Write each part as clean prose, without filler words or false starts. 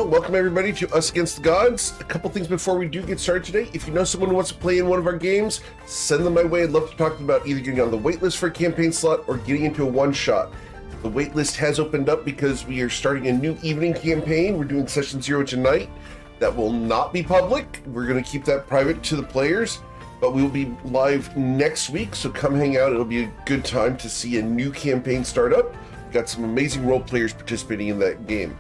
welcome everybody to Us Against the Gods. A couple things before we do get started today. If you know someone who wants to play in one of our games, send them my way. I'd love to talk to them about either getting on the waitlist for a campaign slot or getting into a one-shot. The waitlist has opened up because we are starting a new evening campaign. We're doing session 0 tonight. That will not be public. We're going to keep that private to the players, but we will be live next week, so come hang out. It'll be a good time to see a new campaign start up. We've got some amazing role players participating in that game.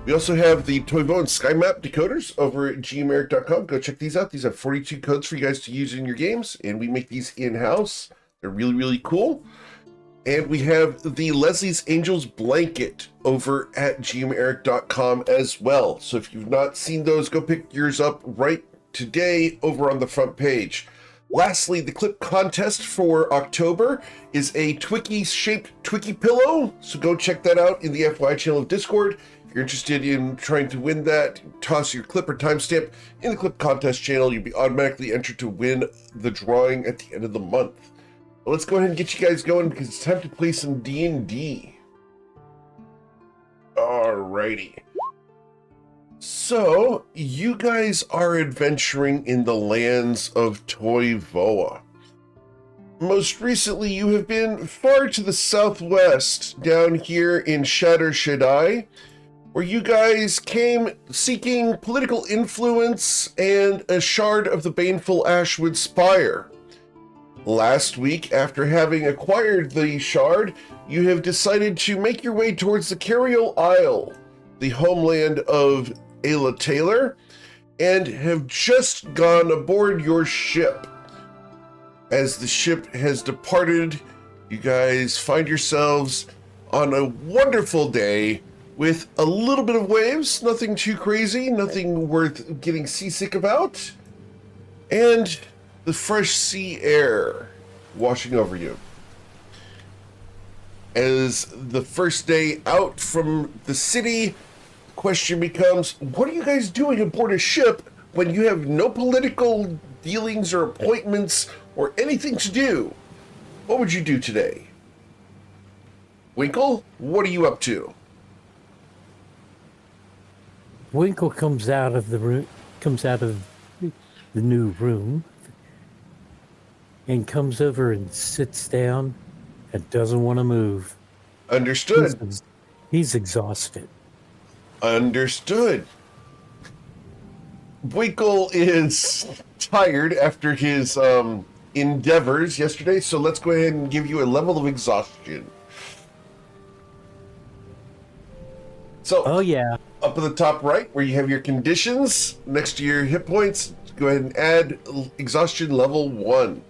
We also have the Toivo and Sky Map decoders over at gmeric.com. Go check these out. These have 42 codes for you guys to use in your games, and we make these in-house. They're really, really cool. And we have the Leslie's Angels blanket over at gmeric.com as well. So if you've not seen those, go pick yours up right today over on the front page. Lastly, the clip contest for October is a Twiki-shaped Twiki pillow. So go check that out in the FY channel of Discord. If you're interested in trying to win that, toss your clip or timestamp in the clip contest channel. You'll be automatically entered to win the drawing at the end of the month. Well, let's go ahead and get you guys going because it's time to play some D&D. Alrighty. So, you guys are adventuring in the lands of Toivoa. Most recently, you have been far to the southwest, down here in Shatter Shaddai, where you guys came seeking political influence and a shard of the baneful Ashwood Spire. Last week, after having acquired the shard, you have decided to make your way towards the Caririal Isle, the homeland of Ayla Taylor, and have just gone aboard your ship. As the ship has departed, you guys find yourselves on a wonderful day with a little bit of waves, nothing too crazy, nothing worth getting seasick about, and the fresh sea air washing over you. As the first day out from the city, the question becomes, what are you guys doing aboard a ship when you have no political dealings or appointments or anything to do? What would you do today? Winkle, what are you up to? Winkle comes out of the room, the new room, and comes over and sits down and doesn't want to move. Understood. He's exhausted. Understood. Winkle is tired after his endeavors yesterday, so let's go ahead and give you a level of exhaustion. So, oh yeah, up at the top right, where you have your conditions next to your hit points, go ahead and add exhaustion level 1.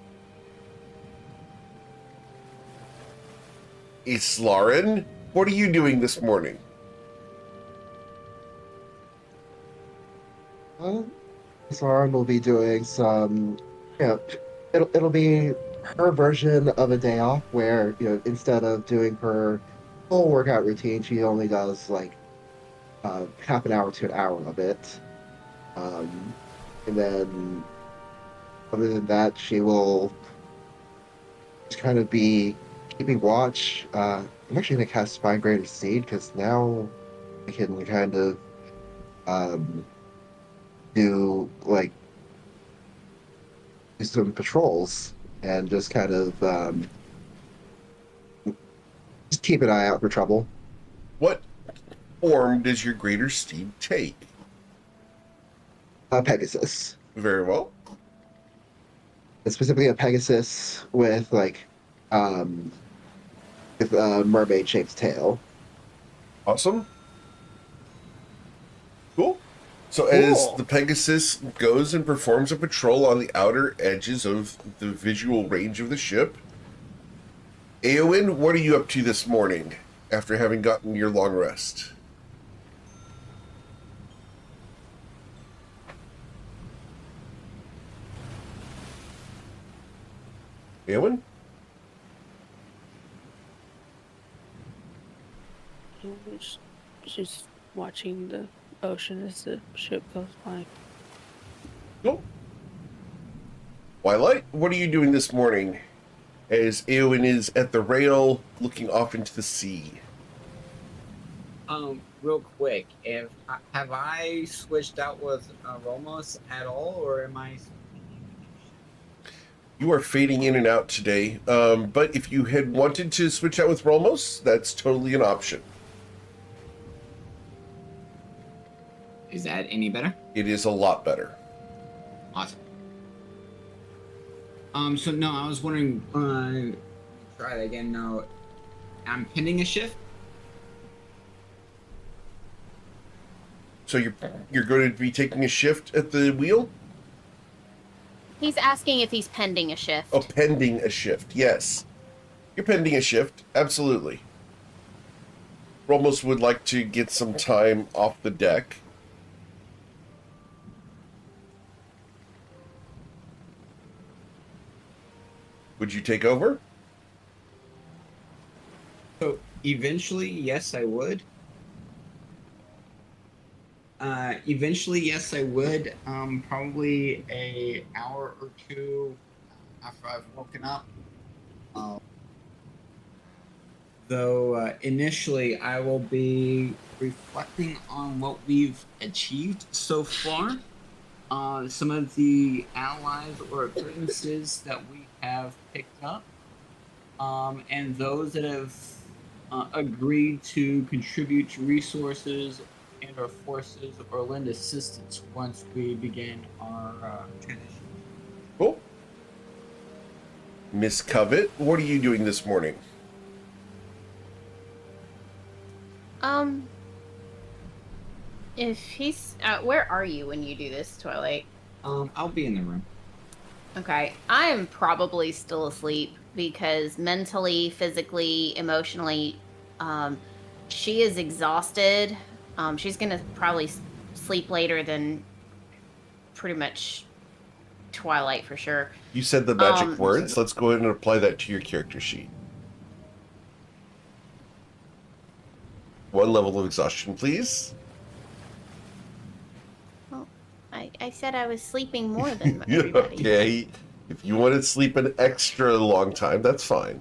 Islaren, what are you doing this morning? Islaren will be doing some, it'll be her version of a day off where, instead of doing her full workout routine, she only does like half an hour to an hour of it. And then other than that, she will just kind of be keeping watch. I'm actually going to cast Spine Greater Seed because now I can kind of do some patrols and just kind of just keep an eye out for trouble. What form does your Greater Steed take? Pegasus. Very well. It's specifically a Pegasus with a mermaid-shaped tail. Awesome. Cool. So as the Pegasus goes and performs a patrol on the outer edges of the visual range of the ship, Eowyn, what are you up to this morning after having gotten your long rest? Eowyn? Just watching the ocean as the ship goes by. Cool. Twilight, what are you doing this morning as Eowyn is at the rail looking off into the sea? real quick, if have I switched out with Ramos at all, or am I? You are fading in and out today, but if you had wanted to switch out with Rolmos, that's totally an option. Is that any better? It is a lot better. Awesome. So no, I was wondering. Try that again. No, I'm pending a shift. So you're going to be taking a shift at the wheel? He's asking if he's pending a shift. Oh, pending a shift. Yes. You're pending a shift. Absolutely. Rolmos would like to get some time off the deck. Would you take over? So eventually, yes, I would. Eventually, yes, I would. Probably a hour or two after I've woken up. Though initially, I will be reflecting on what we've achieved so far. Some of the allies or acquaintances that we have picked up, and those that have agreed to contribute resources and our forces or lend assistance once we begin our transition. Cool. Miss Covet, what are you doing this morning? If he's where are you when you do this, Twilight? I'll be in the room. Okay, I'm probably still asleep because mentally, physically, emotionally, she is exhausted. She's gonna probably sleep later than pretty much Twilight for sure. You said the magic words. Let's go ahead and apply that to your character sheet. 1 level of exhaustion, please. Well, I said I was sleeping more than everybody. Okay. If you want to sleep an extra long time, that's fine.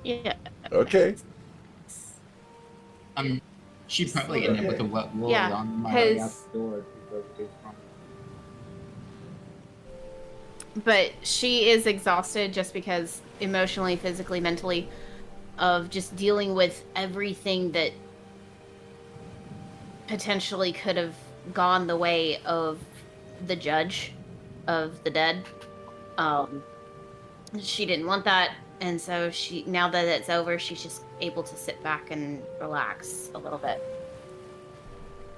Yeah. Okay. She'd probably end up with a wet wool Yeah, on my way out 'cause- the door. Because it's from- But she is exhausted just because emotionally, physically, mentally, of just dealing with everything that potentially could have gone the way of the judge of the dead. She didn't want that, and so now that it's over, she's just able to sit back and relax a little bit.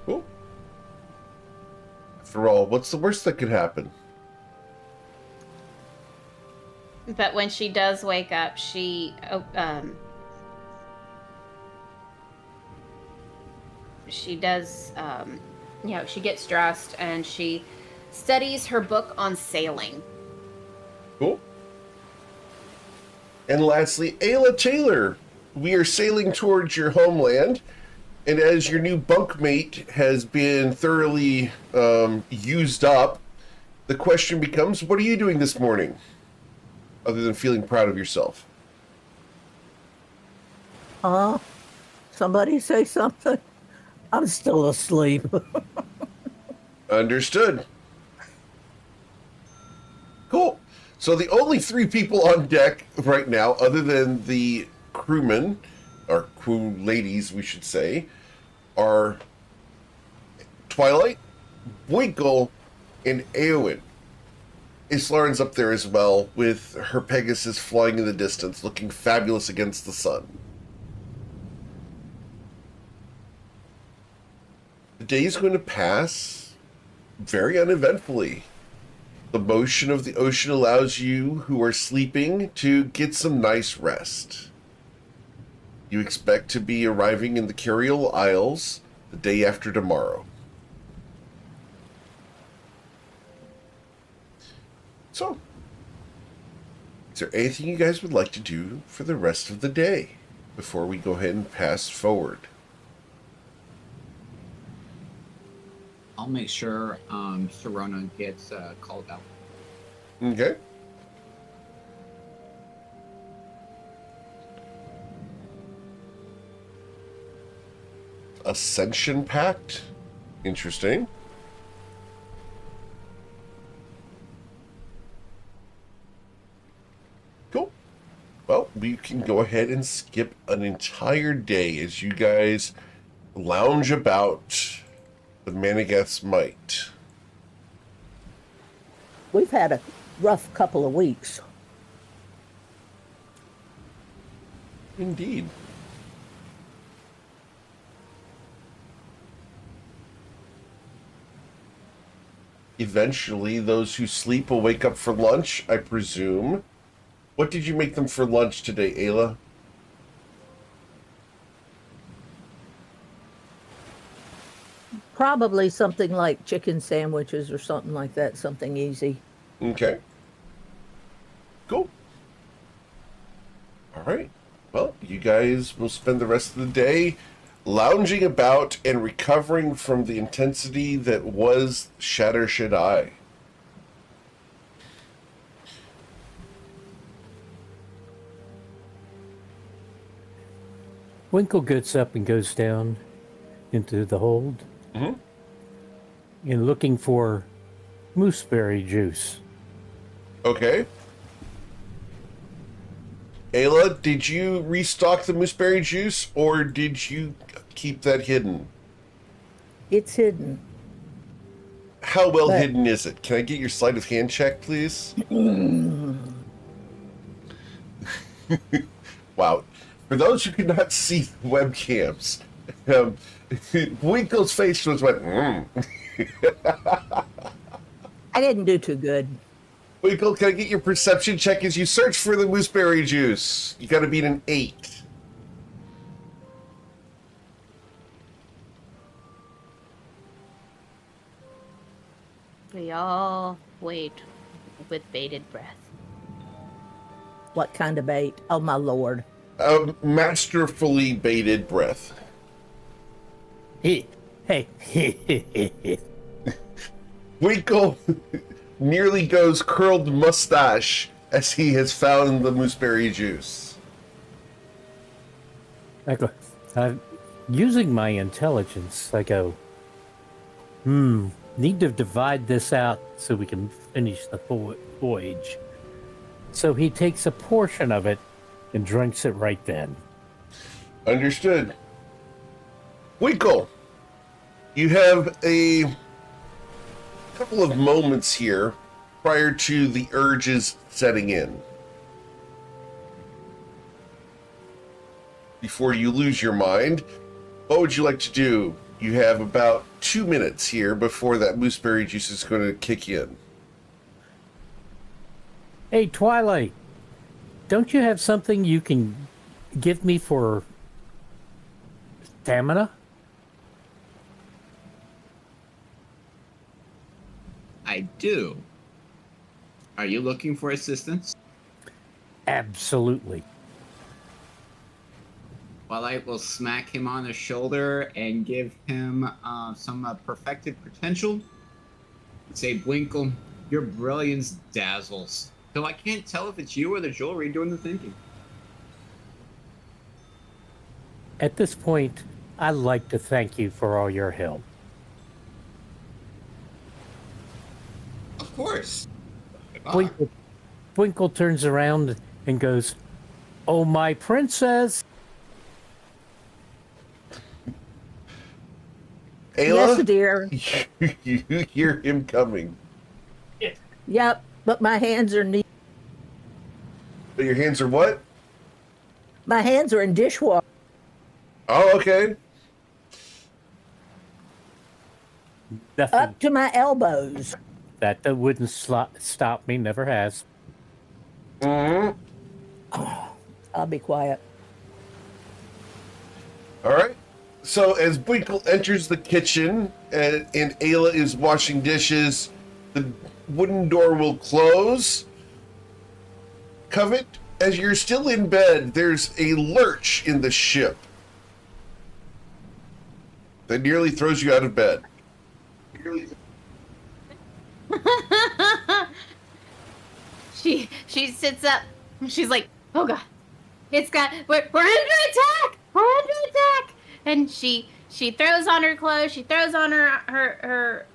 Cool. After all, what's the worst that could happen? But when she does wake up, she does she gets dressed and she studies her book on sailing. Cool. And lastly, Ayla Taylor, we are sailing towards your homeland, and as your new bunkmate has been thoroughly used up, the question becomes, what are you doing this morning, other than feeling proud of yourself? Somebody say something? I'm still asleep. Understood. Cool. So the only 3 people on deck right now, other than the crewmen, or crew ladies, we should say, are Twilight, Winkle, and Eowyn. Islarin's up there as well, with her Pegasus flying in the distance, looking fabulous against the sun. The day is going to pass very uneventfully. The motion of the ocean allows you who are sleeping to get some nice rest. You expect to be arriving in the Caririal Isles the day after tomorrow. So, is there anything you guys would like to do for the rest of the day before we go ahead and pass forward? I'll make sure Serona gets called out. Okay. Ascension Pact. Interesting. Cool. Well, we can go ahead and skip an entire day as you guys lounge about the Manigath's Might. We've had a rough couple of weeks. Indeed. Eventually, those who sleep will wake up for lunch, I presume. What did you make them for lunch today, Ayla? Probably something like chicken sandwiches or something like that, something easy. Okay. Cool. All right. Well, you guys will spend the rest of the day lounging about and recovering from the intensity that was Shatter Shaddai. Winkle gets up and goes down into the hold and looking for mooseberry juice. Okay. Ayla, did you restock the mooseberry juice, or did you keep that hidden? It's hidden. How well But- hidden is it? Can I get your sleight of hand check, please? Wow. For those who could not see the webcams, Winkle's face just went, I didn't do too good. Winkle, can I get your perception check as you search for the mooseberry juice? You gotta beat an 8. We all wait with bated breath. What kind of bait? Oh, my Lord. Masterfully baited breath. Hey. Winkle nearly goes curled mustache as he has found the mooseberry juice. I go, using my intelligence, I go, need to divide this out so we can finish the voyage. So he takes a portion of it and drinks it right then. Understood. Winkle, you have a couple of moments here prior to the urges setting in. Before you lose your mind, what would you like to do? You have about 2 minutes here before that mooseberry juice is going to kick in. Hey, Twilight, don't you have something you can give me for stamina? I do. Are you looking for assistance? Absolutely. Twilight will smack him on the shoulder and give him some perfected potential. Say, Winkle, your brilliance dazzles. Though I can't tell if it's you or the jewelry doing the thinking. At this point, I'd like to thank you for all your help. Of course. Twinkle turns around and goes, "Oh, my princess!" Ayla, Yes, dear. you hear him coming. Yep, but my hands are neat. But your hands are what? My hands are in dishwater. Oh, okay. Nothing Up to my elbows. that wouldn't stop me, never has. Mm-hmm. I'll be quiet. All right. So as Winkle enters the kitchen and Ayla is washing dishes, the wooden door will close. Covet, as you're still in bed, there's a lurch in the ship that nearly throws you out of bed. She sits up. She's like, "Oh God, we're under attack! We're under attack!" And she She throws on her clothes. She throws on her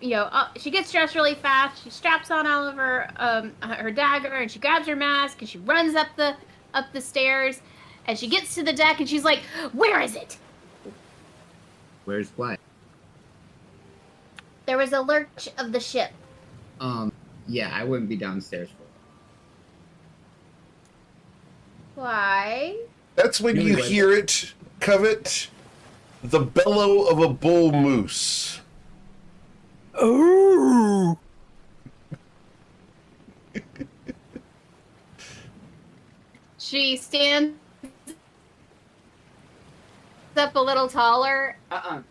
she gets dressed really fast. She straps on all of her dagger, and she grabs her mask, and she runs up the stairs, and she gets to the deck, and she's like, "Where is it?" Where's what? There was a lurch of the ship. Yeah, I wouldn't be downstairs for it. Why? That's when you hear it, Covet. The bellow of a bull moose. Oh! She stands up a little taller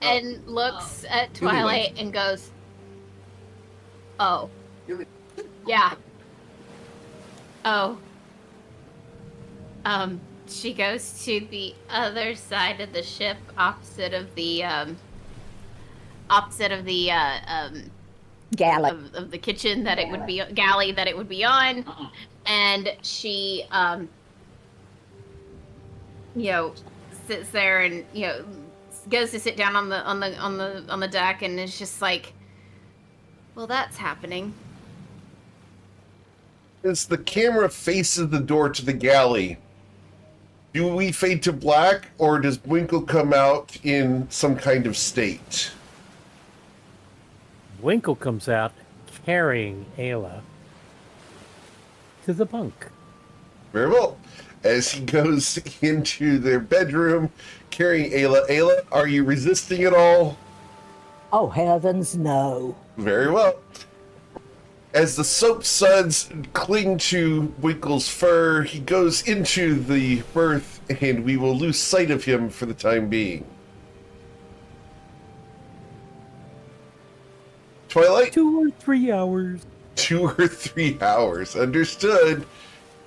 and looks at Twilight and goes, "Oh. Yeah. Oh." She goes to the other side of the ship, opposite of the Galley. of the kitchen that it would be galley that it would be on, and she sits there and goes to sit down on the deck, and is just like, well, that's happening. As the camera faces the door to the galley, do we fade to black, or does Winkle come out in some kind of state? Winkle comes out carrying Ayla to the bunk. Very well. As he goes into their bedroom carrying Ayla. Ayla, are you resisting at all? Oh, heavens, no. Very well. As the soap suds cling to Winkle's fur, he goes into the berth, and we will lose sight of him for the time being. Twilight? 2 or 3 hours. 2 or 3 hours. Understood.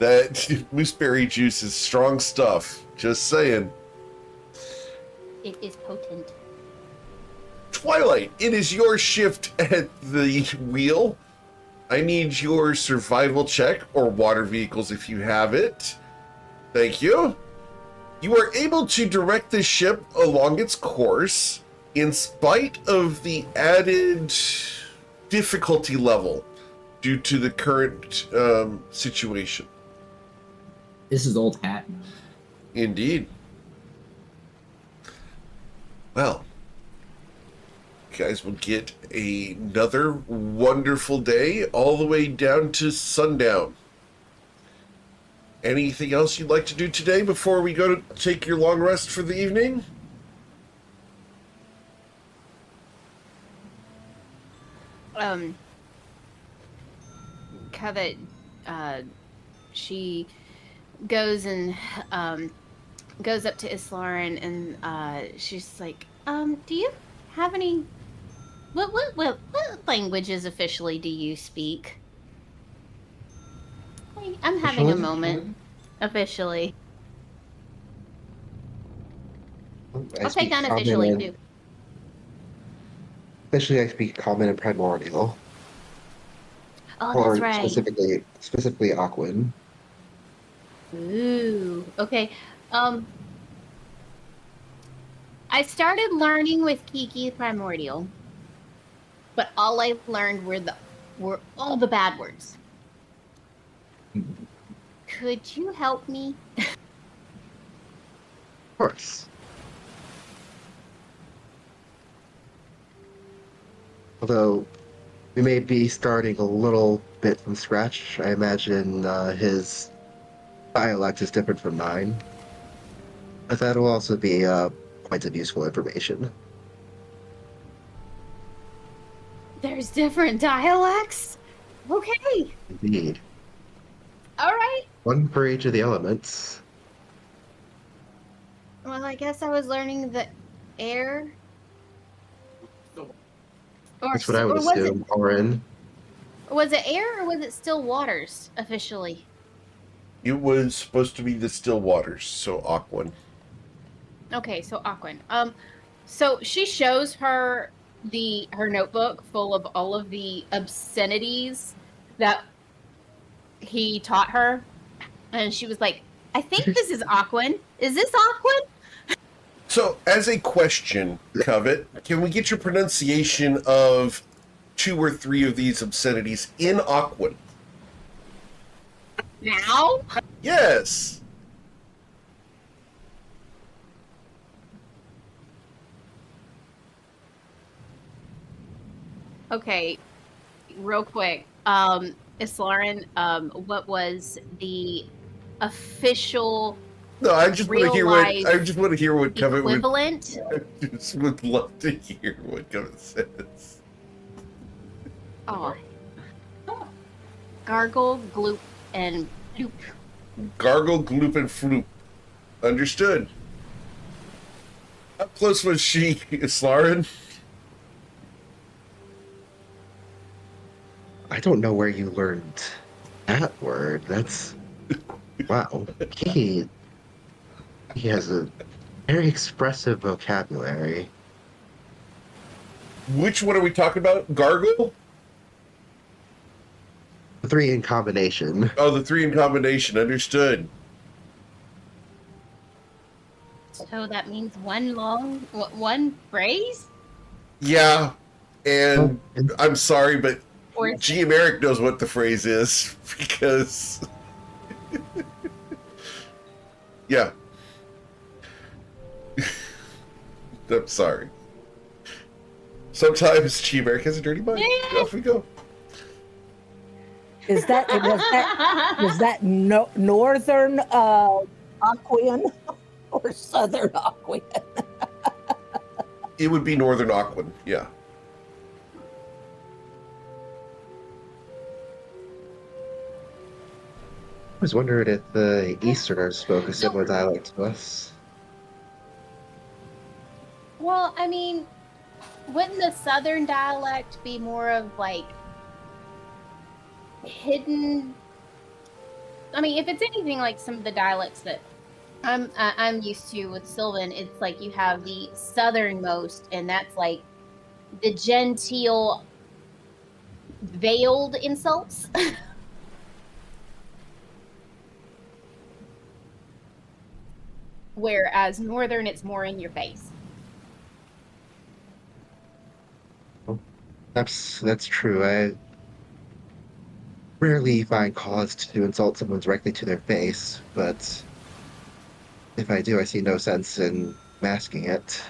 That mooseberry juice is strong stuff. Just saying. It is potent. Twilight, it is your shift at the wheel. I need your survival check, or water vehicles if you have it. Thank you. You are able to direct the ship along its course in spite of the added difficulty level due to the current situation. This is old hat. Indeed. Well, you guys will get another wonderful day all the way down to sundown. Anything else you'd like to do today before we go to take your long rest for the evening? Covet, she goes and goes up to Islarin, and she's like, do you have any what languages officially do you speak? I'm having a moment. Officially. I'll take unofficially too. Officially, I speak Common and Primordial. Oh, Or that's right. specifically Aquan. Ooh, okay. I started learning with Kiki Primordial, but all I learned were all the bad words. Could you help me? Of course. Although we may be starting a little bit from scratch, I imagine his dialect is different from mine. But that'll also be points of useful information. There's different dialects? Okay. Indeed. All right. One for each of the elements. Well, I guess I was learning the air. Or, That's what I would or was assume. Orin. Was it air, or was it still waters officially? It was supposed to be the still waters, so Aquan. Okay, so Aquan. So she shows her her notebook full of all of the obscenities that he taught her, and she was like, "I think this is Aquan. Is this Aquan?" So, as a question, Covet, can we get your pronunciation of 2 or 3 of these obscenities in Aquan? Now? Yes. Okay, real quick. Islarin, what was the official No, I just want to hear what real-life I just want to hear what Covet would. equivalent? I just would love to hear what Covet says. Oh. Gargle, gloop, and bloop. Gargle, gloop, and floop. Understood. How close was she, Islarin? I don't know where you learned that word. That's wow. He has a very expressive vocabulary. Which one are we talking about? Gargle? The 3 in combination. Oh, the 3 in combination. Understood. So that means one phrase? Yeah, and Oh, I'm sorry, but Or GM Eric knows what the phrase is because. Yeah. I'm sorry. Sometimes GM Eric has a dirty mind. Off we go. Is that northern Aquan or southern Aquan? It would be Northern Aquan, yeah. I was wondering if the Easterners spoke a similar dialect to us. well, I mean, wouldn't the southern dialect be more of like hidden? I mean, if it's anything like some of the dialects that I'm used to with Sylvan, it's like you have the southernmost, and that's like the genteel veiled insults. Whereas northern, it's more in your face. That's true. I rarely find cause to insult someone directly to their face, but if I do, I see no sense in masking it.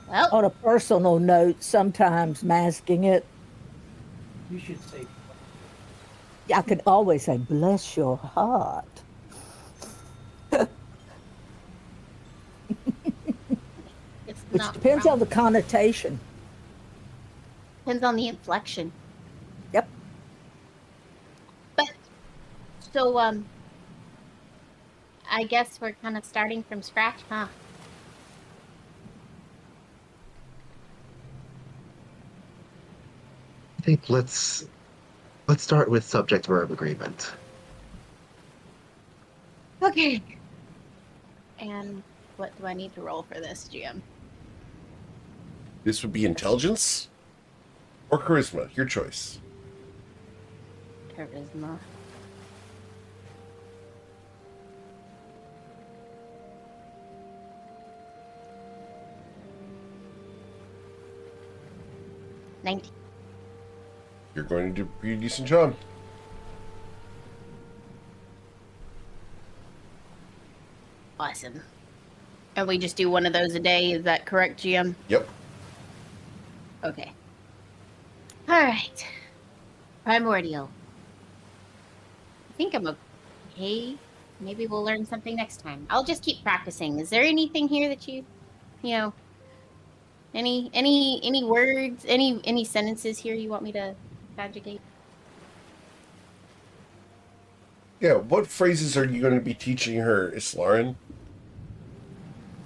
Well, On a personal note, sometimes masking it, You should say I could always say, bless your heart. it's Which not depends wrong. on the connotation. Depends on the inflection. Yep. But so I guess we're kind of starting from scratch, huh? I think let's start with subject verb agreement. Okay. And what do I need to roll for this, GM? This would be intelligence or charisma, your choice. Charisma. $19. You're going to do a pretty decent job. Awesome. And we just do one of those a day, is that correct, GM? Yep. Okay. Alright. Primordial. I think I'm okay. Maybe we'll learn something next time. I'll just keep practicing. Is there anything here that you know, any words, any sentences here you want me to conjugate? Yeah, what phrases are you going to be teaching her, Islarin?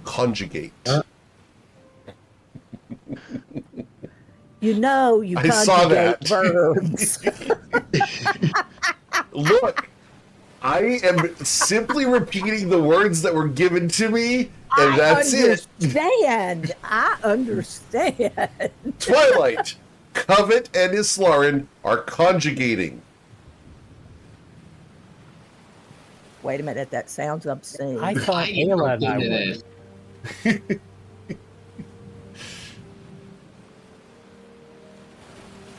Conjugate. You know, you I saw conjugate that. verbs. Look, I am simply repeating the words that were given to me, and that's it. I understand. Twilight, Covet, and Islarin are conjugating. Wait a minute, that sounds obscene. I thought I Ayla and I included were. it.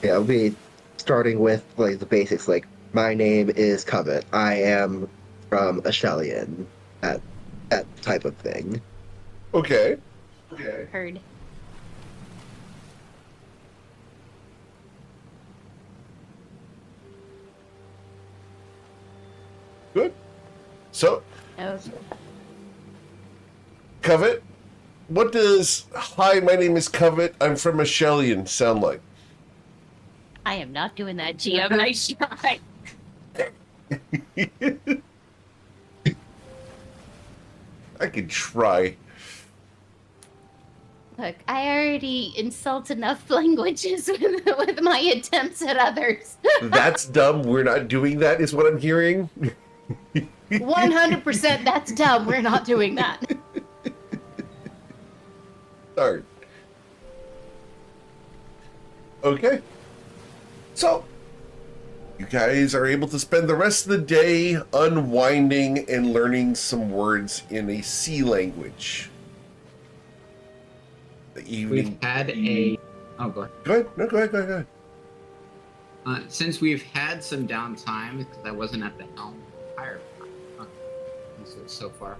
Yeah, I'll be starting with like the basics. Like, my name is Covet. I am from Ashelian. That type of thing. Okay. Heard. Good. So, Oh, Covet, what does "Hi, my name is Covet, I'm from Ashelian" sound like? I am not doing that, GM. Nice try. I could try. Look, I already insult enough languages with my attempts at others. That's dumb. We're not doing that, is what I'm hearing. 100% that's dumb. We're not doing that. Darn. Okay. So, you guys are able to spend the rest of the day unwinding and learning some words in a sea language. The evening. We've had a. Oh, go ahead. Go ahead. No, go ahead. Since we've had some downtime, because I wasn't at the helm the entire time, so far,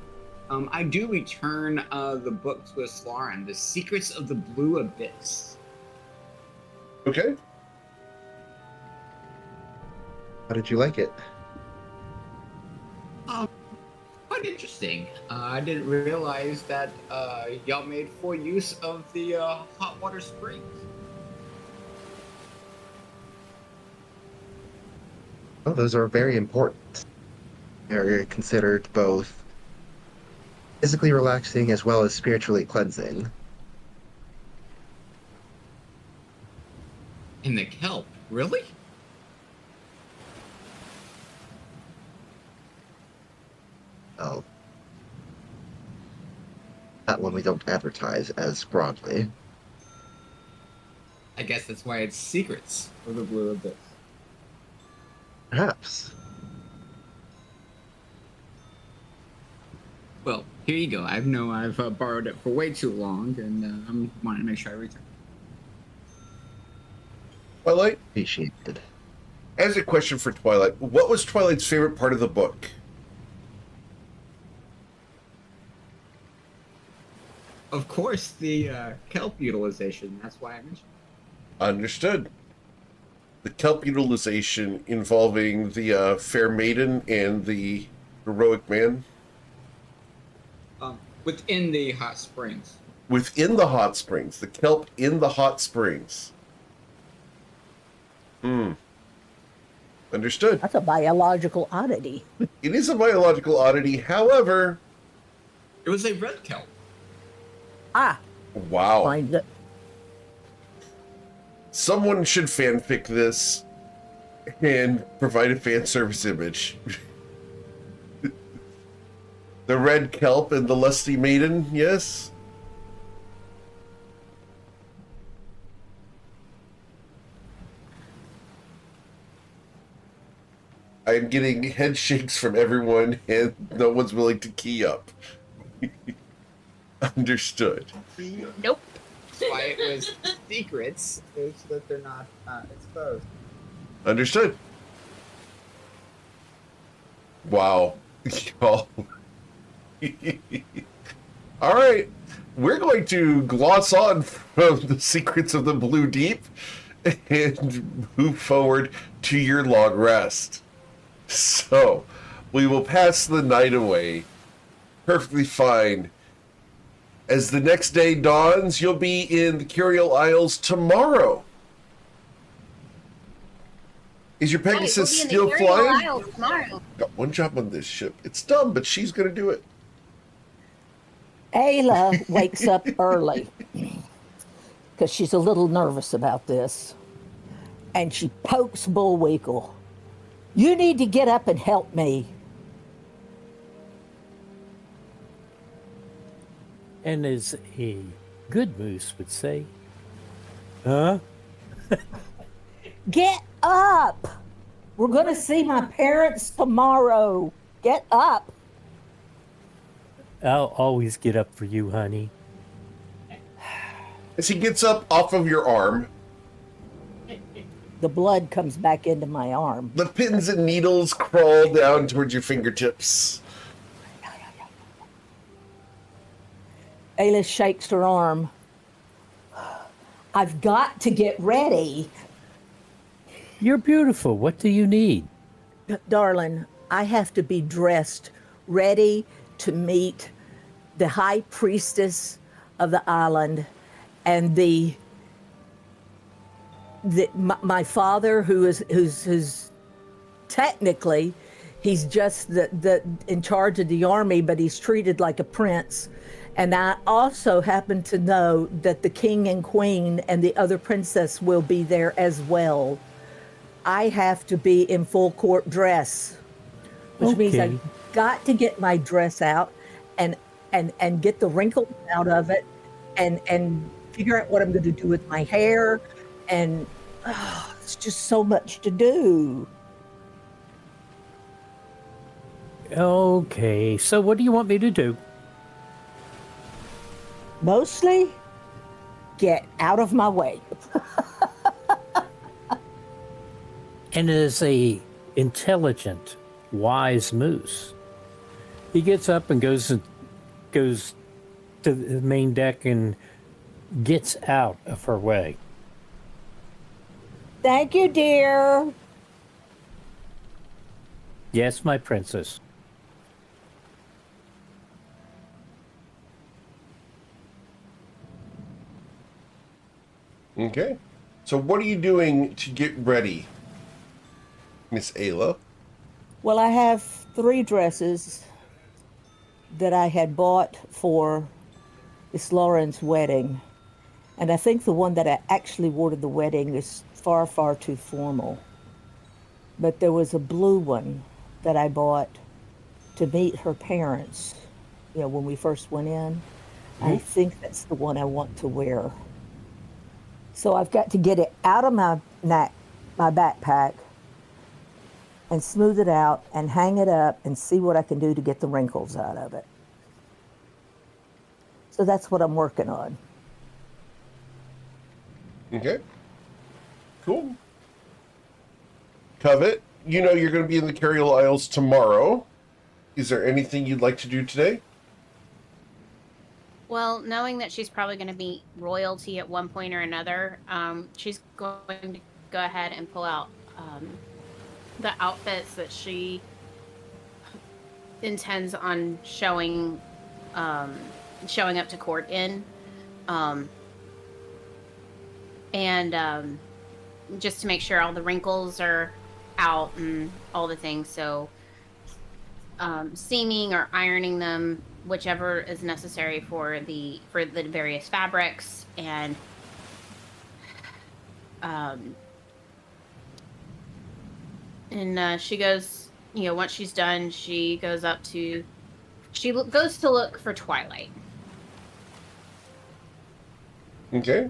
I do return the book to Aslaran, The Secrets of the Blue Abyss. Okay. How did you like it? Quite interesting. I didn't realize that y'all made full use of the hot water springs. Oh, those are very important. They're considered both physically relaxing as well as spiritually cleansing. In the kelp, really? Oh. That one we don't advertise as broadly. I guess that's why it's Secrets of the Blue Abyss. Perhaps. Well, here you go. I know I've borrowed it for way too long, and I'm wanting to make sure I return. Twilight, Appreciated. as a question for Twilight, what was Twilight's favorite part of the book? Of course, the kelp utilization. That's why I mentioned it. Understood. The kelp utilization involving the fair maiden and the heroic man Within the hot springs. within the hot springs. The kelp in the hot springs. Understood. That's a biological oddity. It is a biological oddity. However, It was a red kelp. Ah, wow. find it. Someone should fanfic this and provide a fan service image. The red kelp and the lusty maiden, yes? I'm getting head shakes from everyone, and no one's willing to key up. Understood. Nope. That's why it was secrets, so that they're not exposed. Understood. Wow. Y'all. All right. We're going to gloss on from the secrets of the Blue Deep and move forward to your long rest. So, we will pass the night away perfectly fine. As the next day dawns, you'll be in the Caririal Isles tomorrow. Is your Pegasus still flying? Got one job on this ship. It's dumb, but she's going to do it. Ayla wakes up early because she's a little nervous about this. And she pokes Bullwinkle. You need to get up and help me. And as a good moose would say, huh? Get up! We're going to see my parents tomorrow. Get up. I'll always get up for you, honey. As he gets up off of your arm, The blood comes back into my arm. the pins and needles crawl down towards your fingertips. Ayla shakes her arm. I've got to get ready. You're beautiful. What do you need? Darling, I have to be dressed, ready to meet the high priestess of the island and my father, who's technically, he's just the in charge of the army, but he's treated like a prince. And I also happen to know that the king and queen and the other princess will be there as well. I have to be in full court dress, which means I've got to get my dress out and get the wrinkles out of it and figure out what I'm going to do with my hair. And it's just so much to do. Okay, so what do you want me to do? Mostly, get out of my way. And as a intelligent, wise moose, he gets up and goes to the main deck and gets out of her way. Thank you, dear. Yes, my princess. Okay. So what are you doing to get ready, Miss Ayla? Well, I have 3 dresses that I had bought for Miss Lauren's wedding. And I think the one that I actually wore to the wedding is far, far too formal. But there was a blue one that I bought to meet her parents, you know, when we first went in. I think that's the one I want to wear. So I've got to get it out of my backpack and smooth it out and hang it up and see what I can do to get the wrinkles out of it. So that's what I'm working on. Okay. Cool. Covet, you know you're going to be in the Caririal Isles tomorrow. Is there anything you'd like to do today? Well, knowing that she's probably going to be royalty at one point or another, she's going to go ahead and pull out the outfits that she intends on showing up to court in, and just to make sure all the wrinkles are out and all the things. So, seaming or ironing them, whichever is necessary for the various fabrics, and she goes, once she's done, she goes to look for Twilight. Okay.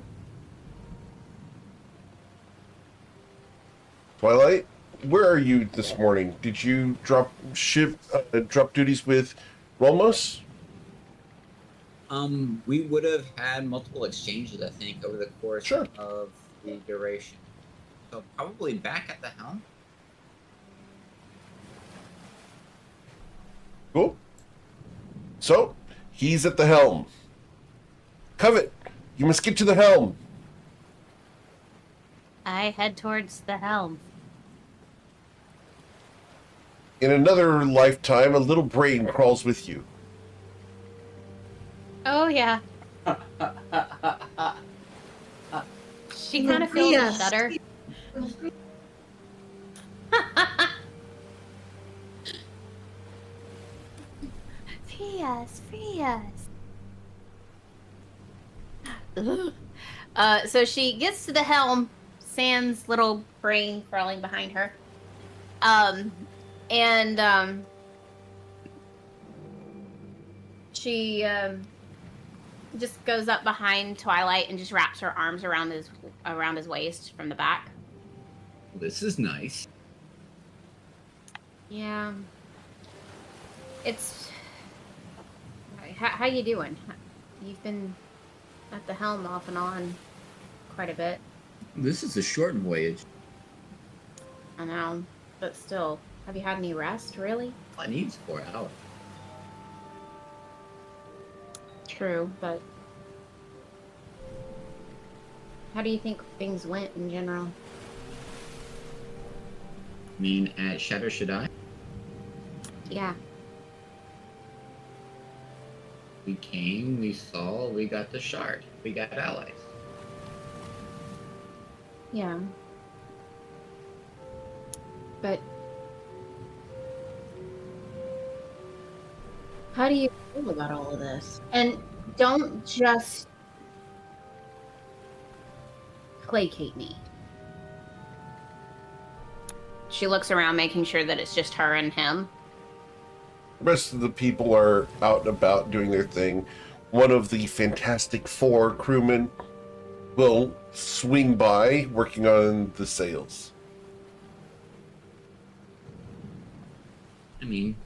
Twilight, where are you this morning? Did you drop duties with Rolmos? We would have had multiple exchanges, I think, over the course of the duration. So probably back at the helm. Cool. So, he's at the helm. Covet, you must get to the helm. I head towards the helm. In another lifetime, a little brain crawls with you. Oh, yeah. She kind of feels a shudder. Free us. So she gets to the helm, Sam's little brain crawling behind her. She just goes up behind Twilight and just wraps her arms around his waist from the back. This is nice. Yeah. It's how you doing? You've been at the helm off and on quite a bit. This is a short voyage. I know, but still, have you had any rest? Really? I need 4 hours. True, but how do you think things went in general? I mean, at Shadow Shaddai, Yeah. we came, we saw, we got the shard, we got allies. Yeah. But how do you feel about all of this? And don't just placate me. She looks around, making sure that it's just her and him. The rest of the people are out and about doing their thing. One of the Fantastic Four crewmen will swing by, working on the sails. I mean,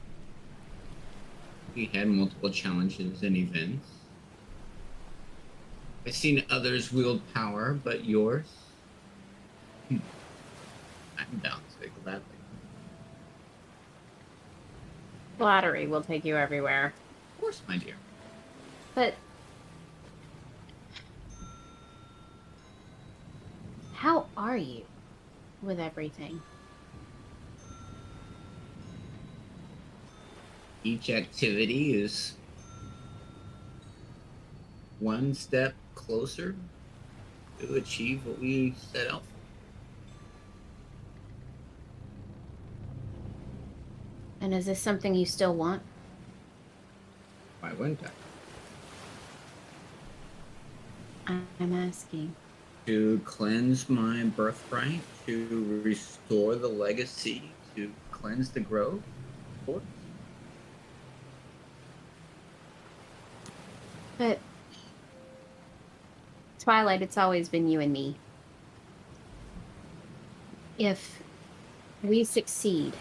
we had multiple challenges and events. I've seen others wield power, but yours? I'm down to it gladly. Flattery will take you everywhere. Of course, my dear. But how are you with everything? Each activity is one step closer to achieve what we set out for. And is this something you still want? Why wouldn't I? I'm asking. To cleanse my birthright, to restore the legacy, to cleanse the grove. Of course. But Twilight, it's always been you and me. If we succeed,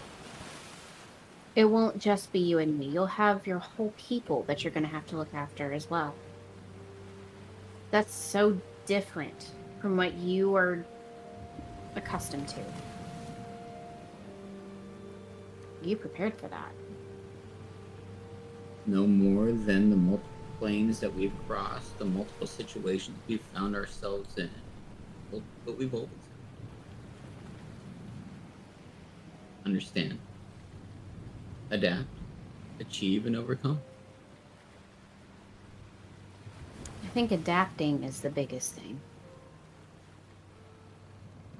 it won't just be you and me. You'll have your whole people that you're going to have to look after as well. That's so different from what you are accustomed to. You prepared for that. No more than the multiple planes that we've crossed, the multiple situations we've found ourselves in, but we've always understand, adapt, achieve, and overcome. I think adapting is the biggest thing.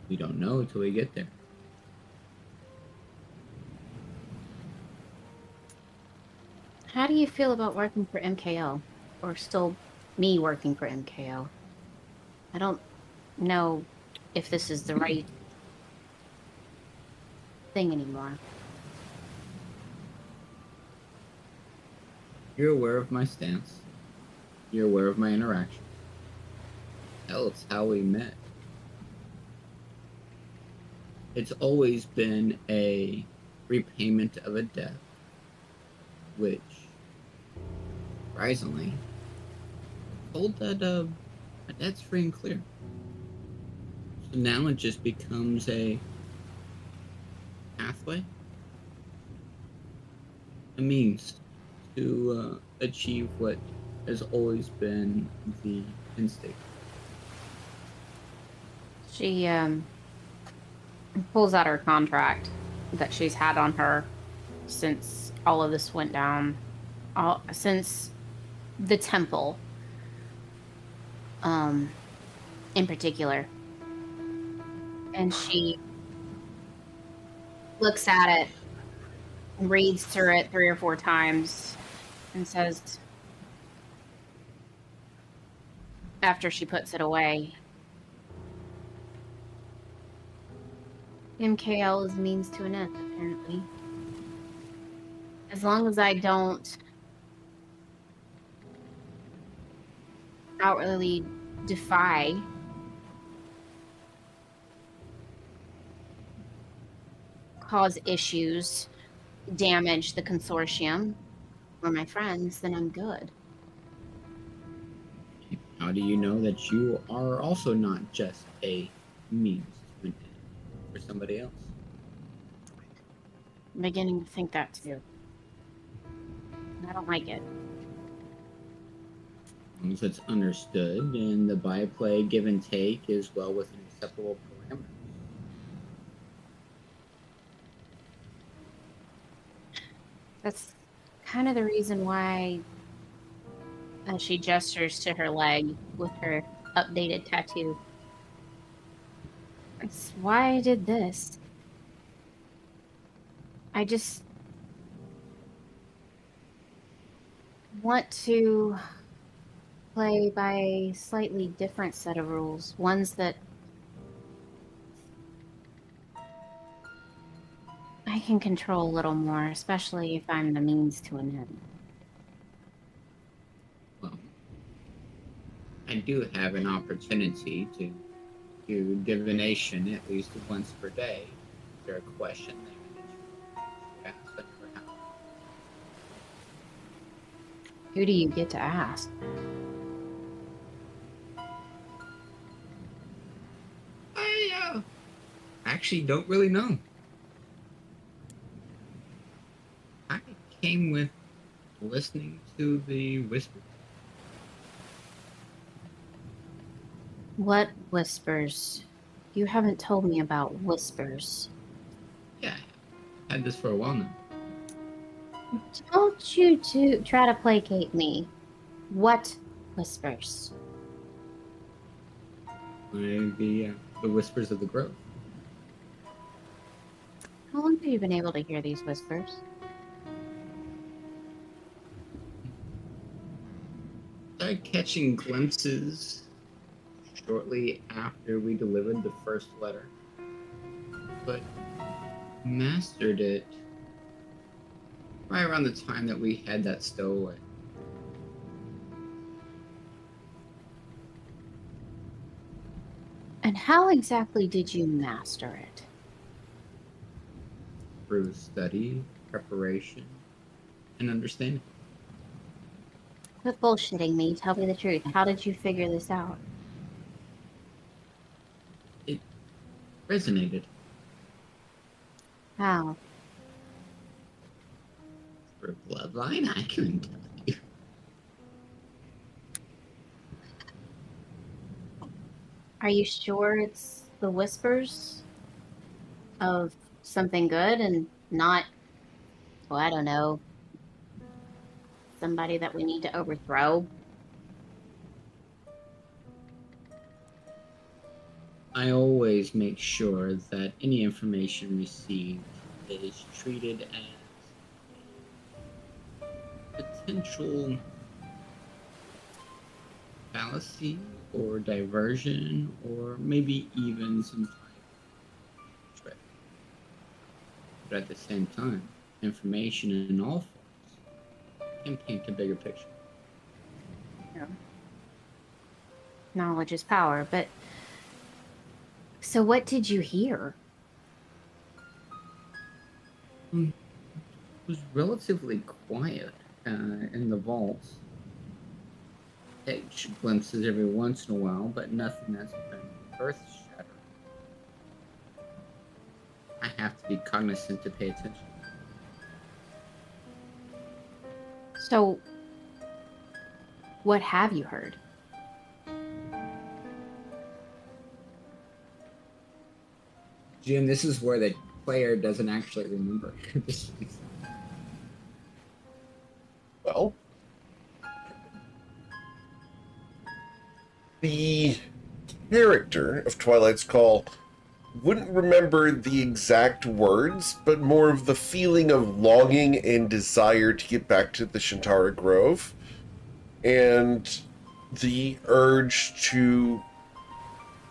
We don't know until we get there. How do you feel about working for MKL? Or still me working for MKL? I don't know if this is the right thing anymore. You're aware of my stance. You're aware of my interaction. Hell, it's how we met. It's always been a repayment of a debt, which, surprisingly, told that a debt's free and clear. So now it just becomes a pathway, a means to achieve what has always been the instinct. She pulls out her contract that she's had on her since all of this went down, since the temple, in particular. And she looks at it, reads through it 3 or 4 times, and says, after she puts it away, MKL is a means to an end, apparently. As long as I don't outwardly defy cause issues, damage the consortium, we're my friends, then I'm good. How do you know that you are also not just a means to an end for somebody else? I'm beginning to think that too. I don't like it. As long as it's understood and the byplay give and take is well within acceptable parameters. That's kind of the reason why she gestures to her leg with her updated tattoo. It's why I did this. I just want to play by a slightly different set of rules, ones that I can control a little more, especially if I'm the means to an end. Well, I do have an opportunity to do divination at least once per day. Is there a question there that you ask that never happened? Who do you get to ask? I actually don't really know. I came with listening to the whisper. What whispers? You haven't told me about whispers. Yeah, I had this for a while now. Don't you try to placate me. What whispers? The whispers of the grove. How long have you been able to hear these whispers? Started catching glimpses shortly after we delivered the first letter, but mastered it right around the time that we had that stowaway. And how exactly did you master it? Through study, preparation, and understanding. Quit bullshitting me. Tell me the truth. How did you figure this out? It resonated How? through bloodline, I couldn't tell you. Are you sure it's the whispers of something good and not, well, I don't know, somebody that we need to overthrow? I always make sure that any information received is treated as potential fallacy or diversion or maybe even some type of trick. But at the same time, information in all forms can paint a bigger picture. Yeah. Knowledge is power, but so what did you hear? It was relatively quiet in the vaults. Catch glimpses every once in a while, but nothing that's been earth-shattering. I have to be cognizant to pay attention. So, what have you heard? Jim, this is where the player doesn't actually remember. Well, the character of Twilight's Call wouldn't remember the exact words, but more of the feeling of longing and desire to get back to the Shantara Grove, and the urge to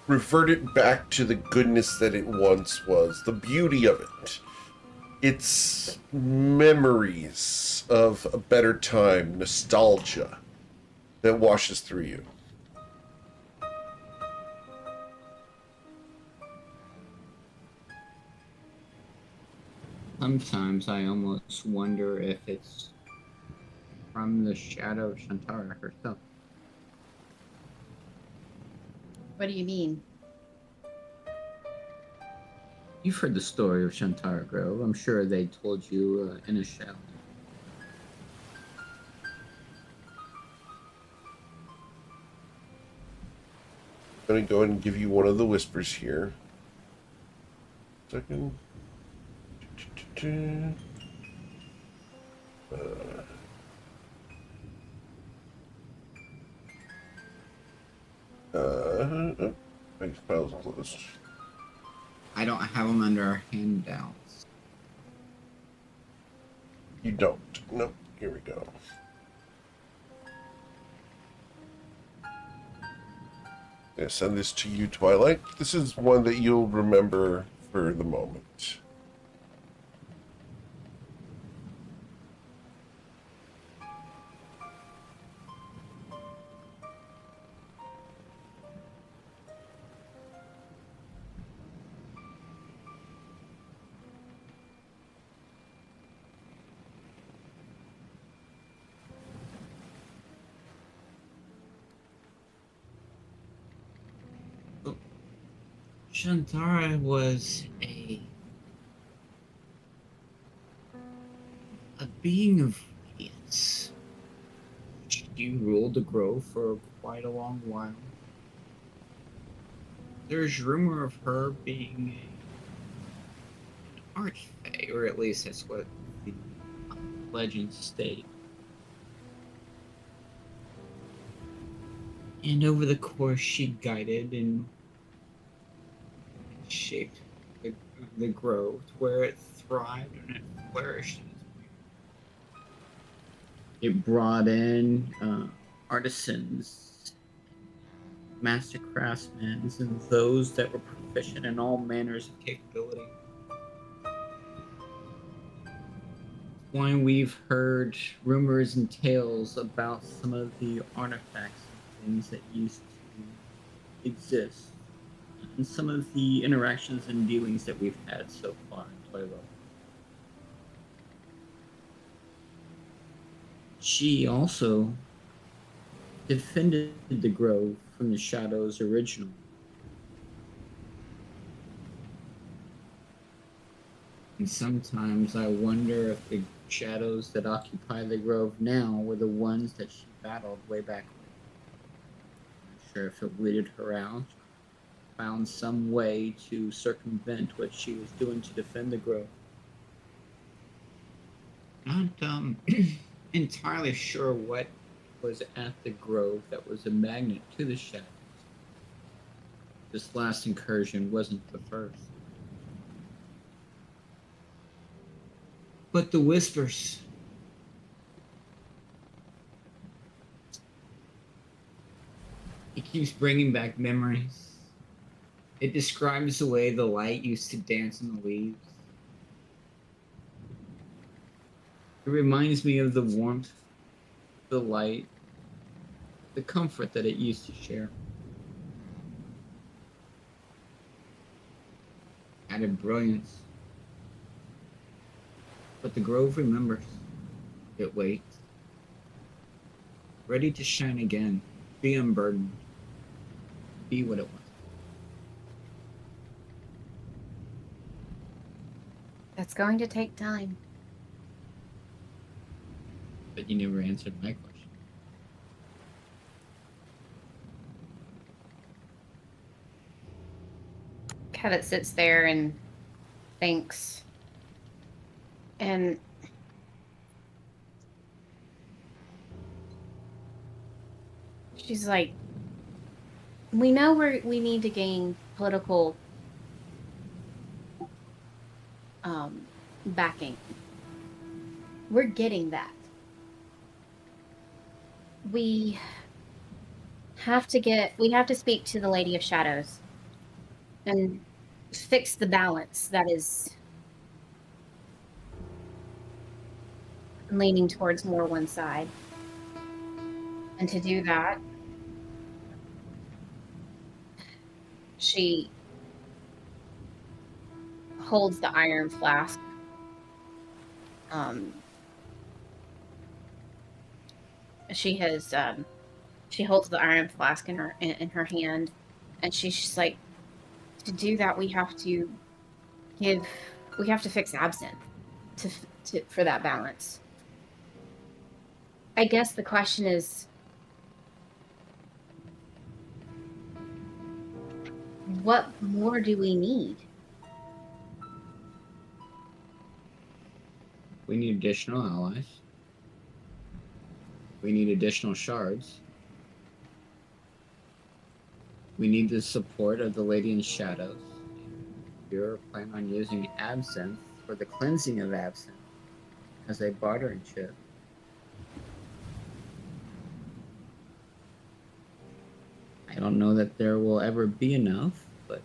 revert it back to the goodness that it once was, the beauty of it. It's memories of a better time, nostalgia that washes through you. Sometimes I almost wonder if it's from the shadow of Shantara herself. What do you mean? You've heard the story of Shantara Grove. I'm sure they told you in a shell. I'm going to go ahead and give you one of the whispers here. Second. Oh, my file's closed. I don't have them under our handouts. You don't. Nope. Here we go. Yeah, send this to you, Twilight. This is one that you'll remember for the moment. Shantara was a being of radiance. She ruled the grove for quite a long while. There's rumor of her being an archfey, or at least that's what the legends state. And over the course, she guided and shaped the grove to where it thrived and it flourished. It brought in artisans, master craftsmen, and those that were proficient in all manners of capability. Why we've heard rumors and tales about some of the artifacts and things that used to exist, and some of the interactions and dealings that we've had so far in Toilo. She also defended the grove from the shadows originally. And sometimes I wonder if the shadows that occupy the grove now were the ones that she battled way back when. I'm not sure if it weeded her out, found some way to circumvent what she was doing to defend the grove. Not entirely sure what was at the grove that was a magnet to the shadows. This last incursion wasn't the first. But the whispers. It keeps bringing back memories. It describes the way the light used to dance in the leaves. It reminds me of the warmth, the light, the comfort that it used to share. Added brilliance. But the grove remembers. It waits. Ready to shine again. Be unburdened. Be what it was. That's going to take time. But you never answered my question. Kevin sits there and thinks. And she's like, we know we need to gain political backing. We're getting that. We have to speak to the Lady of Shadows and fix the balance that is leaning towards more one side. And to do that, she holds the iron flask she has she holds the iron flask in her hand, and she's just like, to do that we have to fix absinthe for that balance. I guess the question is, what more do we need? We need additional allies. We need additional shards. We need the support of the Lady in Shadows. You're planning on using absinthe for the cleansing of absinthe as a bartering chip. I don't know that there will ever be enough, but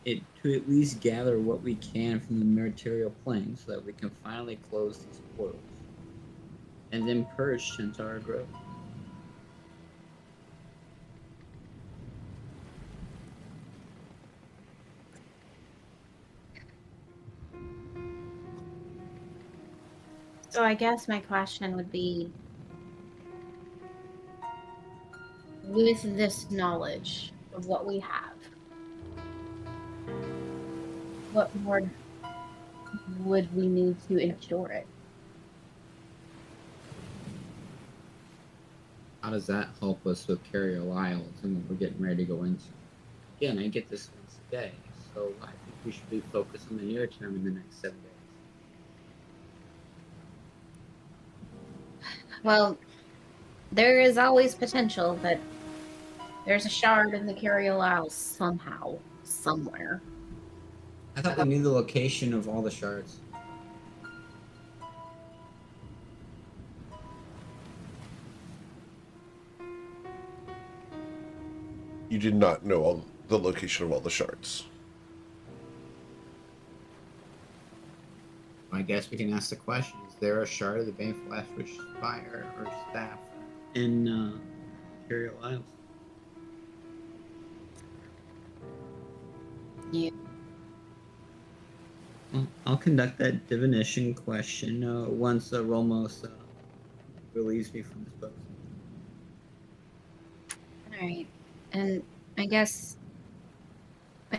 to at least gather what we can from the material plane so that we can finally close these portals and then purge Shantara Grove. So I guess my question would be, with this knowledge of what we have, what more would we need to ensure it? How does that help us with Caririal Isle and what we're getting ready to go into? Again, I get this once a day, so I think we should be focused on the near term in the next 7 days. Well, there is always potential that there's a shard in the Caririal Isle somehow, somewhere. I thought we knew the location of all the shards. You did not know the location of all the shards. I guess we can ask the question: is there a shard of the Bane Flashwish Spire or staff in Caririal Isles? Yeah. Well, I'll conduct that divination question once Rolmos relieves me from this post. Alright. And I guess we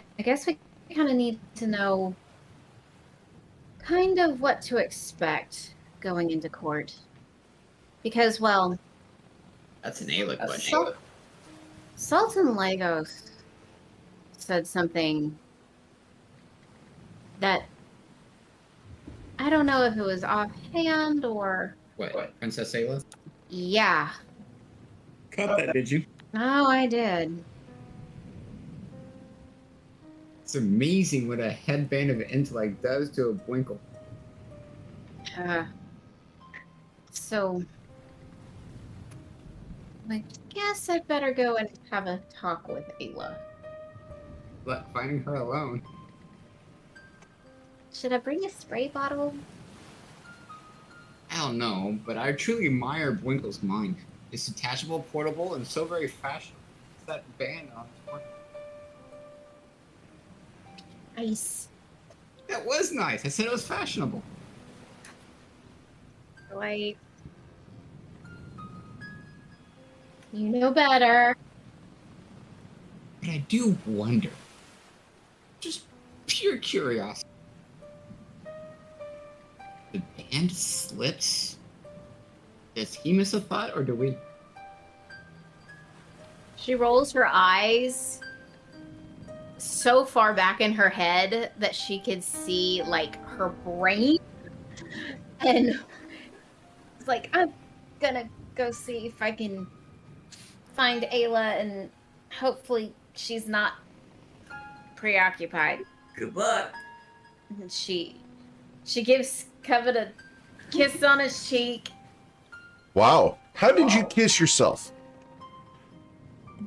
kind of need to know kind of what to expect going into court. Because, well, That's an Ayla question. Sultan Lagos said something that I don't know if it was offhand or... What? Princess Ayla? Yeah. Cut that, did you? Oh, I did. It's amazing what a headband of intellect does to a Bwinkle. So... I guess I'd better go and have a talk with Ayla. But finding her alone. Should I bring a spray bottle? I don't know, but I truly admire Bwinkle's mind. It's detachable, portable, and so very fashionable. It's that band on its front. Nice. That was nice. I said it was fashionable. Wait. You know better. But I do wonder. Just pure curiosity. The band slips? Does he miss a thought, or do we? She rolls her eyes so far back in her head that she could see, like, her brain. And it's like, I'm gonna go see if I can find Ayla, and hopefully she's not preoccupied. Good luck. And she gives Covet a kiss on his cheek. Wow. How did you kiss yourself?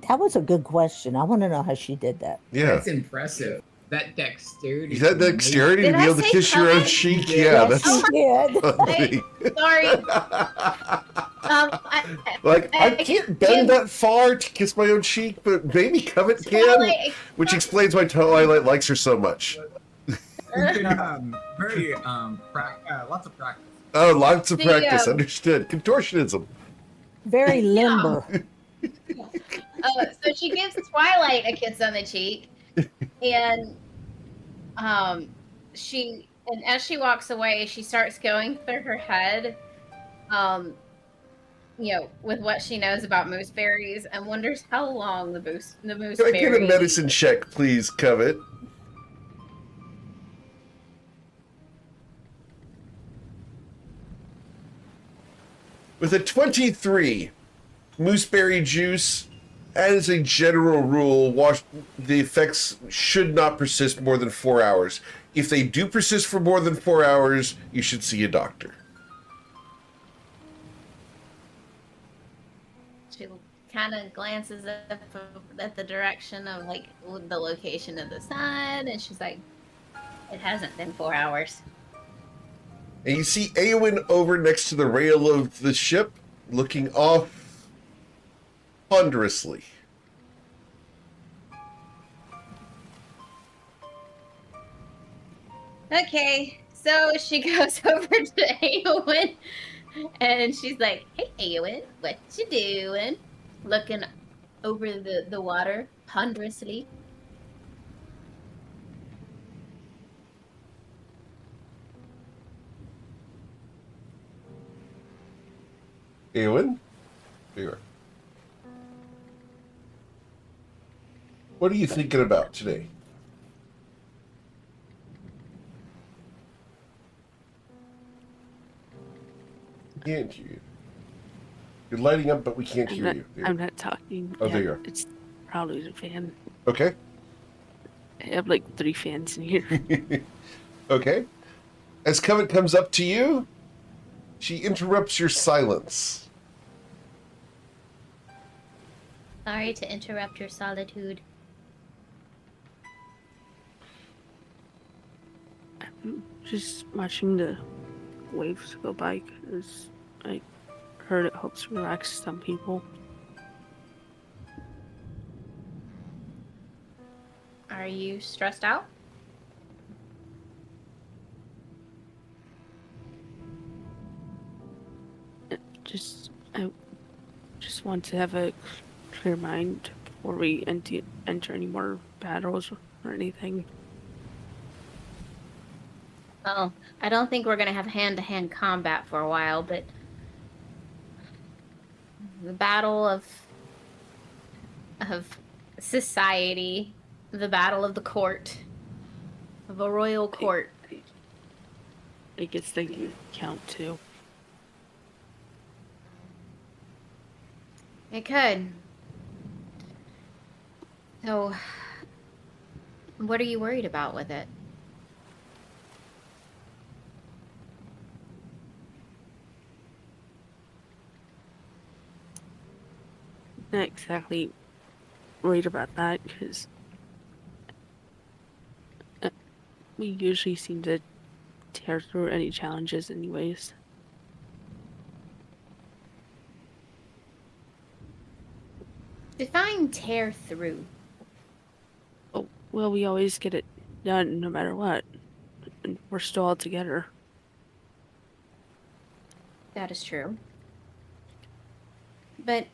That was a good question. I want to know how she did that. Yeah. That's impressive. That dexterity. Is that dexterity to Did be I able to say kiss your own covet? cheek? Yeah. Yeah, Yes, that's she did. funny. Sorry. I can't bend that far to kiss my own cheek, but maybe Covet can, Twilight, which explains why Twilight likes her so much. Very lots of practice. Oh, lots of The, practice. Understood. Contortionism. Very limber. So she gives Twilight a kiss on the cheek, and as she walks away, she starts going through her head, with what she knows about mooseberries, and wonders how long the mooseberry. Can I get a medicine check, please, Covet? With a 23, mooseberry juice, as a general rule, the effects should not persist more than 4 hours. If they do persist for more than 4 hours, you should see a doctor. She kind of glances up at the direction of like the location of the sun, and she's like, "It hasn't been 4 hours." And you see Eowyn over next to the rail of the ship, looking off ponderously. Okay, so she goes over to Eowyn, and she's like, "Hey, Eowyn, what you doing?" Looking over the water ponderously. Eowyn? Here. What are you thinking about today? I can't hear you. You're lighting up, but we can't hear you. Here. I'm not talking. Oh, there you are. It's probably the fan. Okay. I have like 3 fans in here. Okay. As Covet comes up to you, she interrupts your silence. Sorry to interrupt your solitude. I'm just watching the waves go by because I heard it helps relax some people. Are you stressed out? I just want to have a clear mind before we enter any more battles or anything. Well, I don't think we're going to have hand-to-hand combat for a while, but the battle of society, the battle of the court, of a royal court. I guess they can count too. It could. So, what are you worried about with it? Not exactly worried about that because we usually seem to tear through any challenges anyways. Define tear through. Oh, well, we always get it done no matter what. And we're still all together. That is true. But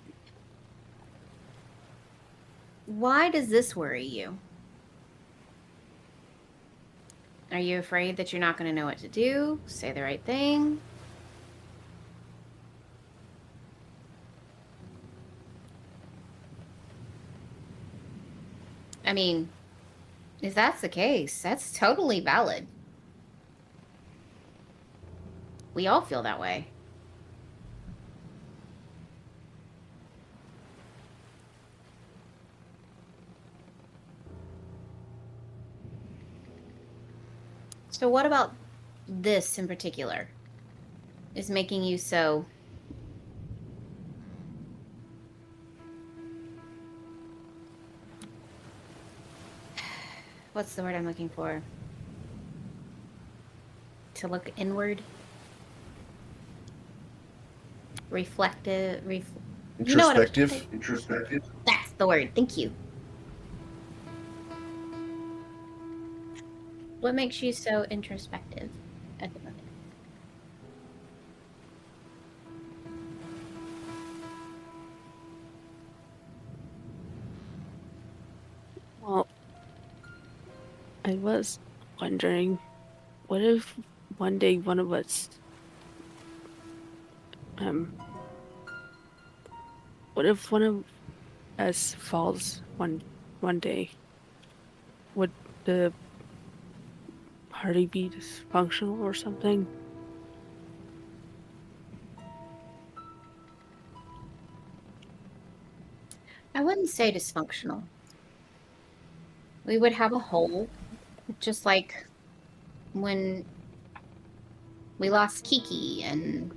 why does this worry you? Are you afraid that you're not going to know what to do? Say the right thing? I mean, if that's the case, that's totally valid. We all feel that way. So what about this in particular is making you so... What's the word I'm looking for? To look inward? Reflective? You know what Introspective? That's the word. Thank you. What makes you so introspective at the moment? I was wondering, what if one day one of us, um, what if one of us falls one day? Would the party be dysfunctional or something? I wouldn't say dysfunctional. We would have a hole, just like when we lost Kiki and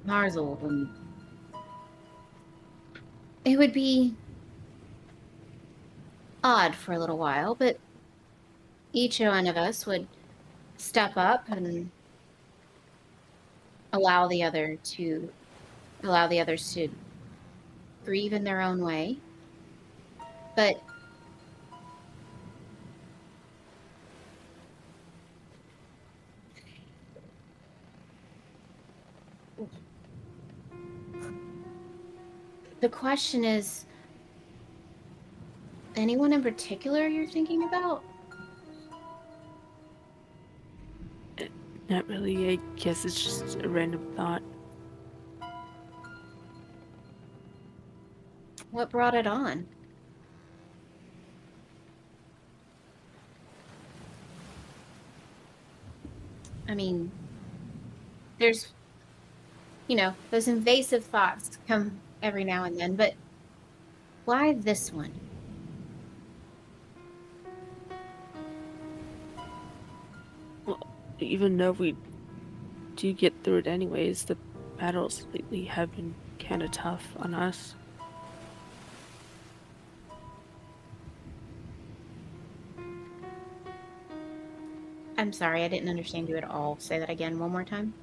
Marzel, and it would be odd for a little while, but each one of us would step up and allow the others to grieve in their own way. But the question is, anyone in particular you're thinking about? Not really. I guess it's just a random thought. What brought it on? I mean, there's, those invasive thoughts come every now and then, but why this one? Well, even though we do get through it anyways, the battles lately have been kind of tough on us. I'm sorry, I didn't understand you at all. Say that again one more time.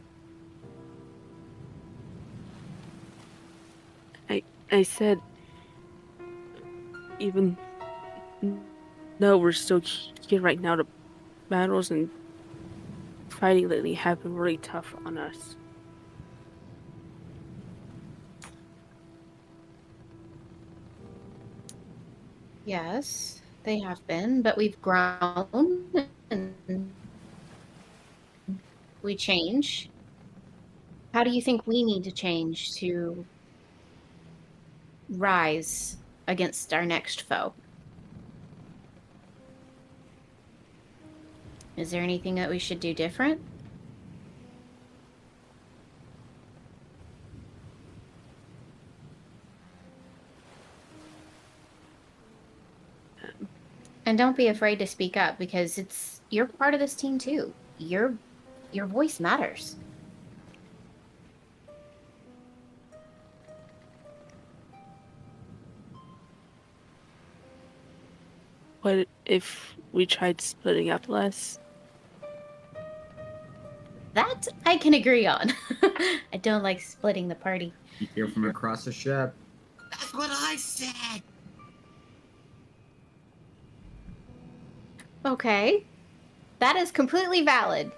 I said, even though we're still here right now, the battles and fighting lately have been really tough on us. Yes, they have been, but we've grown and we change. How do you think we need to change to rise against our next foe? Is there anything that we should do different? And don't be afraid to speak up, because you're part of this team too. Your voice matters. What if we tried splitting up less? That I can agree on. I don't like splitting the party. You hear from across the ship. That's what I said. Okay. That is completely valid.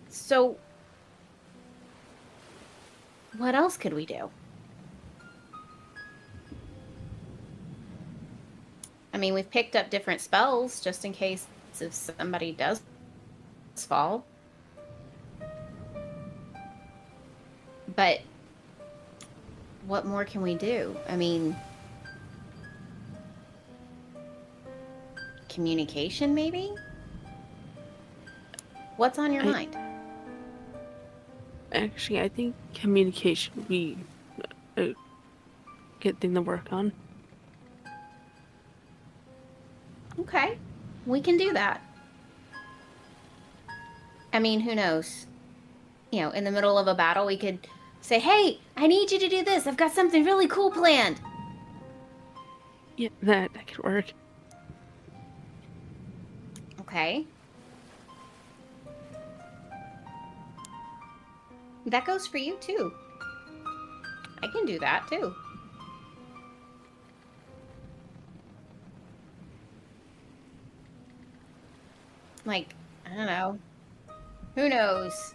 So, what else could we do? I mean, we've picked up different spells just in case if somebody does fall. But what more can we do? I mean, communication, maybe? What's on your mind? Actually, I think communication would be a good thing to work on. Okay, we can do that. I mean, who knows? In the middle of a battle, we could say, hey, I need you to do this. I've got something really cool planned. Yeah, that could work. Okay. That goes for you, too. I can do that, too. Like, I don't know. Who knows?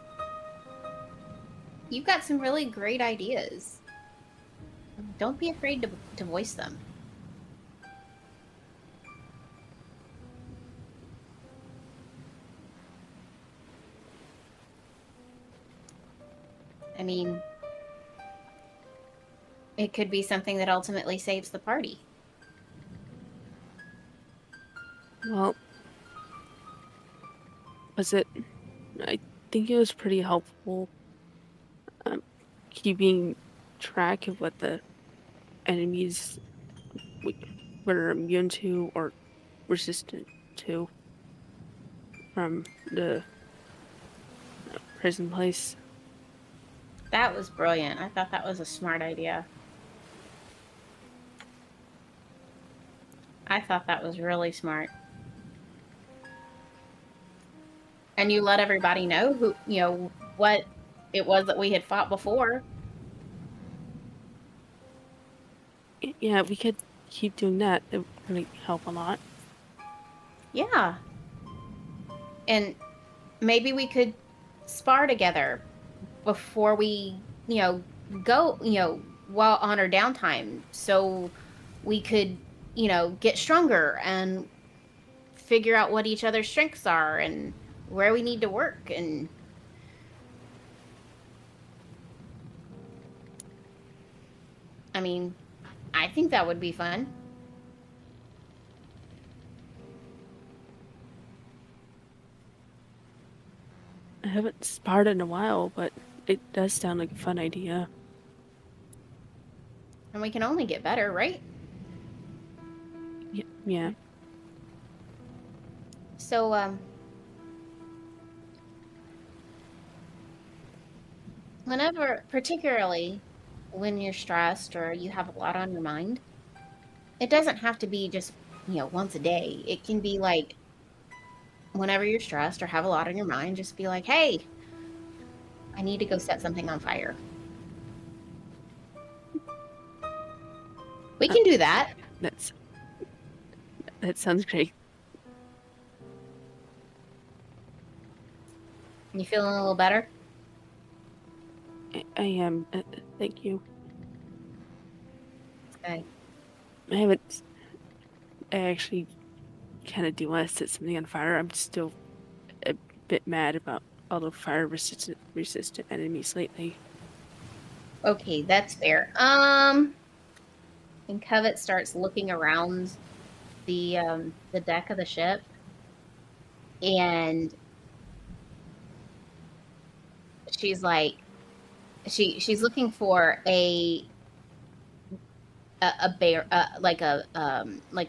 You've got some really great ideas. Don't be afraid to voice them. I mean, it could be something that ultimately saves the party. Well, I think it was pretty helpful keeping track of what the enemies were immune to or resistant to from the prison place. That was brilliant. I thought that was a smart idea. I thought that was really smart. And you let everybody know who, what it was that we had fought before. Yeah, we could keep doing that. It would really help a lot. Yeah. And maybe we could spar together before we, go, while on our downtime. So we could, get stronger and figure out what each other's strengths are and where we need to work. And I mean, I think that would be fun. I haven't sparred in a while, but it does sound like a fun idea. And we can only get better, right? Yeah. So, particularly when you're stressed or you have a lot on your mind, it doesn't have to be just, once a day. It can be like whenever you're stressed or have a lot on your mind, just be like, hey, I need to go set something on fire. We can do that. That sounds great. You feeling a little better? I am. Thank you. Okay. I actually kind of do want to set something on fire. I'm still a bit mad about all the fire resistant enemies lately. Okay, that's fair. And Covet starts looking around the deck of the ship, and she's like, she's looking for a bear, like a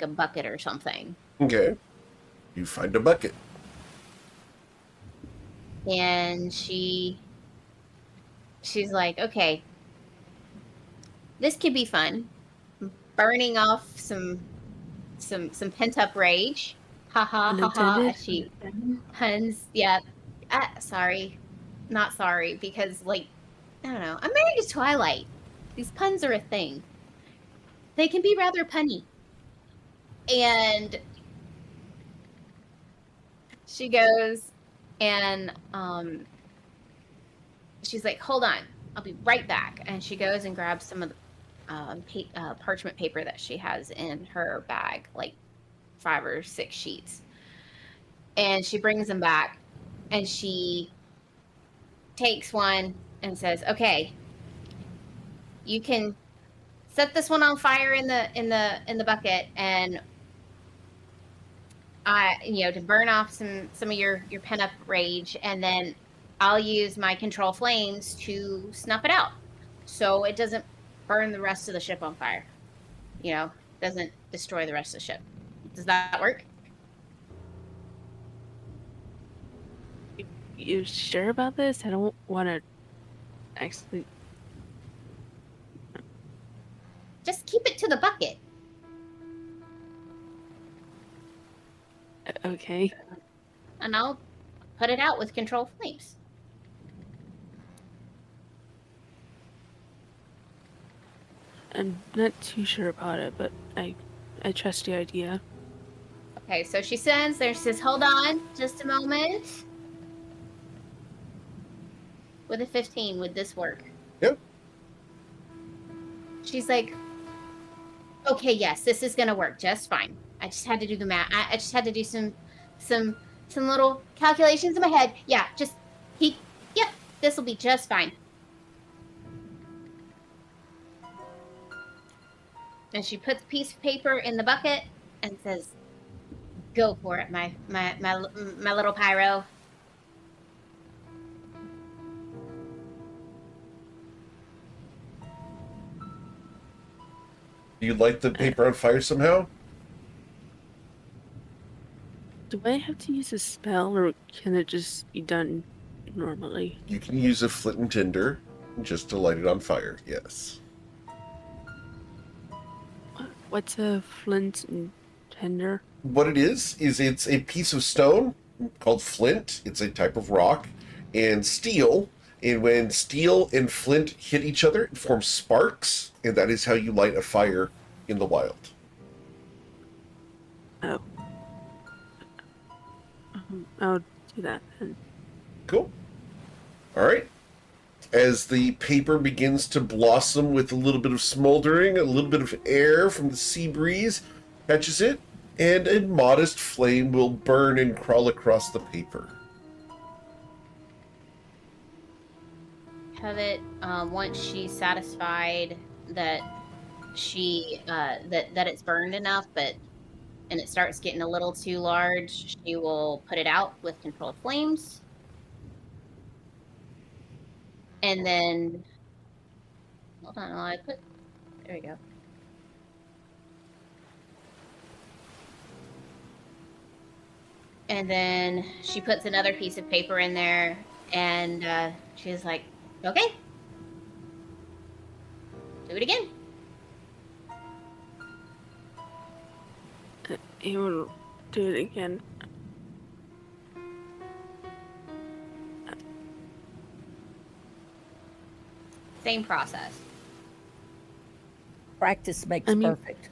bucket or something. Okay. You find a bucket. And she's like, okay, this could be fun. Burning off some pent up rage. Ha ha ha ha. As she puns. Yeah. Sorry. Not sorry, because I don't know. I'm married to Twilight. These puns are a thing. They can be rather punny. And she goes and she's like, hold on, I'll be right back. And she goes and grabs some of the parchment paper that she has in her bag, like 5 or 6 sheets. And she brings them back, and she takes one and says, okay, you can set this one on fire in the bucket, and to burn off some of your pent up rage, and then I'll use my control flames to snuff it out so it doesn't burn the rest of the ship on fire. Doesn't destroy the rest of the ship. Does that work? You sure about this? I don't want to actually. Just keep it to the bucket. Okay. And I'll put it out with control flames. I'm not too sure about it, but I trust the idea. Okay, so she says, hold on just a moment. With a 15, would this work? Yep. She's like, okay, yes, this is gonna work just fine. I just had to do the math. I just had to do some little calculations in my head. Yeah, this will be just fine. And she puts a piece of paper in the bucket and says, "Go for it, my little pyro." Do you light the paper on fire somehow? Do I have to use a spell, or can it just be done normally? You can use a flint and tinder just to light it on fire, yes. What's a flint and tinder? What it is it's a piece of stone called flint. It's a type of rock, and steel. And when steel and flint hit each other, it forms sparks, and that is how you light a fire in the wild. Oh. I'll do that then. Cool. All right. As the paper begins to blossom with a little bit of smoldering, a little bit of air from the sea breeze catches it, and a modest flame will burn and crawl across the paper. Have it once she's satisfied that that it's burned enough, and it starts getting a little too large, she will put it out with controlled flames. And then, hold on, there we go. And then she puts another piece of paper in there, and she's like, "Okay, do it again." He will do it again. Same process. Practice makes perfect.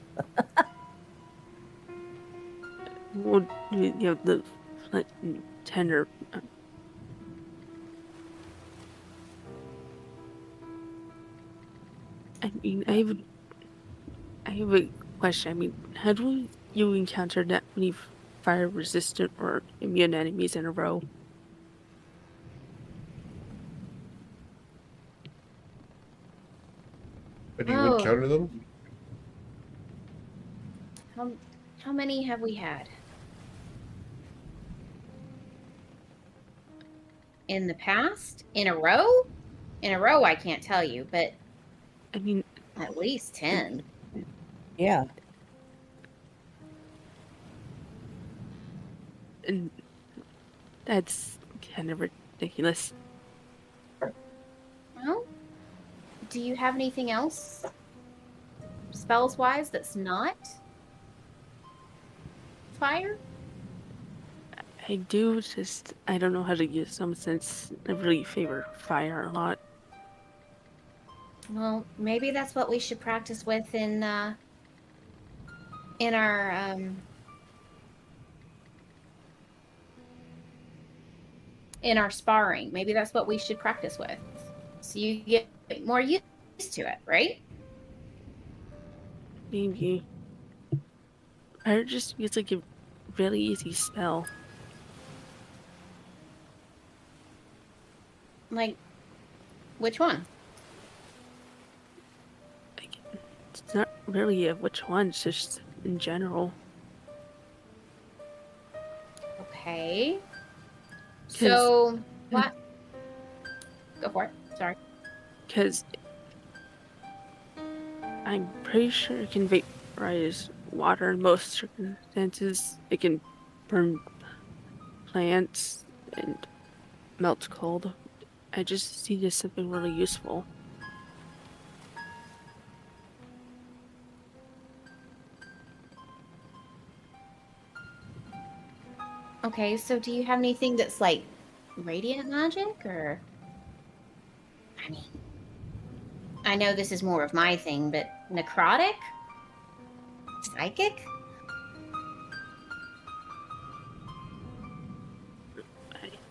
Well, you know, the flint and tinder. I mean, I have a question. I mean, how do you encounter that many fire-resistant or immune enemies in a row? How do you encounter them? How many have we had? In the past? In a row? In a row, I can't tell you, but I mean, at least 10. Yeah. And that's kind of ridiculous. Well, do you have anything else, spells-wise, that's not fire? I do, just I don't know how to use them since I really favor fire a lot. Well, maybe that's what we should practice with in our sparring. Maybe that's what we should practice with, so you get more used to it, right? Maybe. Fire just feels like a really easy spell. Like, which one? It's not really a which one, it's just in general. Okay. So, what? Go for it. Sorry. Because I'm pretty sure it can vaporize water in most circumstances. It can burn plants and melt cold. I just see this something really useful. Okay, so do you have anything that's like radiant magic, or? I mean, I know this is more of my thing, but necrotic? Psychic?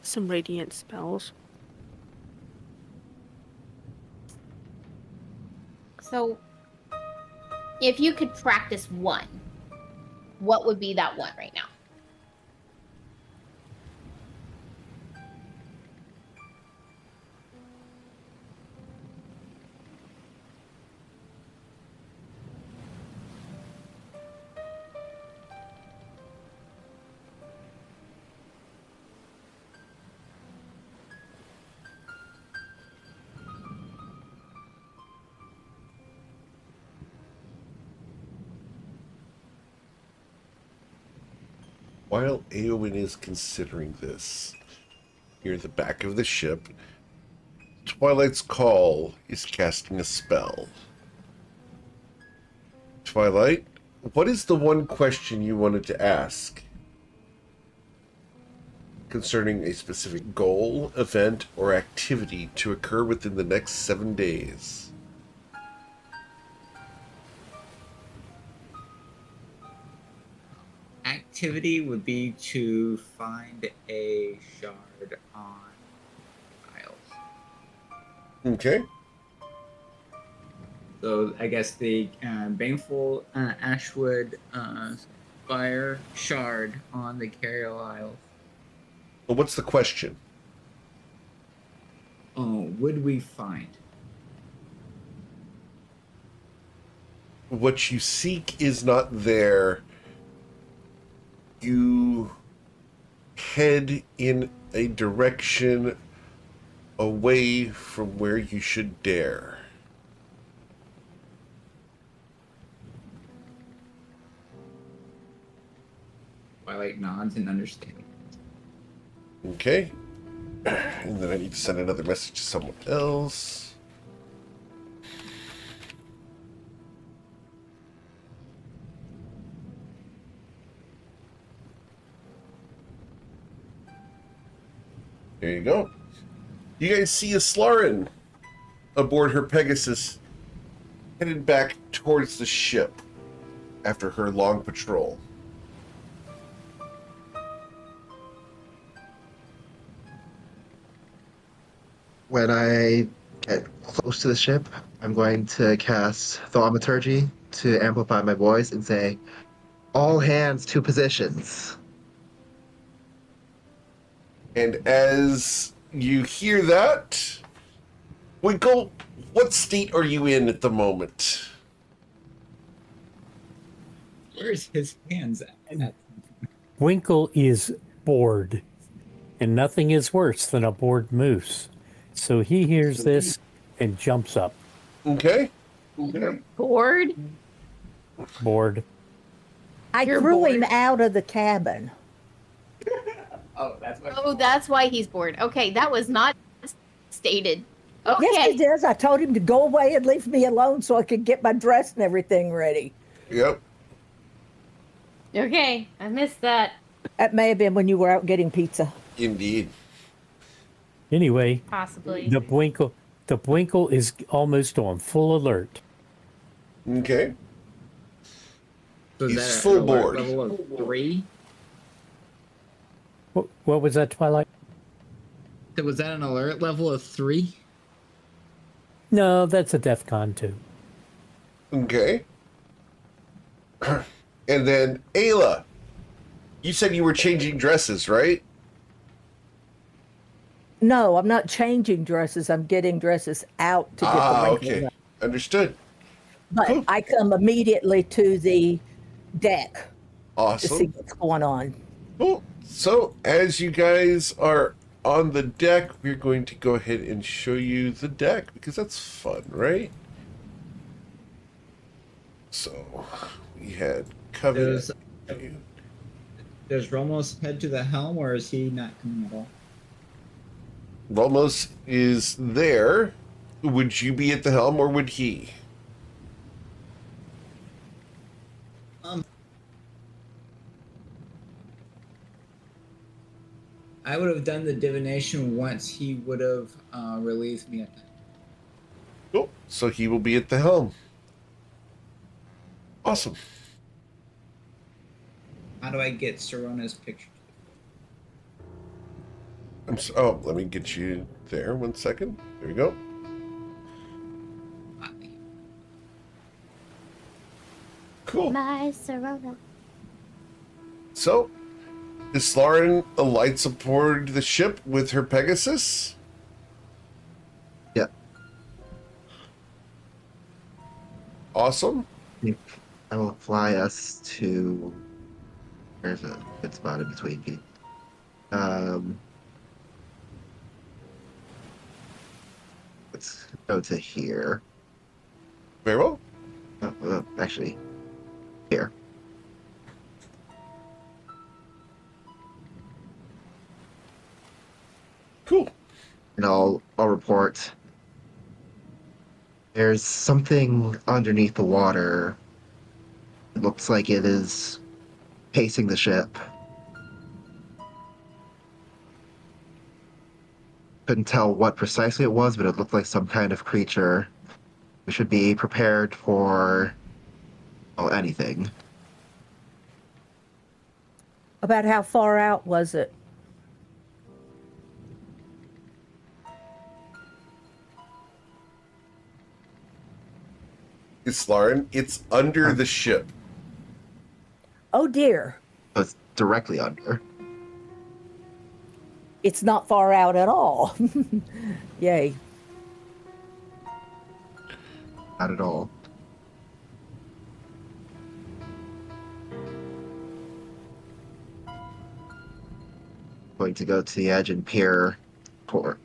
Some radiant spells. So, if you could practice one, what would be that one right now? While Eowyn is considering this, near the back of the ship, Twilight's Call is casting a spell. Twilight, what is the one question you wanted to ask concerning a specific goal, event, or activity to occur within the next 7 days? Activity would be to find a shard on Isles. Okay. So I guess the Baneful Ashwood Fire shard on the Caririal Isle. Well, what's the question? Oh, would we find? What you seek is not there. You head in a direction away from where you should dare. Twilight nods in understanding. Okay. And then I need to send another message to someone else. There you go. You guys see a Slarin aboard her Pegasus headed back towards the ship after her long patrol. When I get close to the ship, I'm going to cast Thaumaturgy to amplify my voice and say, "All hands to positions." And as you hear that, Winkle, what state are you in at the moment? Where's his hands at? Winkle is bored, and nothing is worse than a bored moose. So he hears this and jumps up. Okay. You're bored? Bored. I You're threw bored. him out of the cabin. Oh, that's what. Oh, that's why he's bored. Okay, that was not stated. Okay. Yes, he does. I told him to go away and leave me alone so I could get my dress and everything ready. Yep. Okay, I missed that. That may have been when you were out getting pizza. Indeed. Anyway, Possibly. the Bwinkle is almost on full alert. Okay. So is He's that full an alert board. Level of 3. What was that, Twilight? So was that an alert level of 3? No, that's a DEFCON 2. Okay. And then Ayla, you said you were changing dresses, right? No, I'm not changing dresses. I'm getting dresses out to get the wrinkles Okay. out. Understood. But Cool. I come immediately to the deck to see Awesome. what's going on. Cool. So, as you guys are on the deck, we're going to go ahead and show you the deck because that's fun, right? So, we had Covenant. Does Romos head to the helm, or is he not coming at all? Ramos is there. Would you be at the helm or would he? I would have done the divination once he would have relieved me at that. Cool. So he will be at the helm. Awesome. How do I get Sorona's picture? Oh, let me get you there 1 second. There we go. Cool. My Serona. So, Islarin alights aboard the ship with her Pegasus. Yeah. Awesome. I will fly us to. There's a good spot in between feet. Let's go to here. Very well. Actually, here. and I'll report. There's something underneath the water. It looks like it is pacing the ship. Couldn't tell what precisely it was, but it looked like some kind of creature. We should be prepared for, well, anything. About how far out was it? It's Lauren. It's under the ship. Oh dear. So it's directly under. It's not far out at all. Yay. Not at all. Going to go to the edge and peer for.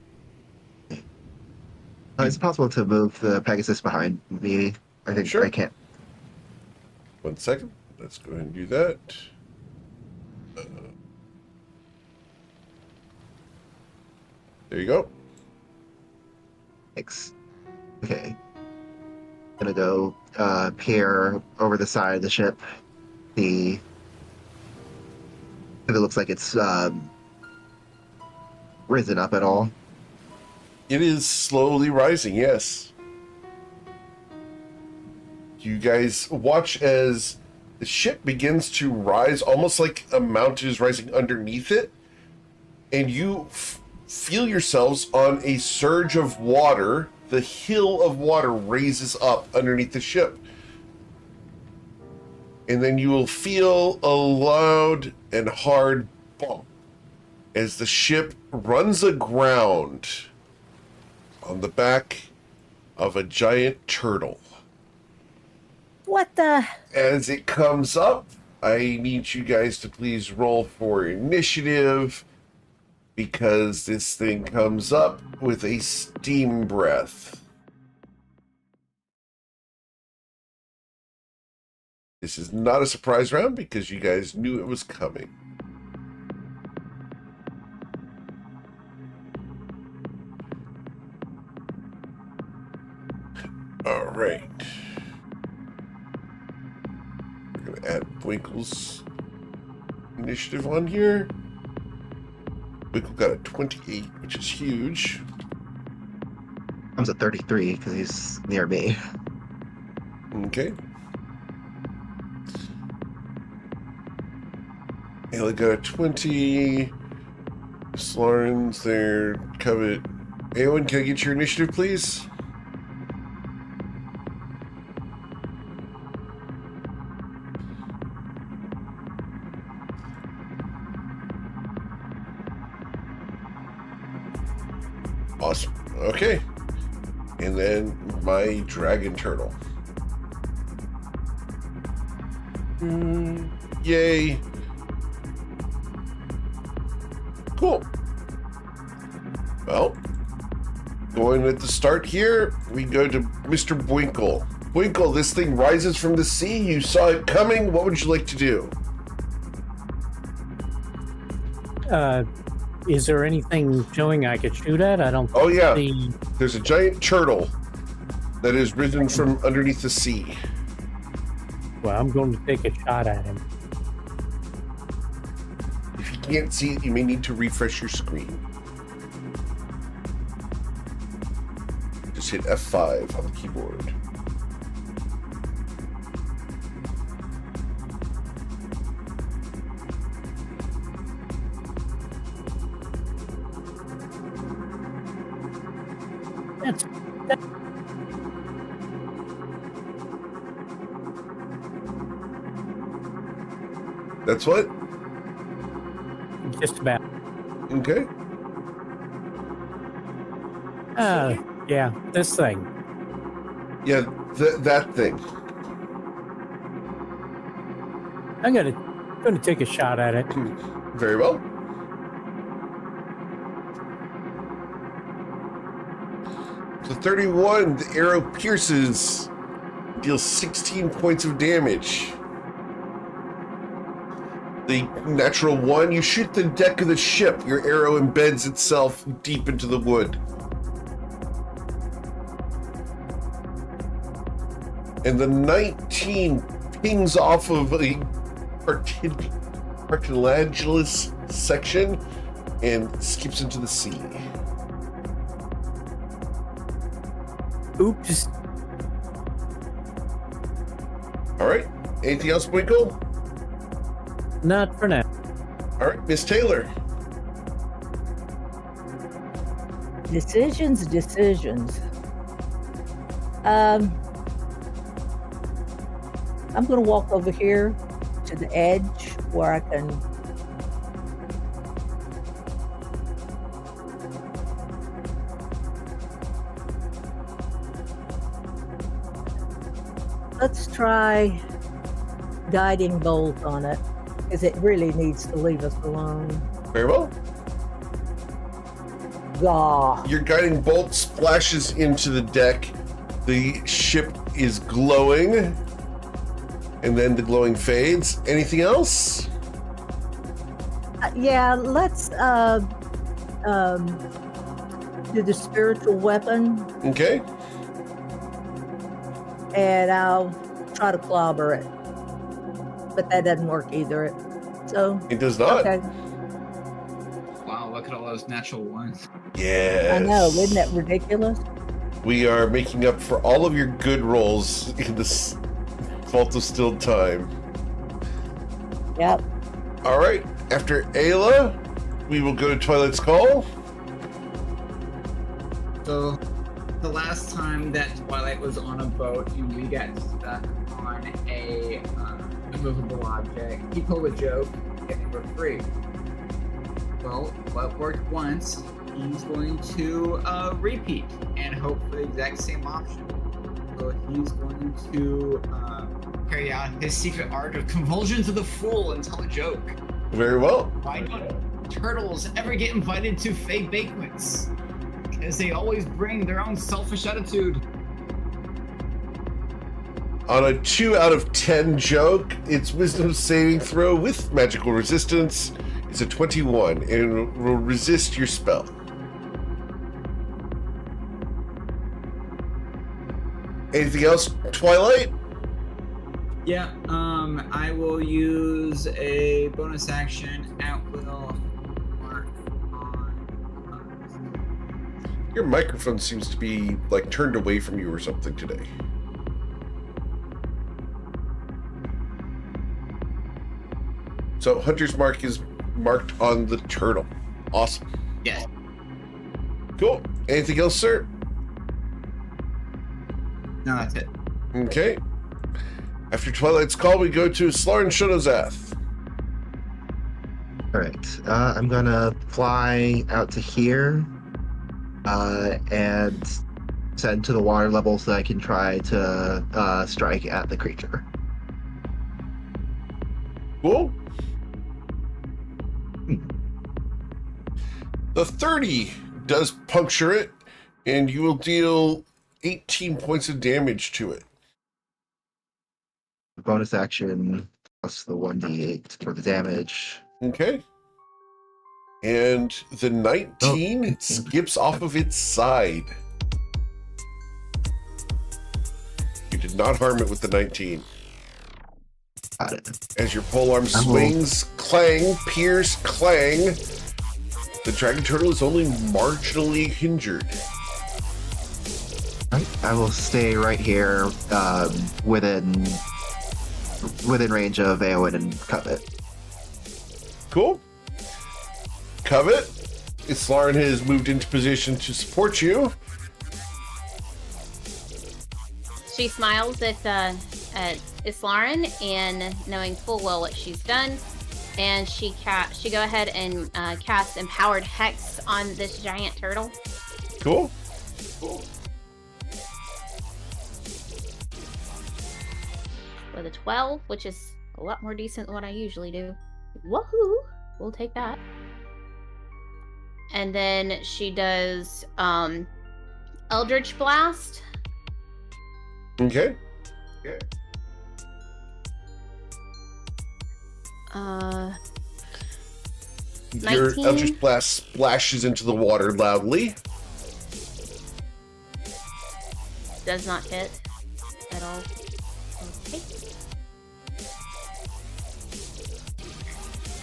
Is it possible to move the Pegasus behind me? I think Sure. I can't. 1 second. Let's go ahead and do that. There you go. Thanks. Okay. Gonna go peer over the side of the ship. See if it looks like it's risen up at all. It is slowly rising, yes. You guys watch as the ship begins to rise, almost like a mountain is rising underneath it, and you feel yourselves on a surge of water. The hill of water raises up underneath the ship. And then you will feel a loud and hard bump as the ship runs aground on the back of a giant turtle. What the? As it comes up, I need you guys to please roll for initiative, because this thing comes up with a steam breath. This is not a surprise round because you guys knew it was coming. All right. We're going to add Winkle's initiative on here. Winkle got a 28, which is huge. Comes at 33 because he's near me. Okay. Haley got a 20. Miss Lauren's there. Covet. Aowen, can I get your initiative, please? Awesome. Okay. And then my dragon turtle. Yay. Cool. Well, going at the start here, we go to Mr. Bwinkle. Bwinkle, this thing rises from the sea. You saw it coming. What would you like to do? Is there anything showing I could shoot at? I don't Oh, yeah. see. There's a giant turtle that has risen from underneath the sea. Well, I'm going to take a shot at him. If you can't see it, you may need to refresh your screen. Just hit F5 on the keyboard. That's what? Just about. Okay. Yeah, this thing. Yeah, that thing. I'm gonna take a shot at it. Very well. So 31, the arrow pierces, deals 16 points of damage. The natural 1, you shoot the deck of the ship. Your arrow embeds itself deep into the wood. And the 19 pings off of a cartilaginous section and skips into the sea. Oops. All right. Anything else, Winkle? Not for now. All right, Miss Taylor. Decisions. I'm going to walk over here to the edge where I can. Let's try guiding bolt on it, because it really needs to leave us alone. Very well. Gah. Your guiding bolt splashes into the deck. The ship is glowing, and then the glowing fades. Anything else? Yeah, let's do the spiritual weapon, Okay. and I'll try to clobber it. But that doesn't work either. So It does not. okay, Wow, look at all those natural ones. Yes. I know, isn't that ridiculous? We are making up for all of your good rolls in this Vault of Stilled time. Yep. All right. After Ayla, we will go to Twilight's Call. So, the last time that Twilight was on a boat and we got stuck on a immovable object, he told a joke and we were free. Well, what worked once, he's going to repeat and hope for the exact same option. So he's going to carry out his secret art of convulsions of the fool and tell a joke. Very well. Why don't turtles ever get invited to fake banquets? Because they always bring their own selfish attitude. On a 2 out of 10 joke, its wisdom saving throw with magical resistance is a 21 and will resist your spell. Anything else, Twilight? Yeah, I will use a bonus action at will mark on. Your microphone seems to be like turned away from you or something today. So Hunter's Mark is marked on the turtle. Awesome. Yes. Cool. Anything else, sir? No, that's it. Okay. After Twilight's Call, we go to Slarin Shonozath. All right. I'm gonna fly out to here and send to the water level so I can try to strike at the creature. Cool. The 30 does puncture it, and you will deal 18 points of damage to it. Bonus action plus the 1d8 for the damage. Okay. And the 19 skips off of its side. You did not harm it with the 19. Got it. As your polearm swings, clang, pierce, clang. The dragon turtle is only marginally injured. I will stay right here within range of Eowyn and Covet. Cool. Covet, Islarin has moved into position to support you. She smiles at Islarin, and knowing full well what she's done, and she go ahead and cast Empowered Hex on this giant turtle. Cool. With a 12, which is a lot more decent than what I usually do. Woohoo! We'll take that. And then she does Eldritch Blast. Okay. Your 19. Eldritch Blast splashes into the water loudly. Does not hit at all. Okay.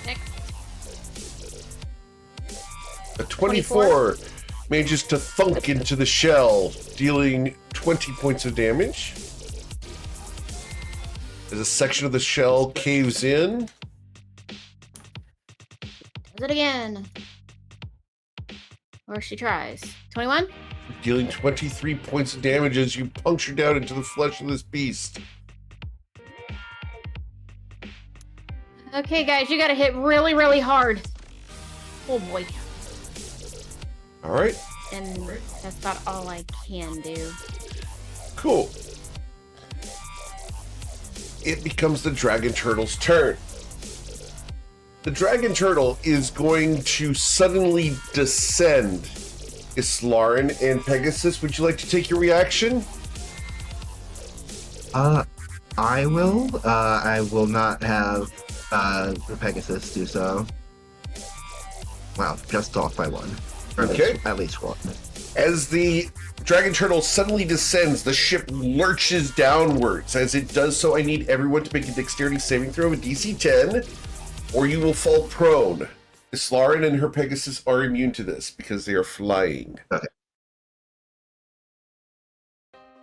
Next. A 24 manages to thunk into the shell, dealing 20 points of damage. As a section of the shell caves in. Does it again. Or she tries. 21? Dealing 23 points of damage as you puncture down into the flesh of this beast. Okay, guys, you gotta hit really, really hard. Oh boy. Alright, And that's about all I can do. cool. It becomes the dragon turtle's turn. The dragon turtle is going to suddenly descend. Islarin and Pegasus, would you like to take your reaction? I will. I will not have the Pegasus do so. Wow, just off by one. Or Okay. At least one. As the dragon turtle suddenly descends, the ship lurches downwards. As it does so, I need everyone to make a dexterity saving throw of a DC 10, or you will fall prone. Islarin and her Pegasus are immune to this because they are flying. Okay.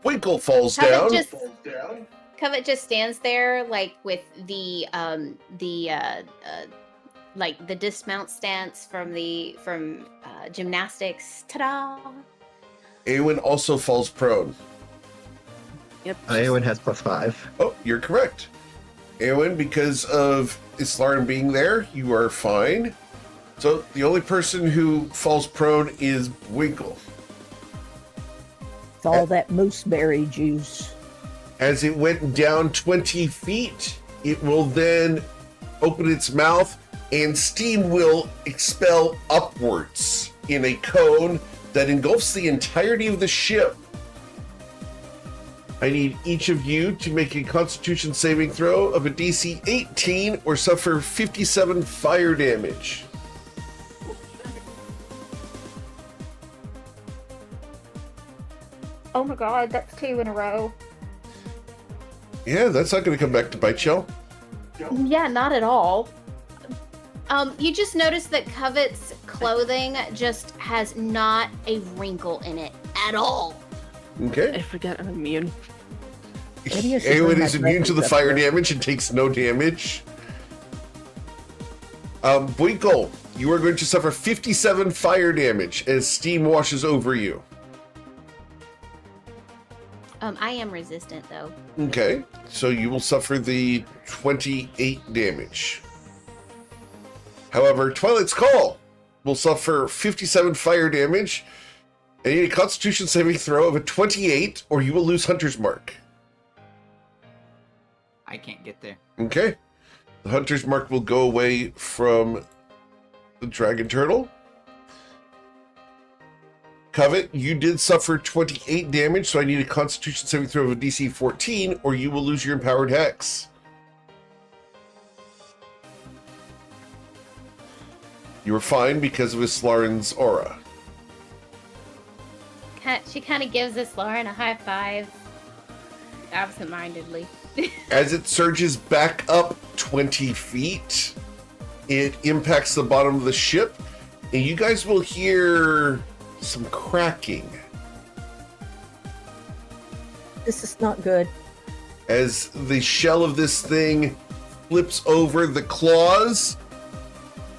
Winkle falls down. Covet just stands there, like with the like the dismount stance from gymnastics. Ta-da! Awen also falls prone. Yep. Eowyn has +5. Oh, you're correct. Awen, because of Islarin being there, you are fine. So the only person who falls prone is Winkle. It's all that mooseberry juice. As it went down 20 feet, it will then open its mouth and steam will expel upwards in a cone that engulfs the entirety of the ship. I need each of you to make a Constitution saving throw of a DC 18 or suffer 57 fire damage. Oh my god, that's 2 in a row. Yeah, that's not going to come back to bite you. Yeah, not at all. You just notice that Covet's clothing just has not a wrinkle in it at all. Okay. I forget I'm immune. Maybe I should Awen bring is my immune to the breakfast fire up there. damage and takes no damage. Winkle, you are going to suffer 57 fire damage as steam washes over you. I am resistant though. Okay, so you will suffer the 28 damage. However, Twilight's Call will suffer 57 fire damage and you need a Constitution saving throw of a 28 or you will lose Hunter's Mark. I can't get there. Okay. The Hunter's Mark will go away from the Dragon Turtle. Covet, you did suffer 28 damage, so I need a Constitution saving throw of a DC 14, or you will lose your Empowered Hex. You were fine because of Islarin's aura. She kind of gives this Lauren a high five, absentmindedly. As it surges back up 20 feet, it impacts the bottom of the ship, and you guys will hear some cracking This is not good. as the shell of this thing flips over. The claws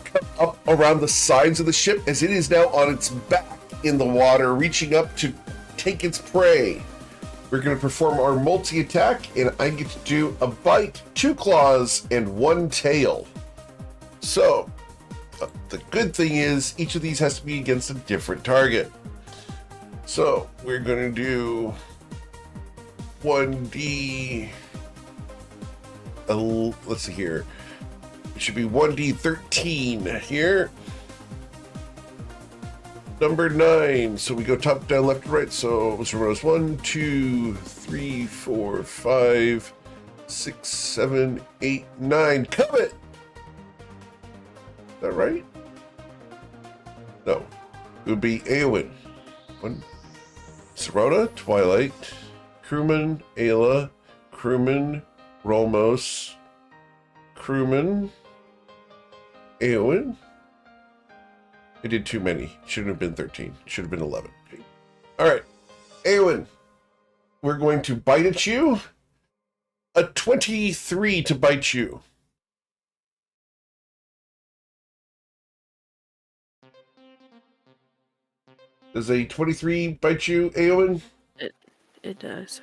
come up around the sides of the ship as it is now on its back in the water, reaching up to take its prey. We're going to perform our multi-attack, and I get to do a bite, 2 claws, and 1 tail. So, the good thing is each of these has to be against a different target. So, we're going to do 1d... let's see here. It should be 1d13 here. Number 9. So we go top, down, left, right. So Mr. Rose, 1, 2, 3, 4, 5, 6, 7, 8, 9. Covet! that right? No. It would be Eowyn. One. Serona, Twilight, Crewman, Ayla, Crewman, Rolmos, Crewman, Eowyn. I did too many. Shouldn't have been 13. Should have been 11. Okay. All right. Eowyn, we're going to bite at you. A 23 to bite you. Does a 23 bite you, Eowyn? It does.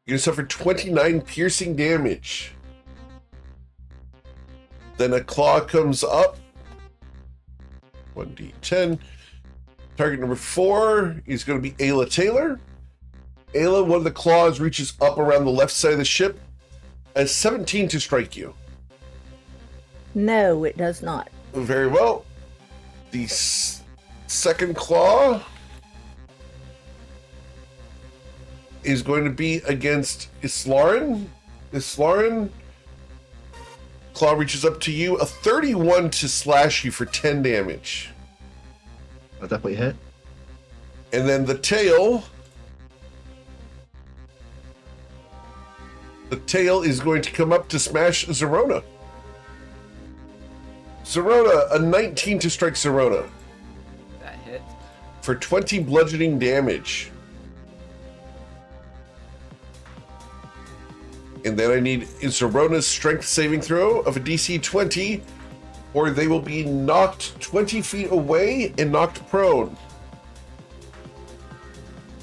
You're going to suffer 29 piercing damage. Then a claw comes up. 1d10. Target number 4 is going to be Ayla Taylor. Ayla, one of the claws reaches up around the left side of the ship. As 17 to strike you. No, it does not. Very well. The second claw is going to be against Islaren. Islaren, claw reaches up to you. A 31 to slash you for 10 damage. I'll definitely hit. And then the tail. The tail is going to come up to smash Zerona. Zerona, a 19 to strike Zerona. That hit. For 20 bludgeoning damage. And then I need Zerona's strength saving throw of a DC 20, or they will be knocked 20 feet away and knocked prone.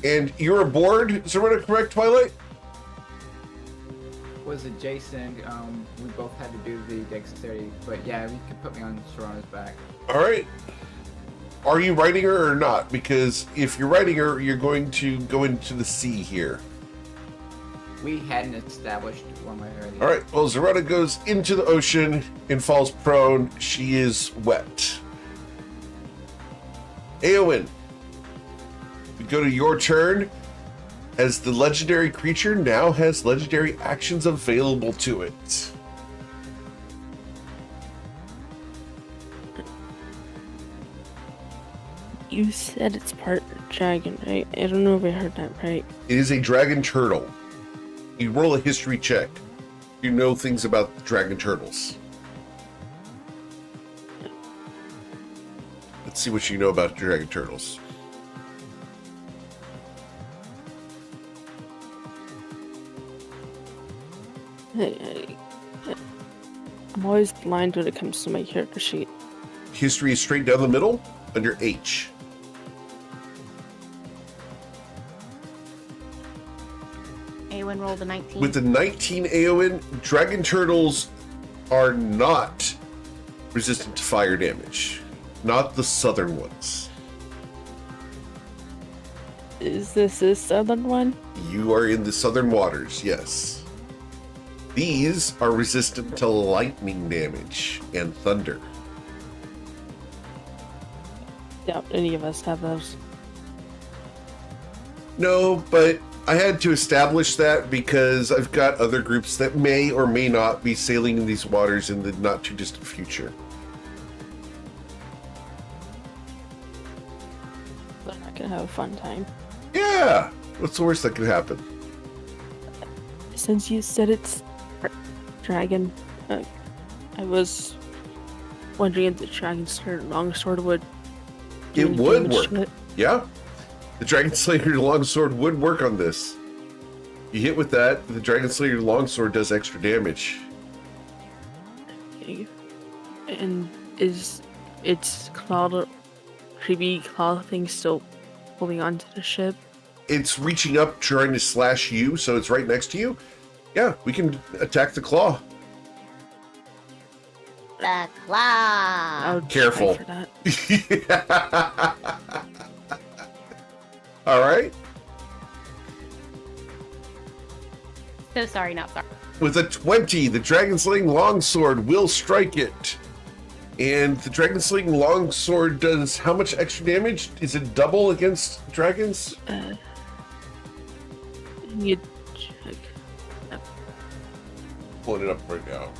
And you're aboard, Zerona, correct, Twilight? Was adjacent. We both had to do the dexterity, but yeah, you could put me on Sharona's back. All right. Are you riding her or not? Because if you're riding her, you're going to go into the sea here. We hadn't established one way or the other. All right. Well, Zerona goes into the ocean and falls prone. She is wet. Eowyn, we go to your turn. As the legendary creature now has legendary actions available to it. You said it's part dragon, right? I don't know if I heard that right. It is a dragon turtle. You roll a history check. You know things about dragon turtles. Let's see what you know about dragon turtles. I'm always blind when it comes to my character sheet. History is straight down the middle under H. Eowyn rolled a 19. With the 19 Eowyn, dragon turtles are not resistant to fire damage. Not the southern ones. Is this the southern one? You are in the southern waters, yes. These are resistant to lightning damage and thunder. Doubt any of us have those. No, but I had to establish that because I've got other groups that may or may not be sailing in these waters in the not too distant future. They're not gonna have a fun time. Yeah! What's the worst that could happen? Since you said it's dragon, I was wondering if the dragon's longsword would do It any would damage work. to it. Yeah. The Dragon Slayer longsword would work on this. You hit with that, the Dragon Slayer longsword does extra damage. Okay. And is its claw, creepy claw thing still holding on to the ship? It's reaching up, trying to slash you, so it's right next to you. Yeah, we can attack the claw. The claw. I would Careful. try for that. All right. So sorry, not sorry. With a 20, the Dragon Slaying Longsword will strike it. And the Dragon Slaying Longsword does how much extra damage? Is it double against dragons? You check. Pulling it up right now.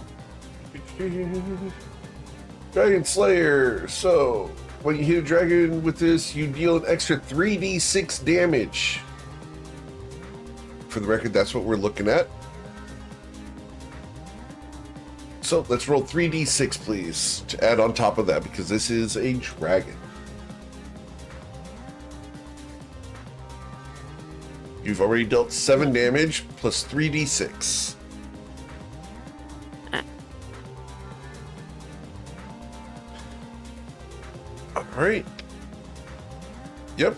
Dragon Slayer. So, when you hit a dragon with this, you deal an extra 3d6 damage. For the record, that's what we're looking at. So, let's roll 3d6, please, to add on top of that, because this is a dragon. You've already dealt 7 damage, plus 3d6. Alright. Yep.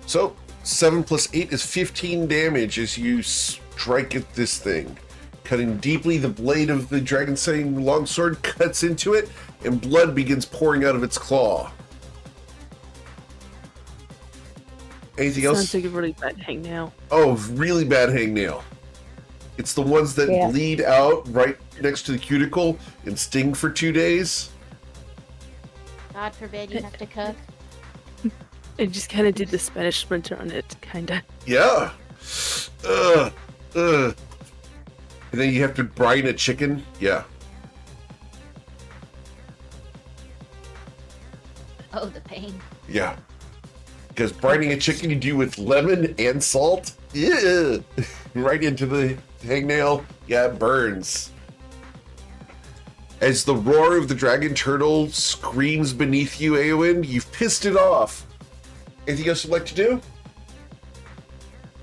So, 7 plus 8 is 15 damage as you strike at this thing. Cutting deeply, the blade of the dragon slaying longsword cuts into it, and blood begins pouring out of its claw. Anything else? Sounds like a really bad hangnail. Oh, really bad hangnail. It's the ones that bleed out right next to the cuticle and sting for 2 days. God forbid you have to cook. I just kind of did the Spanish splinter on it, kind of. Yeah. And then you have to brine a chicken. Yeah. Oh, the pain. Yeah. Because brining a chicken you do with lemon and salt. Yeah. Right into the hangnail. Yeah, it burns. As the roar of the dragon turtle screams beneath you, Eowyn, you've pissed it off. Anything else you'd like to do?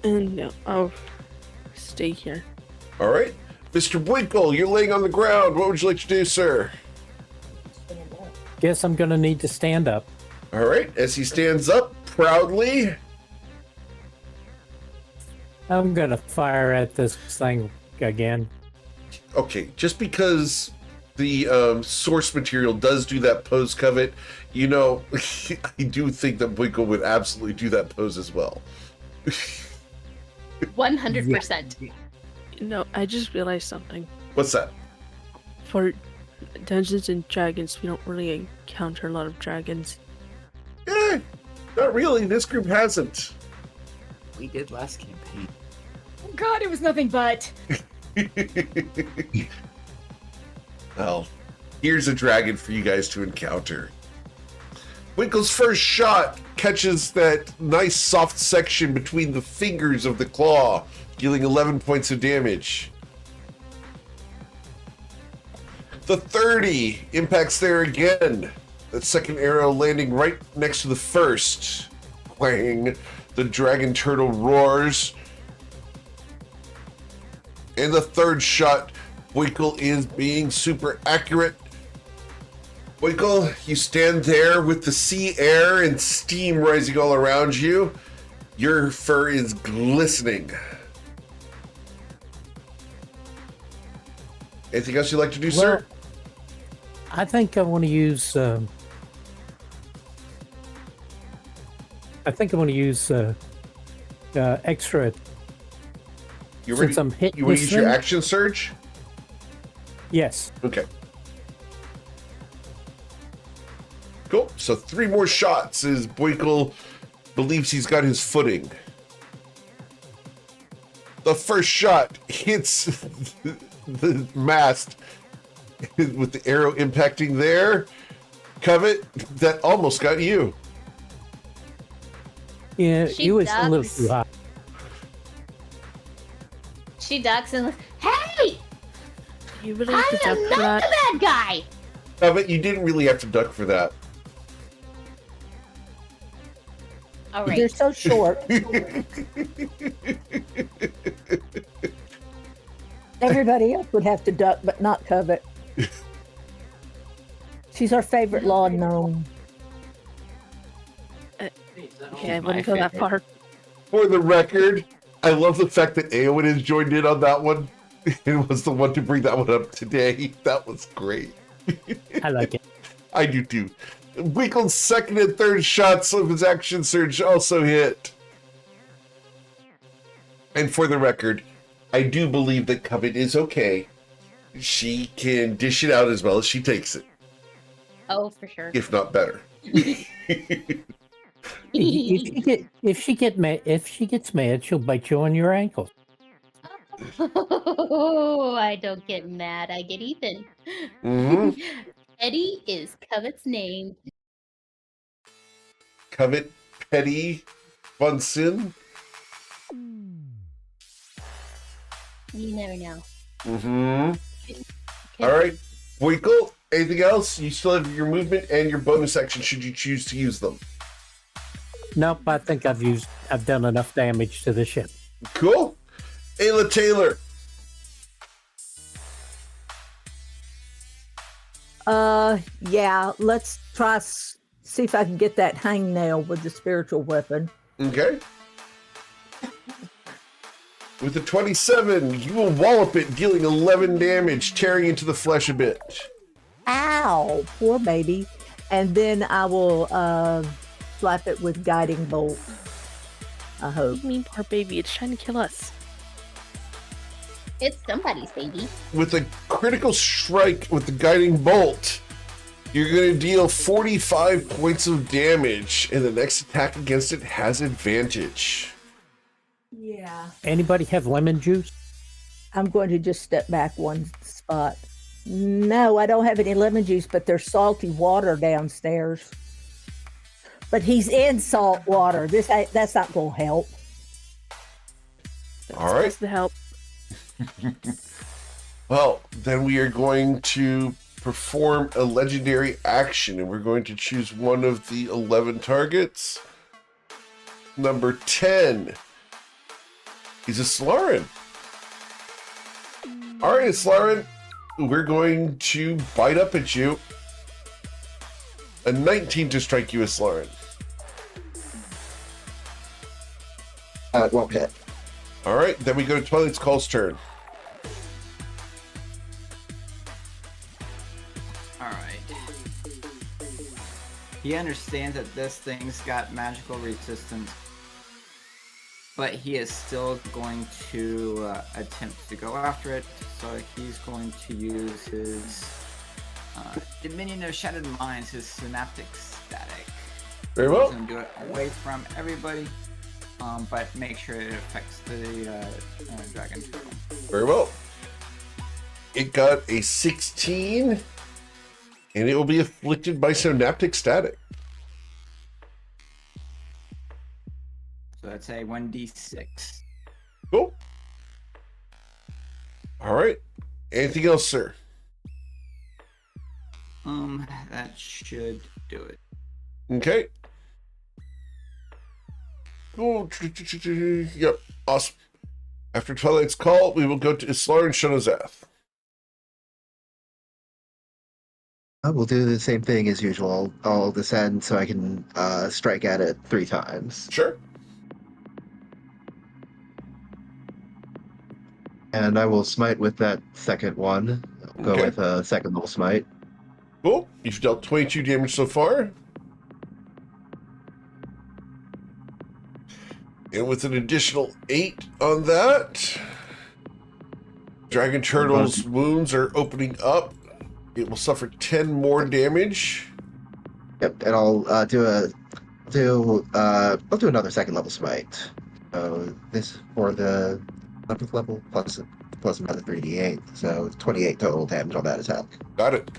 No, I'll stay here. All right. Mr. Winkle, you're laying on the ground. What would you like to do, sir? Guess I'm gonna need to stand up. All right. As he stands up proudly. I'm gonna fire at this thing again. Okay, just because the source material does do that pose, Covet, you know, I do think that Winkle would absolutely do that pose as well. 100%. No, I just realized something. What's that? For Dungeons and Dragons, we don't really encounter a lot of dragons. Eh, not really. This group hasn't. We did last campaign. Oh God, it was nothing but. Well, here's a dragon for you guys to encounter. Winkle's first shot catches that nice soft section between the fingers of the claw, dealing 11 points of damage. The 30 impacts there again. That second arrow landing right next to the first. Clang. The dragon turtle roars. And the third shot, Winkle is being super accurate. Winkle, you stand there with the sea air and steam rising all around you. Your fur is glistening. Anything else you'd like to do, sir? I think I want to use. I think I want to use extra. You Since I'm hitting you want to this use your thing? action surge? Yes. Okay. Cool. So 3 more shots as Boykle believes he's got his footing. The first shot hits the mast with the arrow impacting there. Covet, that almost got you. Yeah, She it was a little ducks. too high. She ducks and hey, You really I have to duck am for not that? the bad guy. Covet, you didn't really have to duck for that. All They're right. so short. Everybody else would have to duck, but not Covet. She's our favorite lawn gnome. Okay, I wouldn't go that far. For the record, I love the fact that Eowyn has joined in on that one and was the one to bring that one up today. That was great. I like it. I do too. Winkle's second and third shots of his action surge also hit. And for the record, I do believe that Covet is okay. She can dish it out as well as she takes it, Oh, for sure. if not better. If she gets mad, she'll bite you on your ankle. Oh, I don't get mad. I get even. Mhm. Eddie is Covet's name. Covet Petty Von Sin. You never know. Mm-hmm. All right. Winkle, anything else? You still have your movement and your bonus action should you choose to use them. Nope, I think I've done enough damage to the ship. Cool. Ayla Taylor. Yeah, let's try see if I can get that hangnail with the spiritual weapon. Okay. With the 27, you will wallop it, dealing 11 damage, tearing into the flesh a bit. Ow, poor baby. And then I will slap it with guiding bolt. I hope. What do you mean, poor baby? It's trying to kill us. It's somebody's baby. With a critical strike with the guiding bolt, you're going to deal 45 points of damage, and the next attack against it has advantage. Yeah. Anybody have lemon juice? I'm going to just step back one spot. No, I don't have any lemon juice, but there's salty water downstairs. But he's in salt water. That's not going to help. All right. Supposed to help. Well, then we are going to perform a legendary action, and we're going to choose one of the 11 targets. Number 10 is Islarin. All right, Islarin, we're going to bite up at you. A 19 to strike you, Islarin. It won't hit. All right, then we go to Twilight's Call's turn. Alright. He understands that this thing's got magical resistance, but he is still going to attempt to go after it, so he's going to use his Dominion of Shattered Minds, his Synaptic Static. Very well. He's going to do it away from everybody, but make sure it affects the Dragon Turtle. Very well. It got a 16, and it will be afflicted by Synaptic Static. So that's a 1d6. Cool. All right. Anything else, sir? That should do it. Okay. Cool. Yep. Awesome. After Twilight's Call, we will go to Islar and Shonozath. I will do the same thing as usual. I'll descend so I can strike at it 3 times. Sure. And I will smite with that second one. I'll go Okay. with a second level smite. Cool. You've dealt 22 damage so far. And with an additional 8 on that, Dragon Turtle's wounds are opening up. It will suffer 10 more damage. Yep, and I'll do another second level smite. So this for the 11th level plus another 3d8. So it's 28 total damage on that attack. Got it.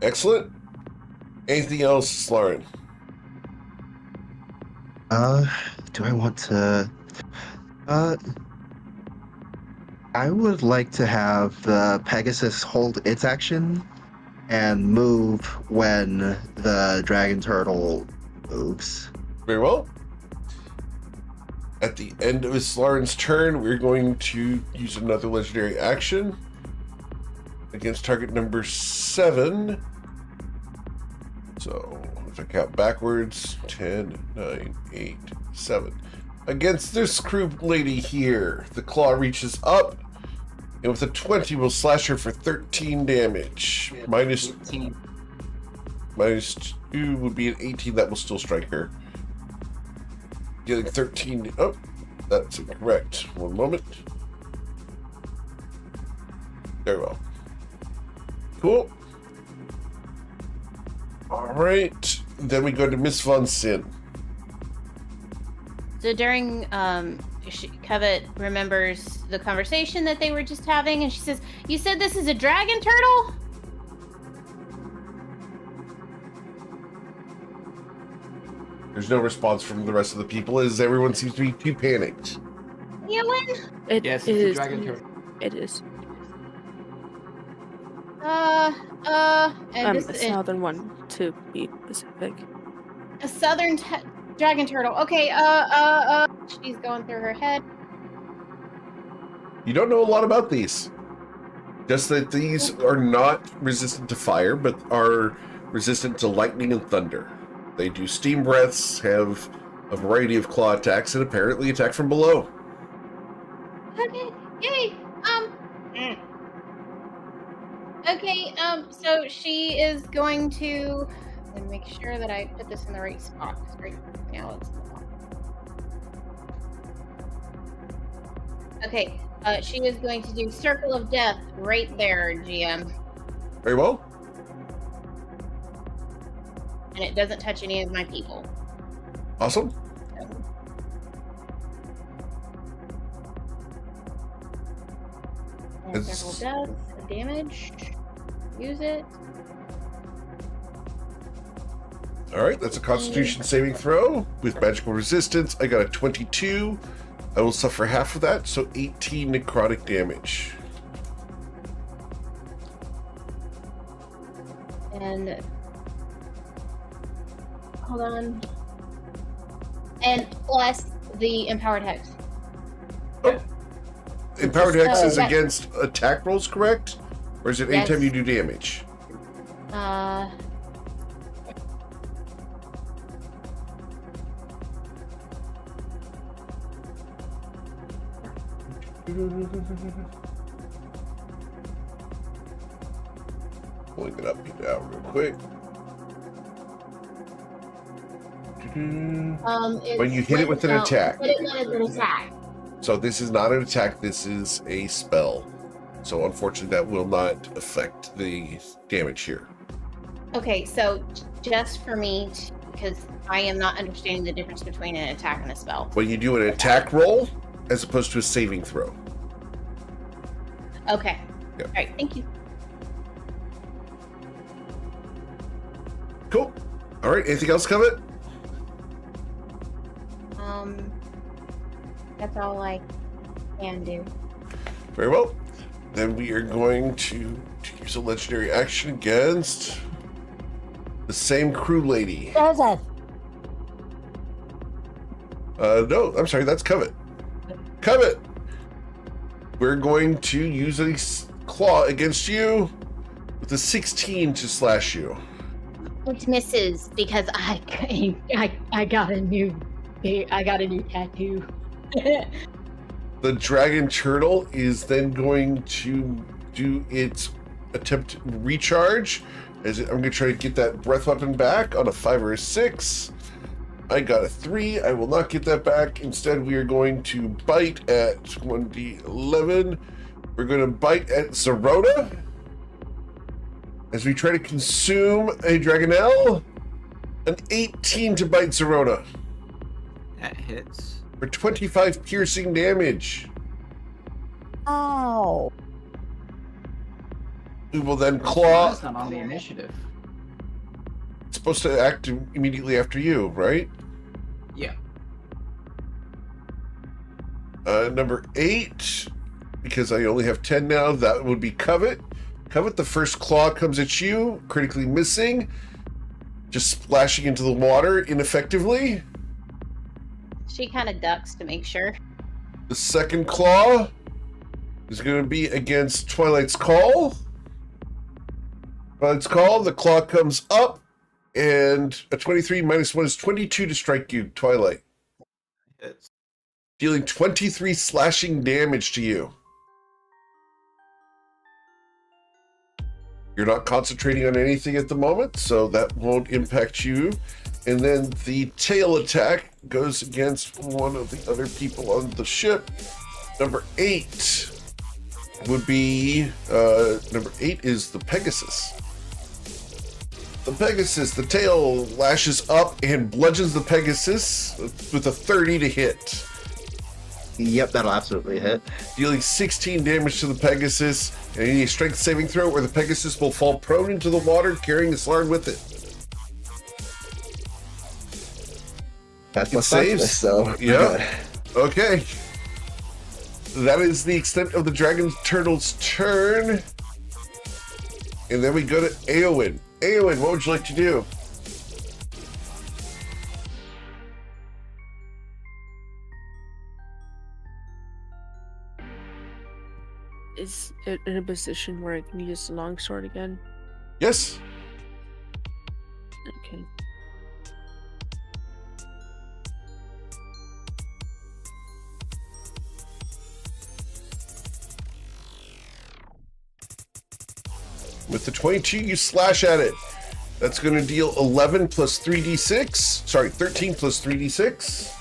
Excellent. Anything else, Lauren? Do I want to? I would like to have the Pegasus hold its action and move when the Dragon Turtle moves. Very well. At the end of Islarin's turn, we're going to use another legendary action against target number 7. So, if I count backwards, 10, 9, 8, 7. Against this crew lady here, the claw reaches up, and with a 20, we'll slash her for 13 damage. Minus 18. minus 2 would be an 18. That will still strike her. Dealing 13. Oh, that's incorrect. One moment. Very well. Cool. All right. Then we go to Miss Von Sin. So during, Covet remembers the conversation that they were just having, and she says, "You said this is a dragon turtle?" There's no response from the rest of the people as everyone seems to be too panicked. Ewan? It Yes, it it's a is. dragon turtle. It is. And A this southern one to be specific. a southern dragon turtle. Okay, she's going through her head. You don't know a lot about these. Just that these are not resistant to fire, but are resistant to lightning and thunder. They do steam breaths, have a variety of claw attacks, and apparently attack from below. Okay, yay. Okay, so she is going to make sure that I put this in the right spot. 'Cause right now it's not. Okay, she is going to do Circle of Death right there, GM. Very well. And it doesn't touch any of my people. Awesome. And Circle of Death, damage. Use it. All right, that's a Constitution saving throw with magical resistance. I got a 22. I will suffer half of that, so 18 necrotic damage. And hold on. And plus the empowered hex. Oh. Empowered Hex is yes. against attack rolls, correct? Or is it Yes. anytime you do damage? Pulling it up now real quick. When you hit it with an attack. Hit it with an attack. So this is not an attack, this is a spell. So unfortunately that will not affect the damage here. Okay, so just for me, because I am not understanding the difference between an attack and a spell. When you do an attack roll, as opposed to a saving throw. Okay. Yeah. All right, thank you. Cool. All right, anything else, Covet? That's all I can do. Very well. Then we are going to use a legendary action against the same crew lady. Joseph. No, I'm sorry, that's Covet. Covet! We're going to use a claw against you with a 16 to slash you. It misses because I got a new tattoo. The dragon turtle is then going to do its attempt to recharge. I'm going to try to get that breath weapon back on a 5 or a 6. I got a 3. I will not get that back. Instead, we are going to bite at 1d11. We're going to bite at Zerona as we try to consume a Dragonelle. An 18 to bite Zerona That hits. for 25 piercing damage. Oh. We will then claw. That's not on the initiative. It's supposed to act immediately after you, right? Yeah. Number 8, because I only have 10 now, that would be Covet. Covet, the first claw comes at you, critically missing, just splashing into the water ineffectively. She kind of ducks to make sure. The second claw is going to be against Twilight's Call. Twilight's Call, the claw comes up, and a 23 minus 1 is 22 to strike you, Twilight. Hits. Dealing 23 slashing damage to you. You're not concentrating on anything at the moment, so that won't impact you. And then the tail attack goes against one of the other people on the ship. Number 8 would be, number 8 is the Pegasus. The Pegasus, the tail lashes up and bludgeons the Pegasus with a 30 to hit. Yep, that'll absolutely hit. Dealing 16 damage to the Pegasus, and any strength saving throw where the Pegasus will fall prone into the water, carrying the Slarn with it. That's It what starts saves. this, so we're Yeah. good. Okay. That is the extent of the Dragon Turtle's turn. And then we go to Eowyn. Eowyn, what would you like to do? Is it in a position where I can use the longsword again? Yes. Okay. With the 22, you slash at it. That's going to deal 11 plus 3d6. Sorry, 13 plus 3d6.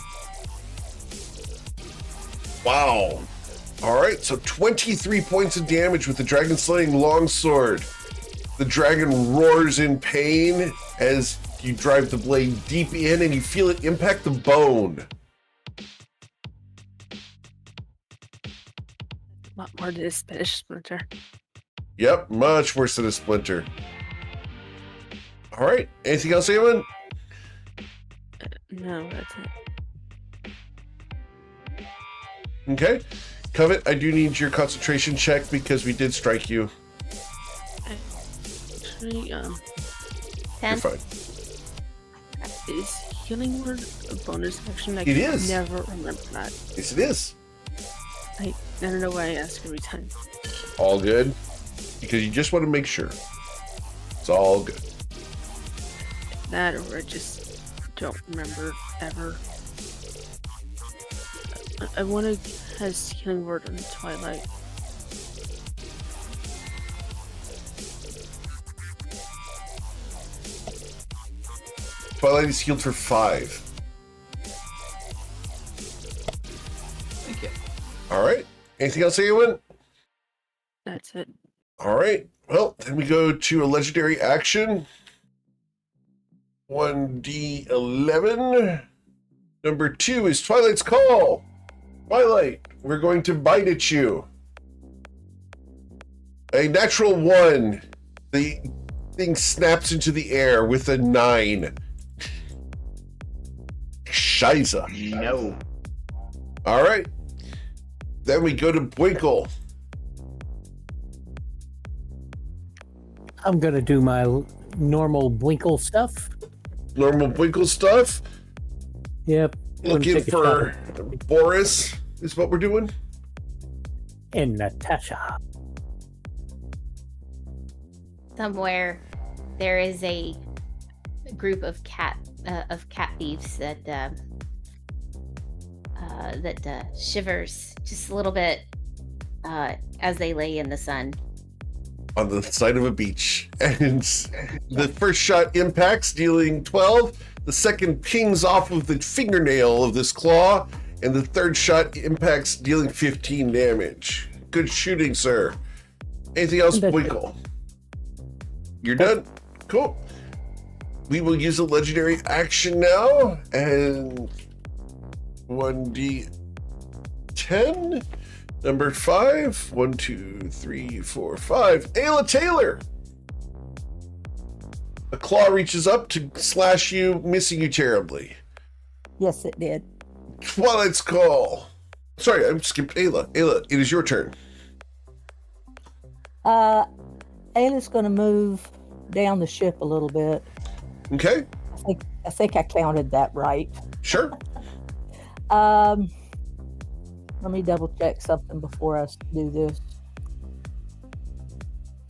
Wow. All right, so 23 points of damage with the dragon slaying longsword. The dragon roars in pain as you drive the blade deep in and you feel it impact the bone. A lot more to this Spanish splinter. Yep, much worse than a splinter. All right, anything else, Eamon? No, that's it. Okay. Covet, I do need your concentration check because we did strike you. Actually, 10. You're fine. is healing word a bonus action? I It is. never remember that. Yes, it is. I don't know why I ask every time. All good. Because you just want to make sure. It's all good. That or I just don't remember ever. I want to has healing word on Twilight. Twilight is healed for 5. Thank you. All right. Anything else, Eowyn? That's it. All right. Well, then we go to a legendary action. 1d11. Number 2 is Twilight's Call. Twilight, we're going to bite at you. A natural 1. The thing snaps into the air with a 9. Shiza. No. All right. Then we go to Bwinkle. I'm gonna do my normal Bwinkle stuff. Normal Bwinkle stuff. Yep. gonna Looking take a for shot Boris is what we're doing. and Natasha. Somewhere there is a group of cat thieves that shivers just a little bit as they lay in the sun. On the side of a beach. And the first shot impacts, dealing 12. The second pings off of the fingernail of this claw. And the third shot impacts, dealing 15 damage. Good shooting, sir. Anything else, That's Winkle? You're done? Cool. We will use a legendary action now. And 1d10. Number 5. 1, 2, 3, 4, 5. Ayla Taylor. A claw reaches up to slash you, missing you terribly. Yes, it did. Twilight's Call. Sorry, I skipped Ayla. Ayla, it is your turn. Ayla's going to move down the ship a little bit. Okay, I think I counted that right. sure. Let me double check something before I do this.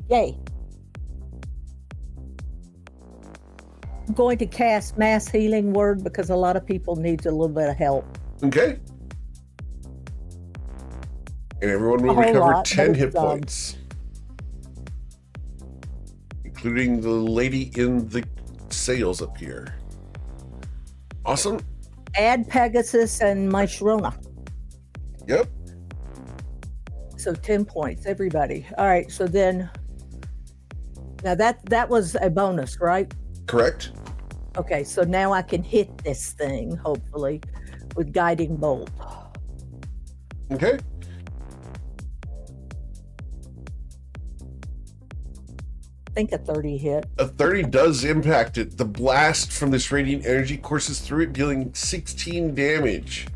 Yay. I'm going to cast Mass Healing Word because a lot of people need a little bit of help. Okay. And everyone will A whole recover lot, 10 but hit it's, points. Including the lady in the sails up here. Awesome. Add Pegasus and my Sharona. Yep. So 10 points, everybody. All right, so then, now that was a bonus, right? Correct. Okay, so now I can hit this thing, hopefully, with Guiding Bolt. think a 30 hit. A 30 does impact it. The blast from this radiant energy courses through it, dealing 16 damage.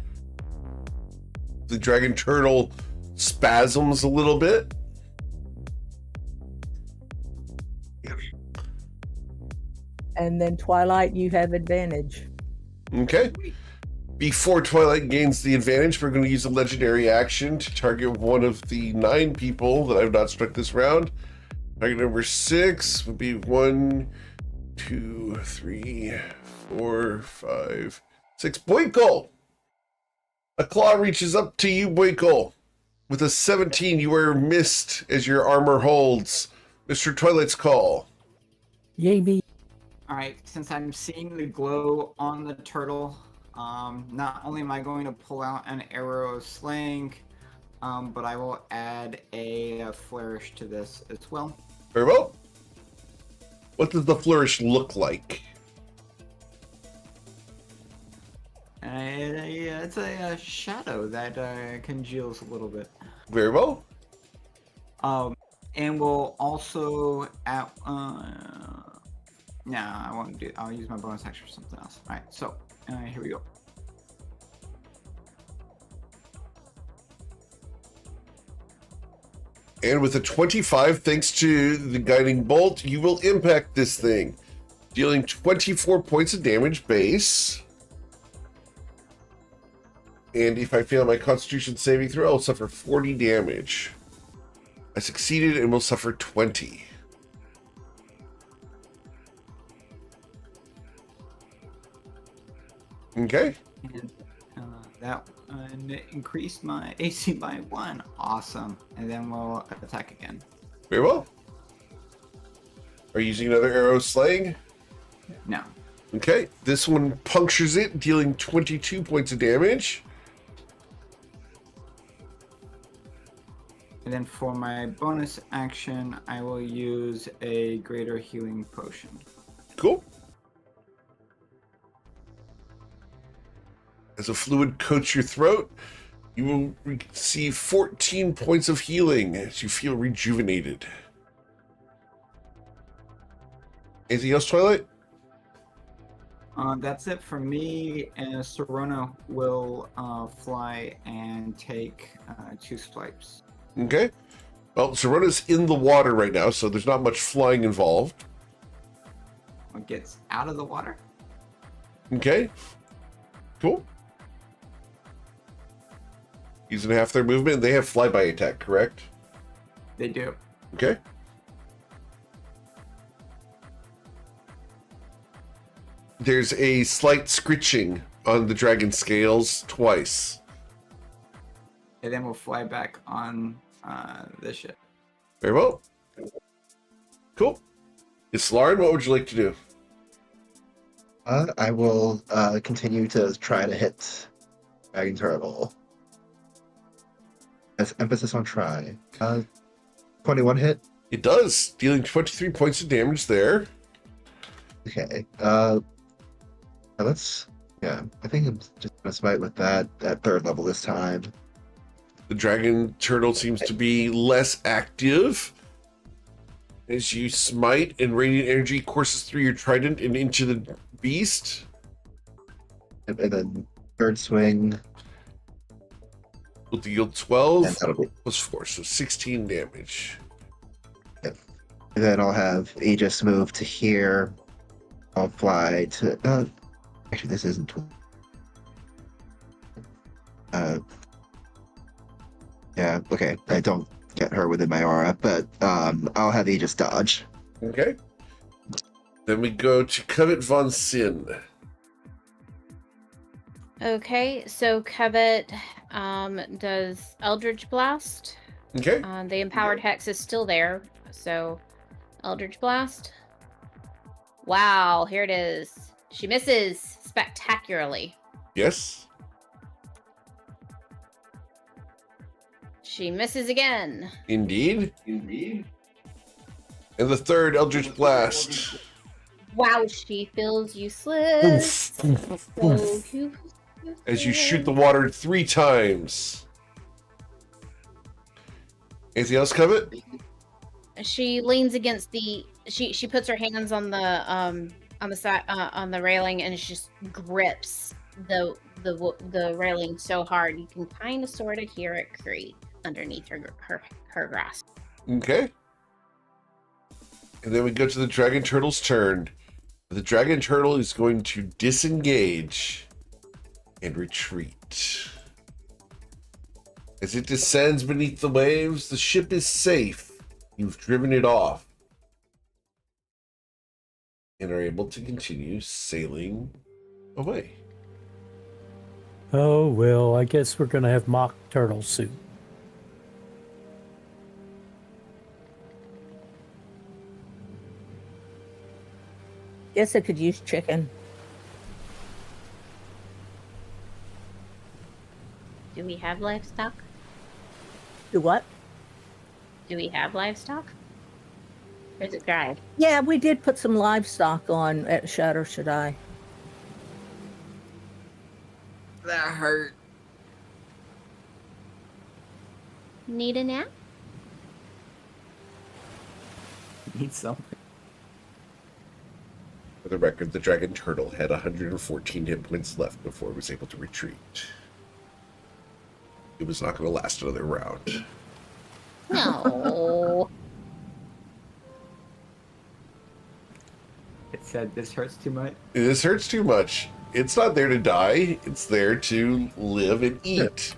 The dragon turtle spasms a little bit. And then Twilight, you have advantage. Okay. Before Twilight gains the advantage, we're going to use a legendary action to target one of the 9 people that I've not struck this round. Target number 6 would be 1, 2, 3, 4, 5, 6. Boykle! A claw reaches up to you, Boykle. With a 17, you are missed as your armor holds. Mr. Twilight's call. Yay me. Alright, since I'm seeing the glow on the turtle, not only am I going to pull out an arrow of slaying, but I will add a flourish to this as well. Very well. What does the flourish look like? It's a shadow that congeals a little bit. Very well. And we'll also add, I won't do, I'll use my bonus action for something else. Alright, so, here we go. And with a 25, thanks to the guiding bolt, you will impact this thing, dealing 24 points of damage base. And if I fail my Constitution saving throw, I'll suffer 40 damage. I succeeded and will suffer 20. Okay. And that increased my AC by 1. Awesome. And then we'll attack again. Very well. Are you using another arrow slaying? No. Okay. This one punctures it, dealing 22 points of damage. And then for my bonus action, I will use a greater healing potion. Cool. As a fluid coats your throat, you will receive 14 points of healing as you feel rejuvenated. Anything else, Twilight? That's it for me, and Sorona will fly and take 2 swipes. Okay. Well, Zerona's in the water right now, so there's not much flying involved. It gets out of the water. Okay. Cool. Using half their movement, they have flyby attack, correct? They do. Okay. There's a slight scritching on the dragon scales twice. And then we'll fly back on this ship. Very well. Cool. Islarin, what would you like to do? I will continue to try to hit Dragon Turtle. As emphasis on try. 21 hit. It does, dealing 23 points of damage there. Okay. Let's. Yeah, I think I'm just gonna smite with that at 3rd level this time. The dragon turtle seems to be less active. As you smite and radiant energy courses through your trident and into the beast. And then 3rd swing. Will deal 12 And that'll be, plus 4, so 16 damage. and then I'll have Aegis move to here. I'll fly to. Actually, this isn't. Yeah, okay. I don't get her within my aura, but I'll have Aegis dodge. Okay. Then we go to Covet von Sin. Okay, so Covet does Eldritch Blast. Okay. The Empowered Hex is still there, so Eldritch Blast. Wow, here it is. She misses spectacularly. Yes. She misses again. Indeed. And the 3rd Eldritch Blast. Wow, she feels useless. So As you shoot the water 3 times. Anything else, Covet? she leans against the. She puts her hands on the side on the railing and she just grips the railing so hard you can kind of sort of hear it creak underneath her grasp. Okay. And then we go to the dragon turtle's turn. The dragon turtle is going to disengage and retreat. As it descends beneath the waves, the ship is safe. You've driven it off and are able to continue sailing away. Oh, well, I guess we're going to have mock turtle soup. Guess I could use chicken. Do we have livestock? Do what? Do we have livestock? Or is it dried? Yeah, we did put some livestock on at Shadow Shaddai. That hurt. Need a nap? Need something. For the record, the dragon turtle had 114 hit points left before it was able to retreat. It was not going to last another round. No. It said this hurts too much. This hurts too much. It's not there to die. It's there to live and eat.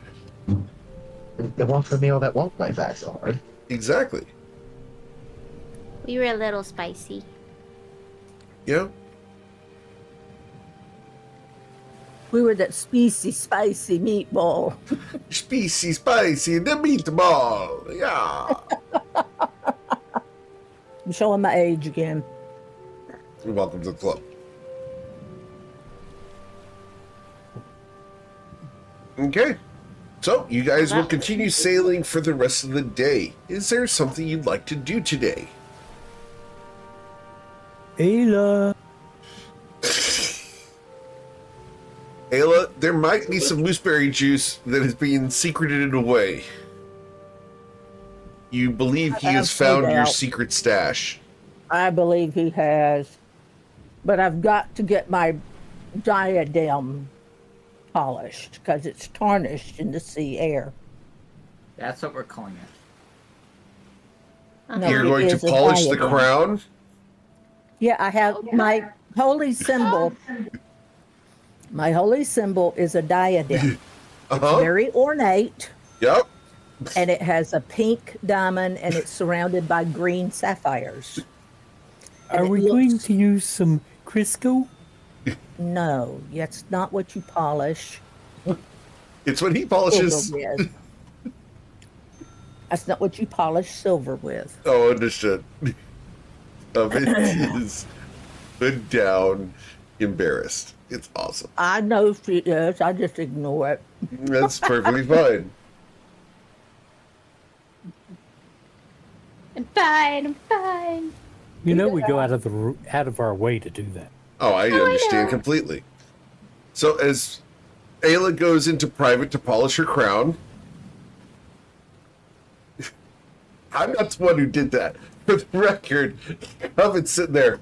It wants a meal that won't bite back so hard. Exactly. We were a little spicy. Yeah. We were that spicy meatball. Spicy, spicy, the meatball. Yeah. I'm showing my age again. Welcome to the club. Okay. So, you guys will continue sailing for the rest of the day. Is there something you'd like to do today? Ayla. Ayla, there might be some mooseberry juice that is being secreted away. You believe he has found your secret stash. I believe he has. But I've got to get my diadem polished because it's tarnished in the sea air. That's what we're calling it. No, You're it going to is a polish the diadem. crown? Yeah, I have my holy symbol. My holy symbol is a diadem. It's very ornate. Yep. And it has a pink diamond and it's surrounded by green sapphires. Are we going to use some Crisco? No, that's not what you polish. It's what he polishes. Silver with. That's not what you polish silver with. Oh, understood. It is put down, embarrassed. It's awesome. I know she is. I just ignore it. That's perfectly fine. I'm fine. I'm fine. You know, we go out of our way to do that. Oh, I understand completely. So as Ayla goes into private to polish her crown, I'm not the one who did that. For the record, Coven's sitting there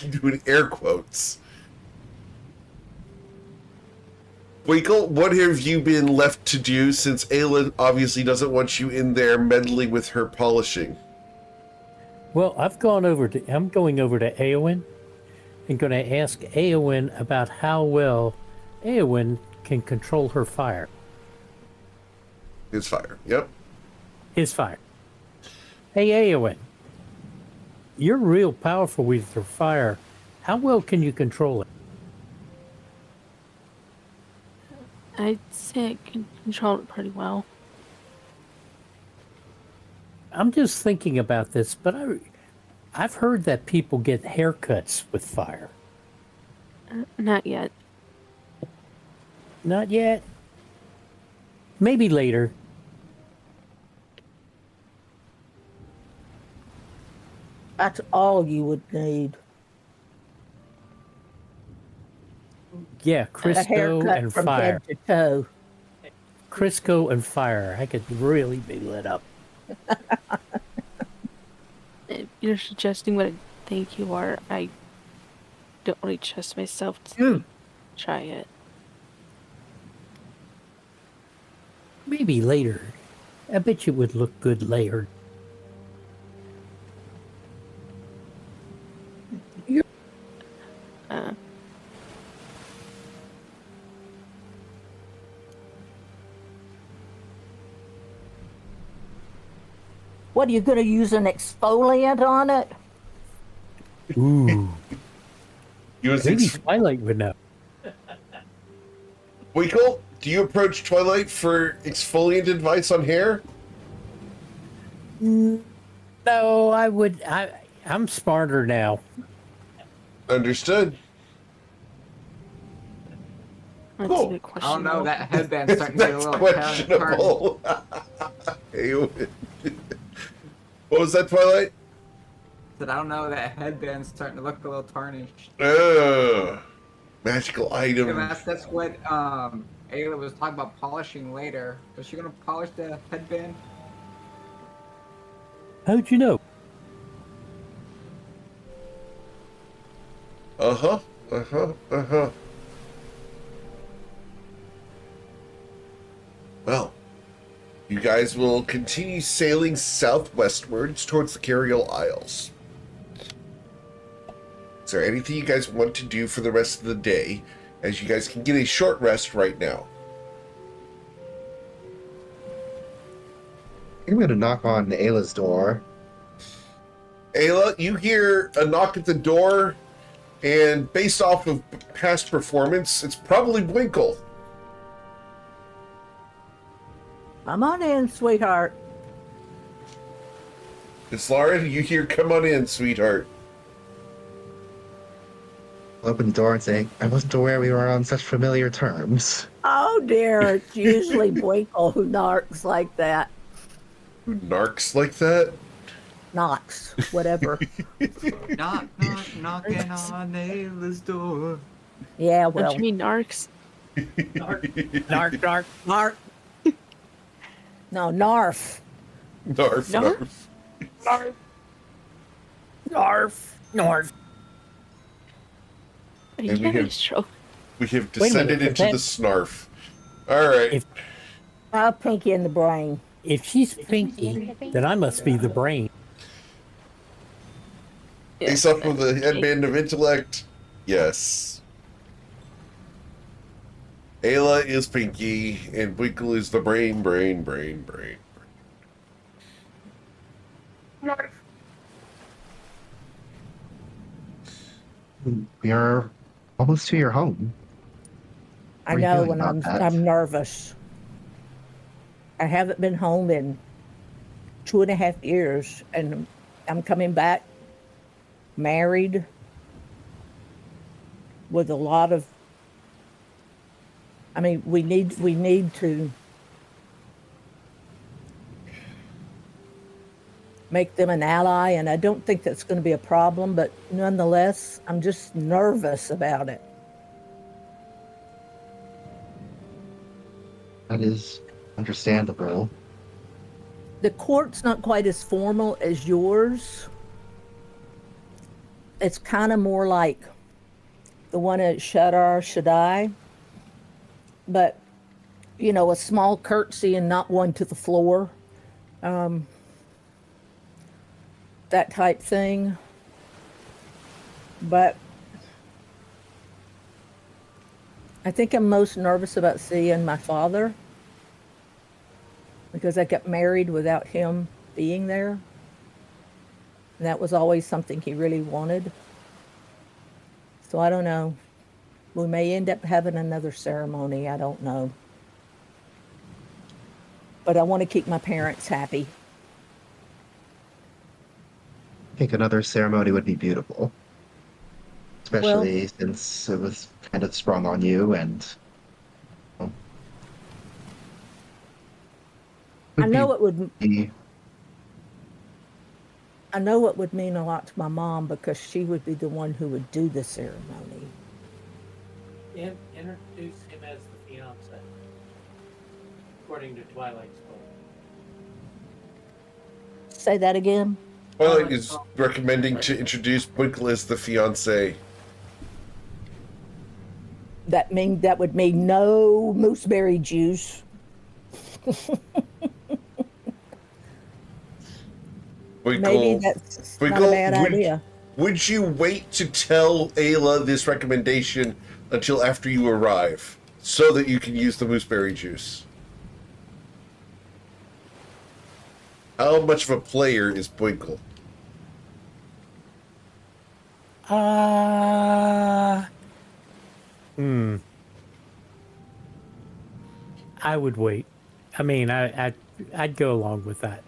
doing air quotes. Winkle, what have you been left to do since Ayla obviously doesn't want you in there meddling with her polishing? Well, I'm going over to Eowyn and going to ask Eowyn about how well Eowyn can control her fire. His fire, yep. His fire. Hey, Eowyn, you're real powerful with your fire. How well can you control it? I'd say I can control it pretty well. I'm just thinking about this, but I've heard that people get haircuts with fire. Not yet. Not yet. Maybe later. That's all you would need. Yeah, A Crisco haircut and from fire. head to toe. Crisco and fire. I could really be lit up. you're suggesting what I think you are. I don't really trust myself to try it. Maybe later. I bet you would look good layered. Uh, What, are you going to use an exfoliant on it? Ooh. Use Maybe Twilight would know. Winkle, do you approach Twilight for exfoliant advice on hair? No, I would. I'm smarter now. Understood. that's Cool. a bit I don't know, questionable. that headband's starting to get a That's little questionable. Hey, what was that, Twilight? But I don't know, that headband's starting to look a little tarnished. Magical And item. that's what Ayla was talking about polishing later. Was she gonna polish the headband? How'd you know? Uh-huh. Well, you guys will continue sailing southwestwards towards the Caririal Isles. Is there anything you guys want to do for the rest of the day, as you guys can get a short rest right now? I'm going to knock on Ayla's door. Ayla, you hear a knock at the door, and based off of past performance, it's probably Winkle. Come on in, sweetheart. It's Lauren, you hear, "Come on in, sweetheart." I'll open the door and say, I wasn't aware we were on such familiar terms. Oh dear, it's usually Winkle who narks like that. Who narks like that? Knocks, whatever. Knock, knocking on Ayla's door. Yeah, Don't well, you mean narcs? Nark. nark. No, narf. Narf, Narf? narf. Narf. Are you And we having a have- stroke? We have Wait a descended minute, into that- the snarf. All right. If- Pinky in the brain. If she's Pinky, then I must be the brain. Based off of the headband of intellect, yes. Ayla is Pinky, and Winkle is the brain. We are almost to your home. I What are you know feeling when about that? I'm nervous. I haven't been home in 2.5 years, and I'm coming back married with a lot of. I mean, we need to make them an ally, and I don't think that's going to be a problem. But nonetheless, I'm just nervous about it. That is understandable. The court's not quite as formal as yours. It's kind of more like the one at Shadar Shaddai, but you know, a small curtsy and not one to the floor, that type thing. But I think I'm most nervous about seeing my father, because I got married without him being there. And that was always something he really wanted. So I don't know. We may end up having another ceremony. I don't know. But I want to keep my parents happy. I think another ceremony would be beautiful. Especially since it was kind of sprung on you and... I know it would. be I know it would mean a lot to my mom, because she would be the one who would do the ceremony. Introduce him as the fiance, according to Twilight's book. Say that again. Twilight is recommending to introduce Winkle as the fiance. That would mean no mooseberry juice. Winkle, Maybe that's not a bad idea. Would you wait to tell Ayla this recommendation until after you arrive so that you can use the mooseberry juice? How much of a player is Winkle? I would wait. I mean, I'd go along with that.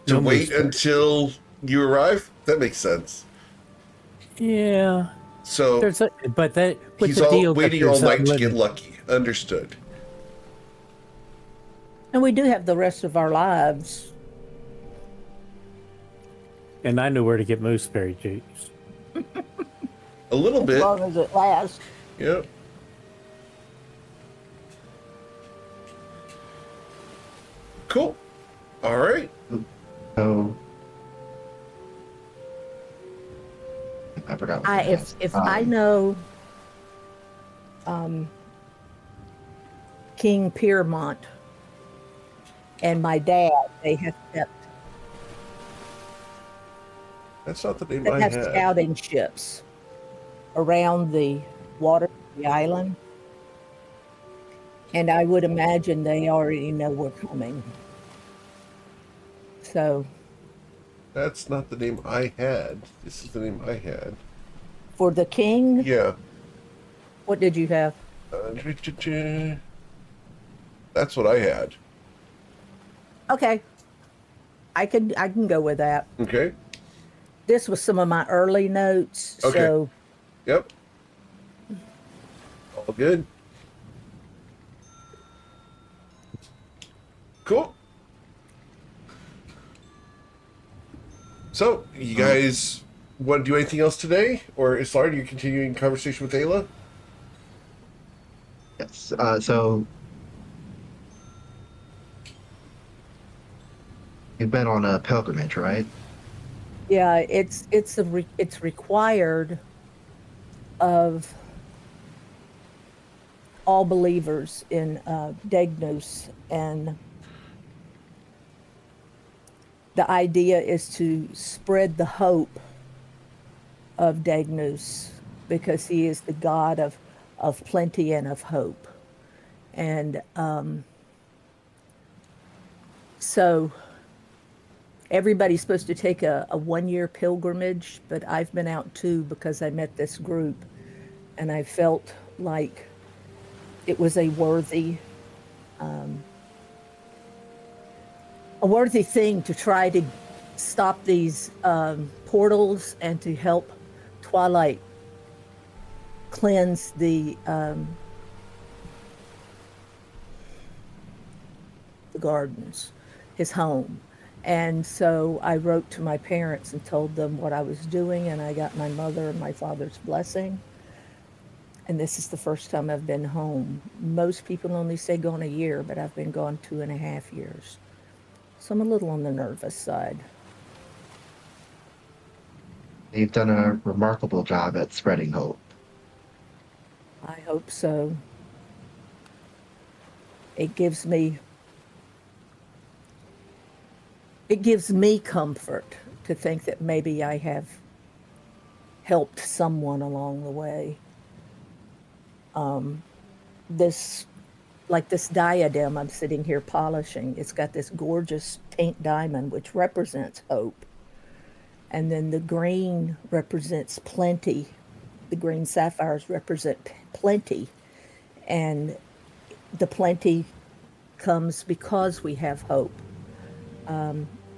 To No wait mooseberry. until you arrive? That makes sense. Yeah. So But that with he's the deal that waiting all there's night to get unlimited- lucky. Understood. And we do have the rest of our lives. And I know where to get mooseberry juice. A little As bit. long as it lasts. Yep. Cool. All right. So I forgot. What I asked. If I know King Piermont and my dad, they have kept That's not the name that I have had. scouting ships around the water of the island. And I would imagine they already know we're coming. So That's not the name I had. This is the name I had. for the king, Yeah. what did you have? That's what I had. Okay. I can go with that. Okay. This was some of my early notes, Okay. so Yep. All good. Cool. So, you guys want to do anything else today? Or, Islar, are you continuing conversation with Ayla? Yes. So you've been on a pilgrimage, right? yeah, it's required of all believers in Degnos, and the idea is to spread the hope of Degnos because he is the god of plenty and of hope. And so everybody's supposed to take a 1-year pilgrimage, but I've been out too because I met this group and I felt like it was a worthy thing to try to stop these portals and to help Twilight cleanse the gardens, his home. And so I wrote to my parents and told them what I was doing, and I got my mother and my father's blessing. And this is the first time I've been home. Most people only say gone a year, but I've been gone 2.5 years. So I'm a little on the nervous side. You've done a remarkable job at spreading hope. I hope so. It gives me comfort to think that maybe I have helped someone along the way. This diadem I'm sitting here polishing, it's got this gorgeous pink diamond which represents hope. And then the green represents plenty. The green sapphires represent plenty. And the plenty comes because we have hope.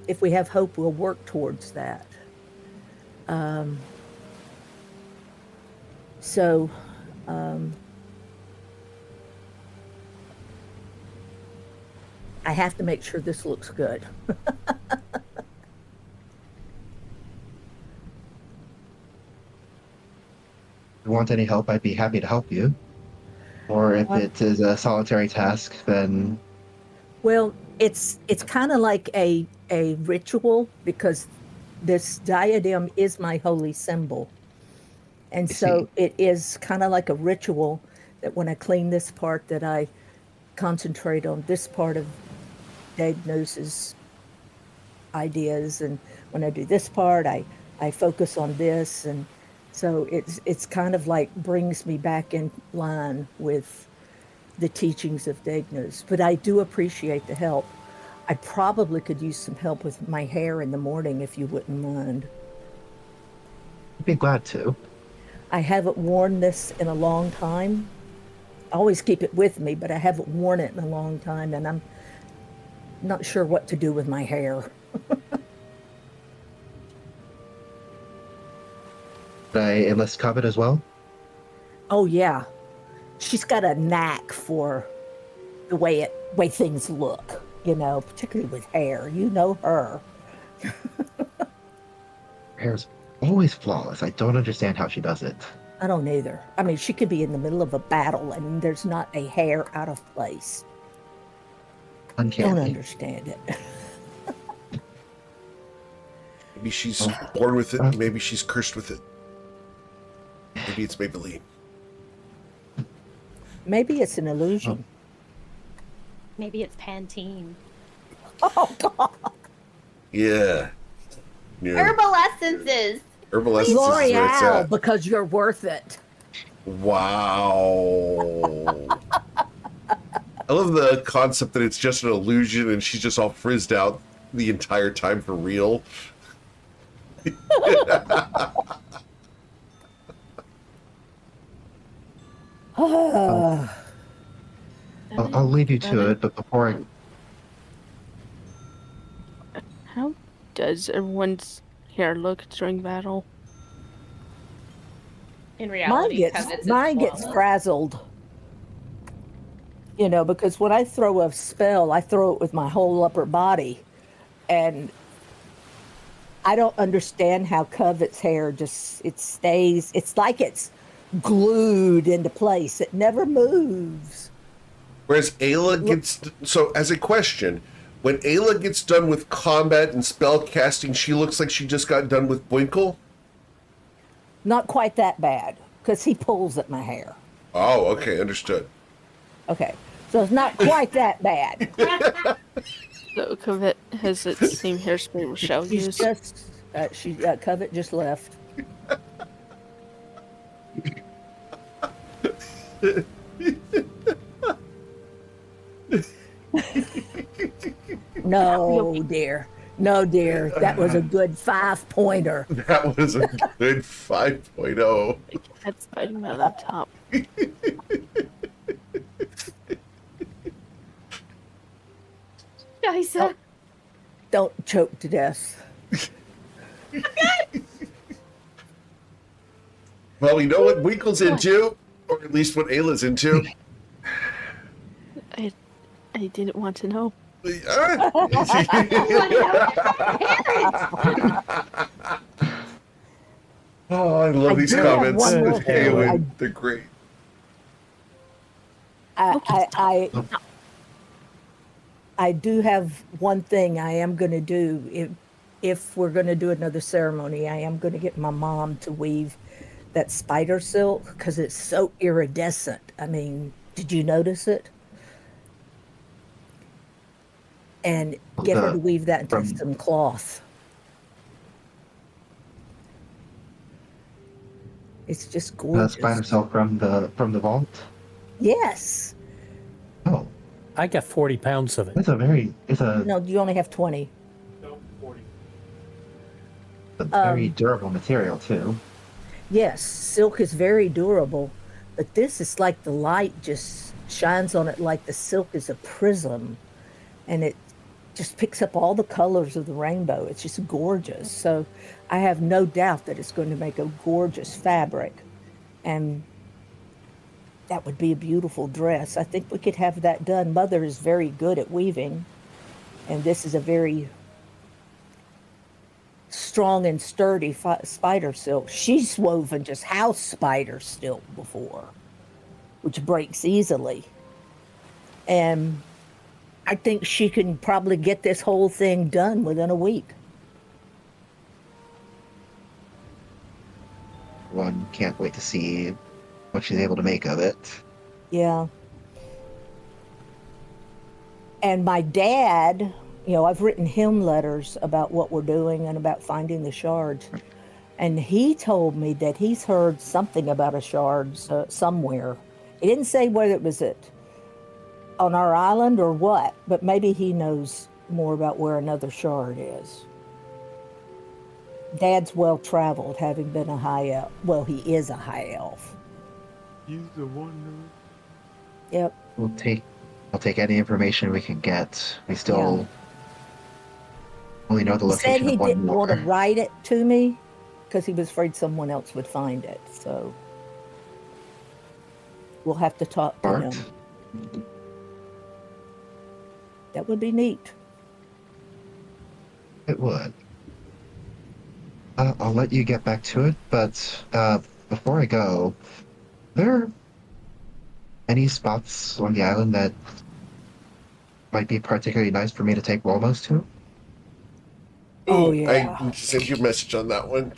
If we have hope, we'll work towards that. I have to make sure this looks good. If you want any help, I'd be happy to help you. Or if it is a solitary task, then Well, it's kind of like a a ritual because this diadem is my holy symbol. And so it is kind of like a ritual that when I clean this part that I concentrate on this part of diagnosis ideas, and when I do this part I focus on this, and so it's kind of like brings me back in line with the teachings of Dagnos. But I do appreciate the help. I probably could use some help with my hair in the morning if you wouldn't mind. I'd be glad to. I haven't worn this in a long time. I always keep it with me, but I haven't worn it in a long time, and I'm not sure what to do with my hair. Should I enlist Cobbett as well? Oh yeah, she's got a knack for the way things look. You know, particularly with hair. You know her. Her hair's always flawless. I don't understand how she does it. I don't either. I mean, she could be in the middle of a battle and there's not a hair out of place. Uncanny. Don't understand it. Maybe she's born with it. Maybe she's cursed with it. Maybe it's Maybelline. Maybe it's an illusion. Maybe it's Pantene. Oh, God. Yeah. Herbal essences. Herbal essences is where it's L'Oreal, at. because you're worth it. Wow. I love the concept that it's just an illusion and she's just all frizzed out the entire time for real. I'll leave you to it, but before I... How does everyone's hair look during battle? In reality, Mine gets frazzled. You know, because when I throw a spell, I throw it with my whole upper body. And I don't understand how Covet's hair it stays. It's like it's glued into place. It never moves. Whereas Ayla gets... So, as a question, when Ayla gets done with combat and spell casting, she looks like she just got done with Boinkle? Not quite that bad, because he pulls at my hair. Oh, okay, understood. Okay, so it's not quite that bad. So Covet has the same hairspray Rochelle She's used. just... Covet just left. No, dear. No, dear. That was a good 5-pointer. That was a good 5.0. That's biting my laptop. Isa. Don't choke to death. Well, we know what Winkle's into, or at least what Ayla's into. I didn't want to know. Oh, I love these do have comments. one more thing. Eowyn, they're great. I do have one thing I am going to do. If we're going to do another ceremony, I am going to get my mom to weave that spider silk because it's so iridescent. I mean, did you notice it? And get her to weave that into some cloth. It's just gorgeous. Spider silk from the vault? Yes. Oh. I got 40 pounds of it. No, you only have 20. No, 40. A very durable material too. Yes, silk is very durable, but this is like the light just shines on it like the silk is a prism, and it just picks up all the colors of the rainbow. It's just gorgeous. So I have no doubt that it's going to make a gorgeous fabric, and that would be a beautiful dress. I think we could have that done. Mother is very good at weaving, and this is a very strong and sturdy spider silk. She's woven just house spider silk before, which breaks easily. And I think she can probably get this whole thing done within a week. One can't wait to see what she's able to make of it. Yeah. And my dad, I've written him letters about what we're doing and about finding the shards. And he told me that he's heard something about a shard somewhere. He didn't say whether it was on our island or what, but maybe he knows more about where another shard is. Dad's well traveled, having been a high elf. Well, he is a high elf. He's the one. Yep. We'll take any information we can get. We still only know the He location said he of one didn't more. want to write it to me because he was afraid someone else would find it. So we'll have to talk to Art. him. That would be neat. It would. I'll let you get back to it, but before I go, are there any spots on the island that might be particularly nice for me to take Wolmos to? Oh, Ooh, yeah. I sent you a message on that one.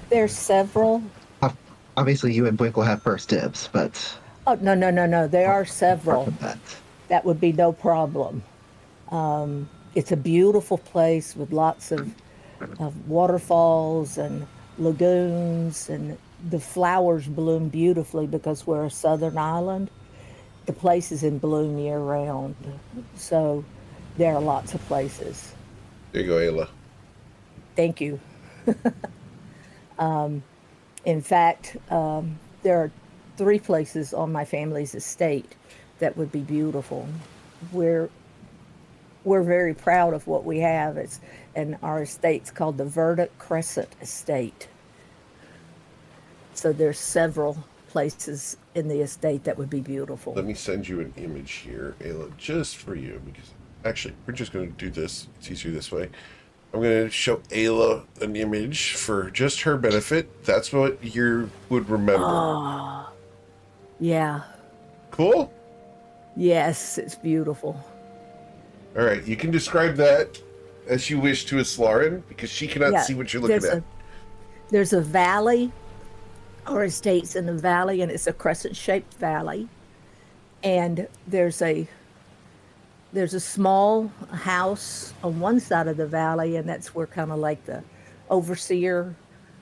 There's several. Obviously, you and Blink will have first dibs, but Oh, no. There are several. apart from that, That would be no problem. It's a beautiful place with lots of waterfalls and lagoons, and the flowers bloom beautifully because we're a southern island. The place is in bloom year round. So there are lots of places. There you go, Ayla. Thank you. In fact, there are 3 places on my family's estate that would be beautiful. We're very proud of what we have. And our estate's called the Verdant Crescent Estate. So there's several places in the estate that would be beautiful. Let me send you an image here, Ayla, just for you, because actually, we're just going to do this. It's easier this way. I'm going to show Ayla an image for just her benefit. That's what you would remember. Oh, yeah. Cool? Yes, it's beautiful. All right, you can describe that as you wish to Islaren, because she cannot Yeah, see what you're looking at. There's a valley. Our estate's in a valley, and it's a crescent-shaped valley. And there's a small house on one side of the valley, and that's where kind of like the overseer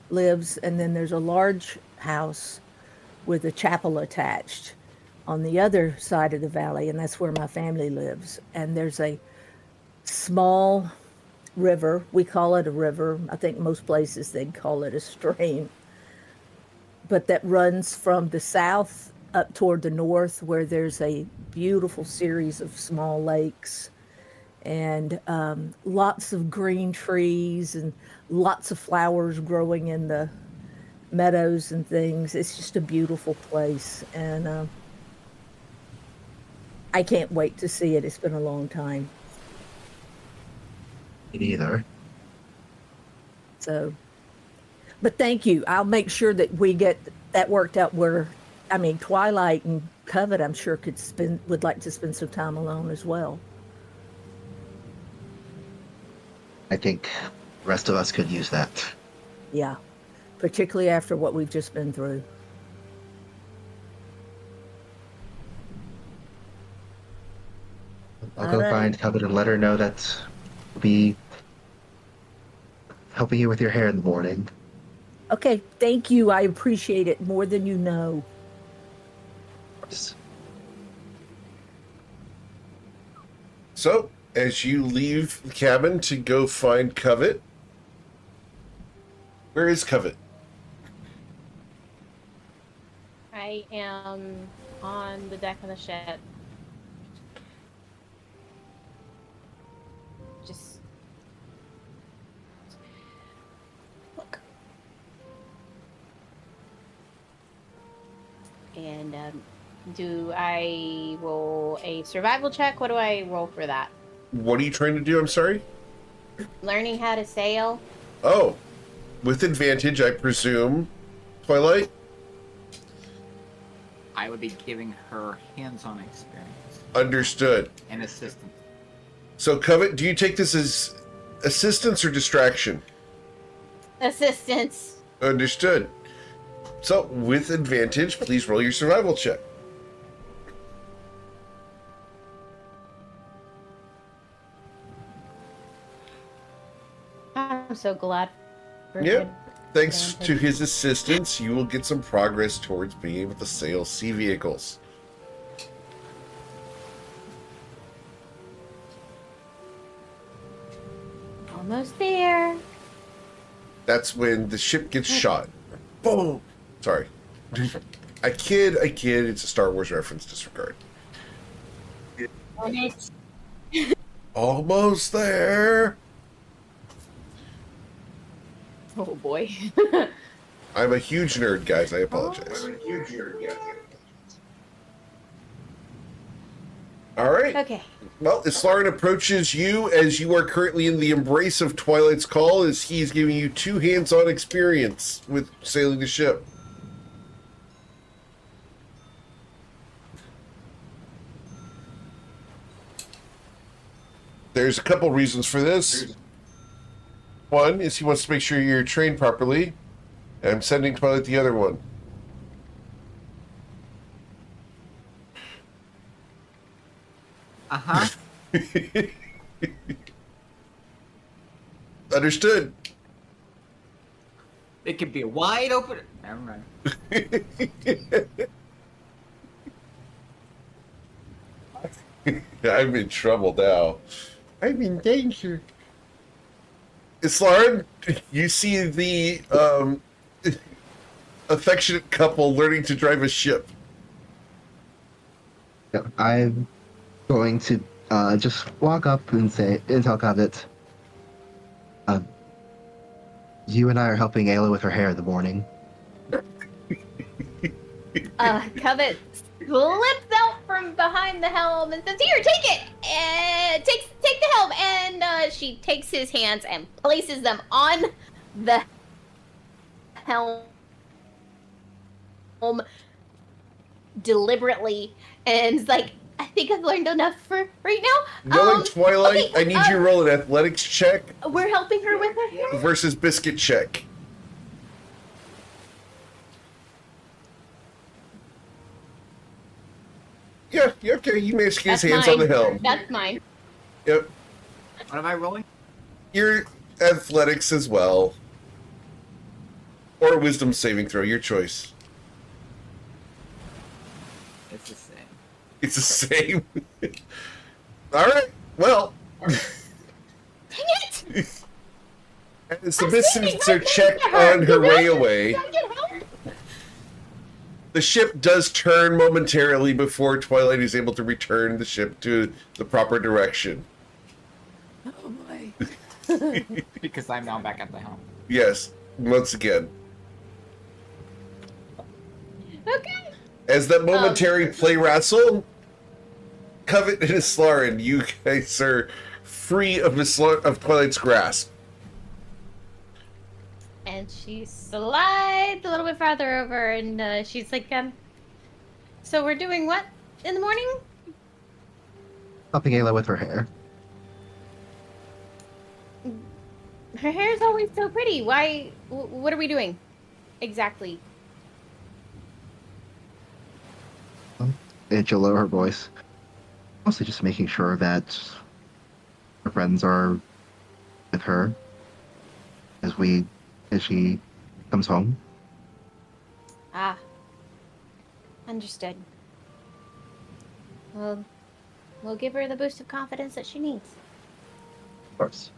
lives. And then there's a large house with a chapel attached on the other side of the valley, and that's where my family lives. And there's a small river. We call it a river. I think most places they'd call it a stream. But that runs from the south up toward the north, where there's a beautiful series of small lakes and lots of green trees and lots of flowers growing in the meadows and things. It's just a beautiful place, and I can't wait to see it. It's been a long time. me neither. So, but thank you. I'll make sure that we get that worked out where, Twilight and Covet, I'm sure would like to spend some time alone as well. I think the rest of us could use that. Yeah, particularly after what we've just been through. I'll go Alright. find Covet and let her know that we'll be helping you with your hair in the morning. Okay, thank you. I appreciate it more than you know. So, as you leave the cabin to go find Covet, where is Covet? I am on the deck of the ship. Just look. And do I roll a survival check? What do I roll for that? What are you trying to do? I'm sorry? Learning how to sail. Oh, with advantage, I presume. Twilight? I would be giving her hands-on experience Understood. and assistance. So, Covet, do you take this as assistance or distraction? Assistance. Understood. So, with advantage, please roll your survival check. I'm so glad. for Yep. good Thanks to advantage. his assistance, you will get some progress towards being able to sail sea vehicles. Almost there. That's when the ship gets shot. Boom! Sorry. I kid. It's a Star Wars reference. Disregard. And it's Almost there. oh boy. I'm a huge nerd, guys. I apologize. All right. Okay. Well, Islarin approaches you as you are currently in the embrace of Twilight's Call, as he's giving you 2 hands-on experience with sailing the ship. There's a couple reasons for this. One is he wants to make sure you're trained properly. And I'm sending Twilight the other one. Uh-huh. Understood. It could be wide open. Never mind. I'm in trouble now. I'm in danger. Islarin, you see the affectionate couple learning to drive a ship. Yeah, I'm going to just walk up and tell Covet, you and I are helping Ayla with her hair in the morning. Covet slips out from behind the helm and says, "Here, take it!" And take the helm. And she takes his hands and places them on the helm deliberately, and is like, "I think I've learned enough for right now." Knowing Twilight, okay, I need you to roll an athletics check We're helping her with her hair. versus biscuit check. Yeah, okay. You may get his hands on the helm. That's mine. Yep. What am I rolling? Your athletics as well. Or a wisdom saving throw, your choice. It's the same. It's the same. Alright, well. Dang it! As the I'm missives standing are right checked next to her. on her You way really away, gotta get help. the ship does turn momentarily before Twilight is able to return the ship to the proper direction. Oh boy. Because I'm now back at the helm. Yes, once again. Okay. As that momentary play wrestle, Covet and Islarin, you guys are free of Twilight's grasp. And she slides a little bit farther over, and she's like, "So we're doing what in the morning?" Helping Ayla with her hair. Her hair's always so pretty. Why? What are we doing exactly? And she'll lower her voice. Mostly just making sure that her friends are with her as she comes home. Ah, understood. Well, we'll give her the boost of confidence that she needs. Of course.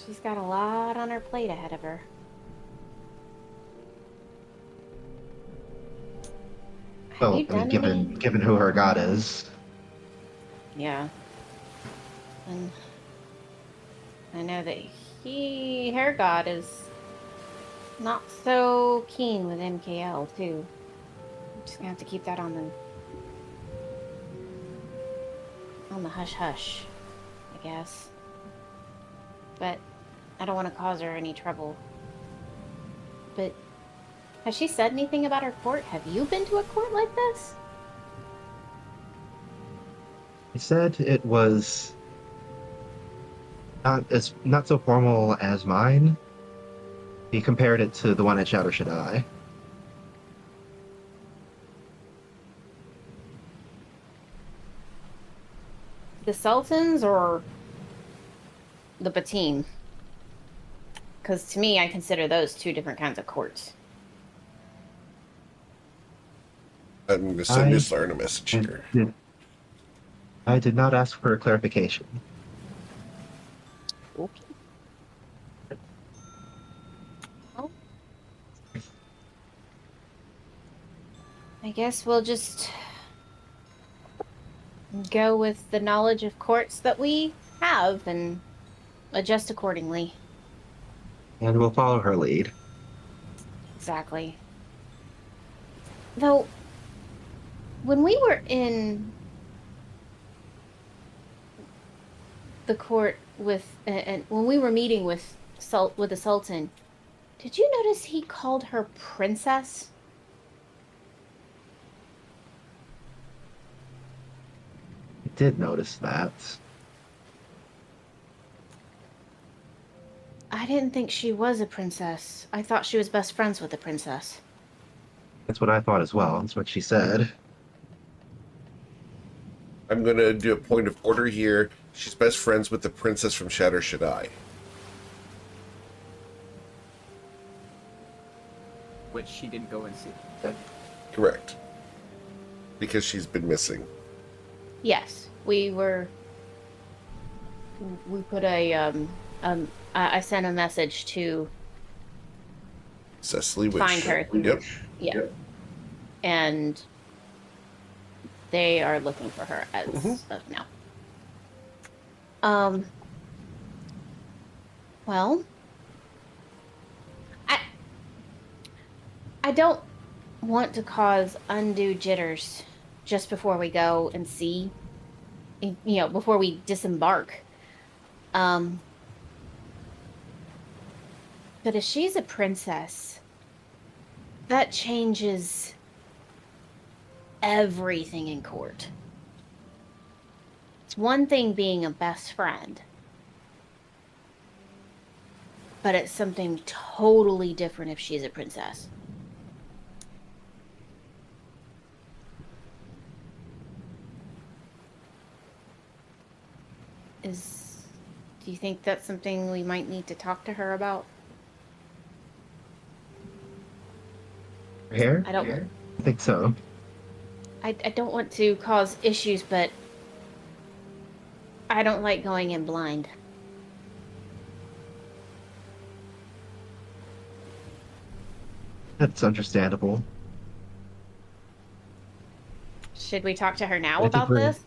She's got a lot on her plate ahead of her. Have Well, you I mean, done any- given who her god is. Yeah. And I know that her god is not so keen with MKL too. I'm just gonna have to keep that on the hush hush, I guess. But I don't want to cause her any trouble. But has she said anything about her court? Have you been to a court like this? He said it was not so formal as mine. He compared it to the one at Shadow Shaddai. The Sultans or the Batim? Because to me, I consider those two different kinds of courts. I'm going to send Islarn a message here. I did not ask for a clarification. Okay. Well, I guess we'll just go with the knowledge of courts that we have and adjust accordingly. And we'll follow her lead. Exactly. Though, when we were in the court with, and when we were meeting with the Sultan, did you notice he called her princess? I did notice that. I didn't think she was a princess. I thought she was best friends with the princess. That's what I thought as well. That's what she said. I'm going to do a point of order here. She's best friends with the princess from Shatter Shaddai. Which she didn't go and see. Correct. Because she's been missing. Yes, we put I sent a message to Cecily Wish. find her. Yep. Yeah. Yep. And they are looking for her as of now. Well, I don't want to cause undue jitters just before we go and see, before we disembark. But if she's a princess, that changes everything in court. It's one thing being a best friend, but it's something totally different if she's a princess. Do you think that's something we might need to talk to her about? Here? I don't. I think so. I don't want to cause issues, but I don't like going in blind. That's understandable. Should we talk to her now I think about this?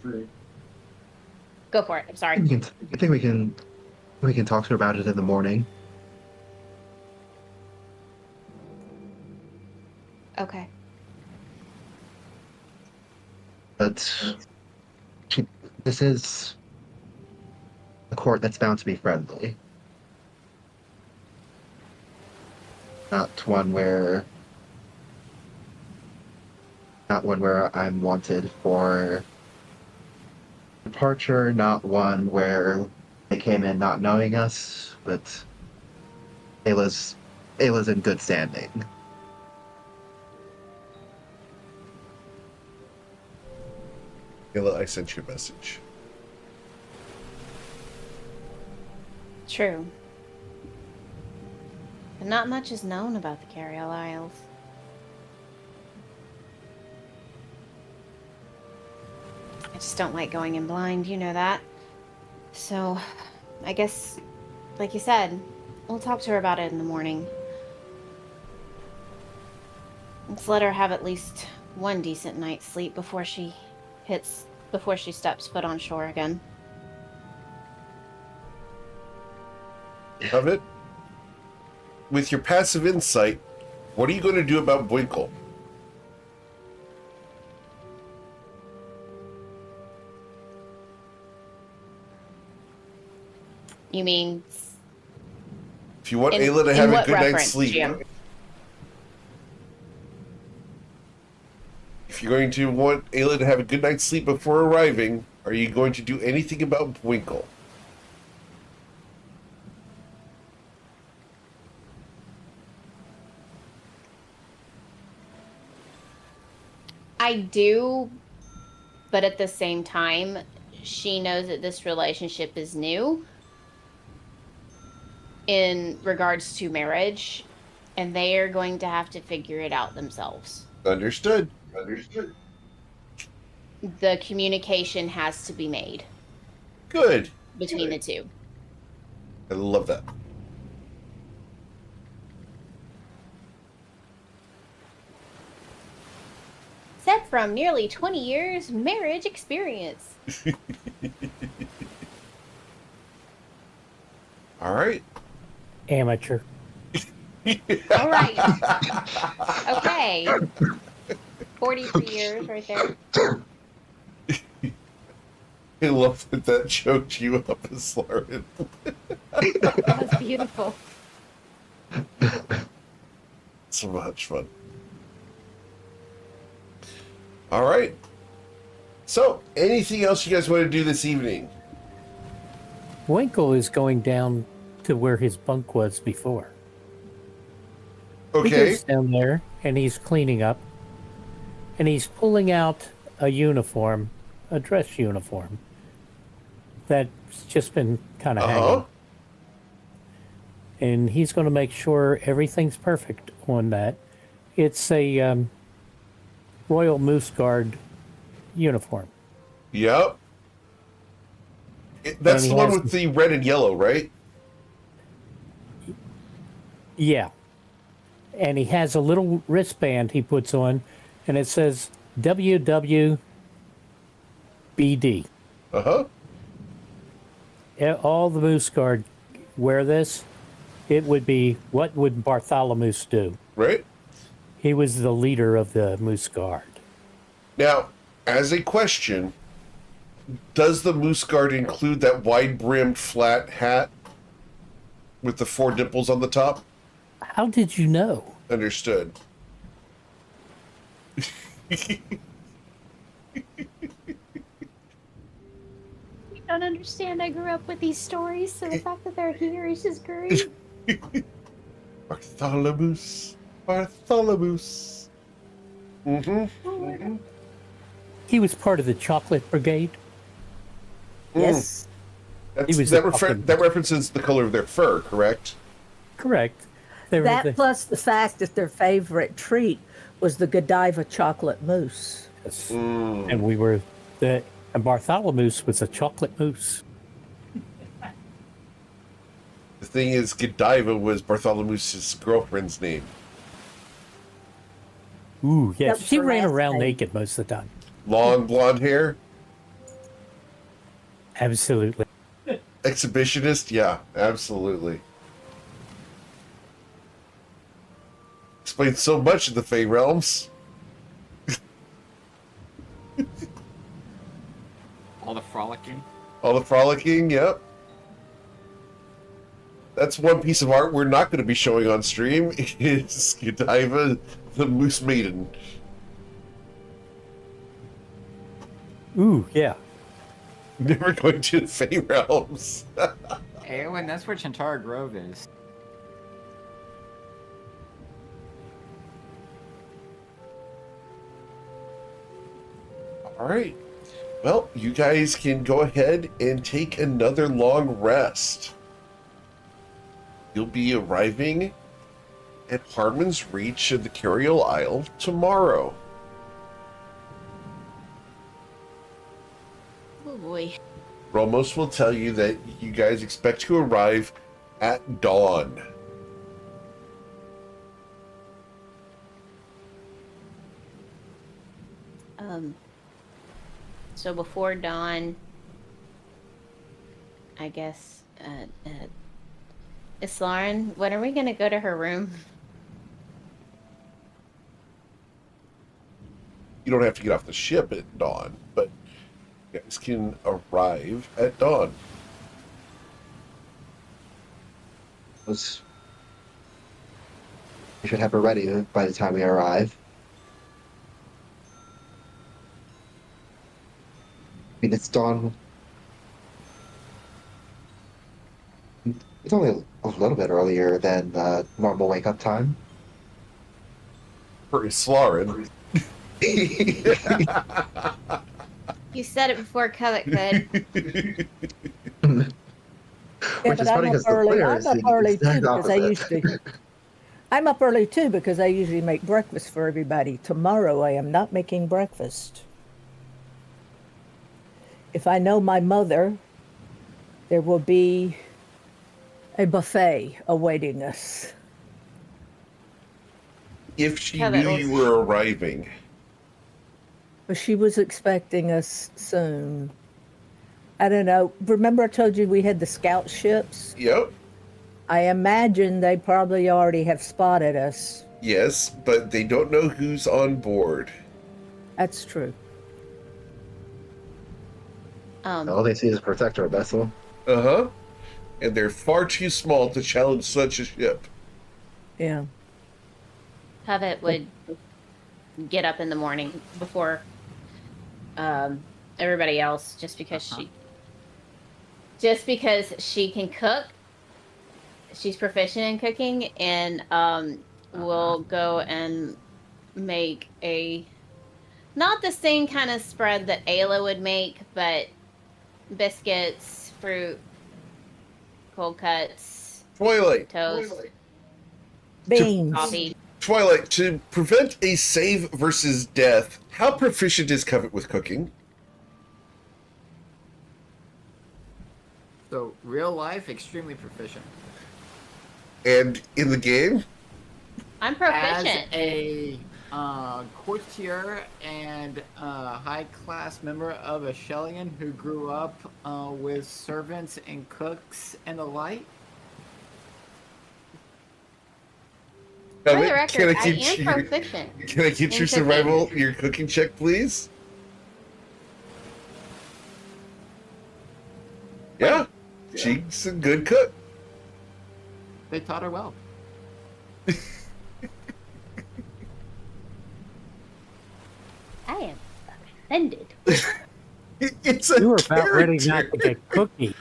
Go for it. I'm sorry. I think we can talk to her about it in the morning. Okay. But this is a court that's bound to be friendly. Not one where I'm wanted for departure, not one where they came in not knowing us, but Ayla's in good standing. Ayla, I sent you a message. True. But not much is known about the Caririal Isles. I just don't like going in blind, you know that. So, I guess, like you said, we'll talk to her about it in the morning. Let's let her have at least one decent night's sleep before she steps foot on shore again. Of it? With your passive insight, what are you going to do about Bwinkle? You mean If you want Ayla to have a good night's sleep, GM? if you're going to want Ayla to have a good night's sleep before arriving, are you going to do anything about Winkle? I do, but at the same time, she knows that this relationship is new in regards to marriage, and they are going to have to figure it out themselves. Understood. The communication has to be made Good. between the two. I love that. Said from nearly 20 years marriage experience. All right. Amateur. All right. Okay. 43 years right there. I love that choked you up as Lauren. That was beautiful. So much fun. All right. So, anything else you guys want to do this evening? Winkle is going down to where his bunk was before. He Okay. goes down there and he's cleaning up, and he's pulling out a uniform, a dress uniform that's just been kind of hanging. And he's going to make sure everything's perfect on that. It's a Royal Moose Guard uniform. Yep. That's And he the one has- with the red and yellow, right? Yeah. And he has a little wristband he puts on, and it says WWBD. Uh-huh. All the Moose Guard wear this. It would be, what would Bartholomew do? Right. He was the leader of the Moose Guard. Now, as a question, does the Moose Guard include that wide-brimmed flat hat with the 4 dimples on the top? How did you know? Understood. You don't understand. I grew up with these stories, so the fact that they're here is just great. Bartholomew. Mm-hmm. He was part of the Chocolate Brigade. Yes. That's, He was that, the fucking- that references the color of their fur, correct? Correct. They were That the- plus the fact that their favorite treat was the Godiva chocolate mousse. Yes. And we were and Bartholomew was a chocolate mousse. The thing is, Godiva was Bartholomew's girlfriend's name. Ooh, yes. That was She her ran last around name. naked most of the time. Long blonde hair? Absolutely. Exhibitionist? Yeah, absolutely. Explains so much in the Fey Realms. All the frolicking. All the frolicking, yep. That's one piece of art we're not going to be showing on stream, is Godiva, the Moose Maiden. Ooh, yeah. Never going to the Fey Realms. Eowyn, that's where Chantara Grove is. All right. Well, you guys can go ahead and take another long rest. You'll be arriving at Harmon's Reach of the Caririal Isle tomorrow. Oh boy. Ramos will tell you that you guys expect to arrive at dawn. So before dawn, I guess, Islaren, when are we gonna go to her room? You don't have to get off the ship at dawn, but you guys can arrive at dawn. We should have her ready by the time we arrive. dawn. It's only a little bit earlier than normal wake up time. For Islarin. You said it before Covet could. Yeah, Which but is funny I'm up because the early. player I'm is up the early too exact because I opposite. usually. I'm up early too because I usually make breakfast for everybody. Tomorrow I am not making breakfast. If I know my mother, there will be a buffet awaiting us. If she Covet knew will- you were arriving. But she was expecting us soon. I don't know. Remember I told you we had the scout ships? Yep. I imagine they probably already have spotted us. Yes, but they don't know who's on board. That's true. All they see is protector vessel. Uh-huh. And they're far too small to challenge such a ship. Yeah. Covet would get up in the morning before everybody else, just because she can cook. She's proficient in cooking, and will go and make not the same kind of spread that Ayla would make, but biscuits, fruit, cold cuts, Twilight. toast, Beans. coffee. Twilight, to prevent a save versus death, how proficient is Covet with cooking? So, real life, extremely proficient. And in the game? I'm proficient. As a courtier and high-class member of a Shellian who grew up with servants and cooks and the like. For the record, I am proficient. Can I get in your cooking. survival, your cooking check, please? Yeah, she's a good cook. They taught her well. I am offended. It's a You were about ready not character. to get cookie.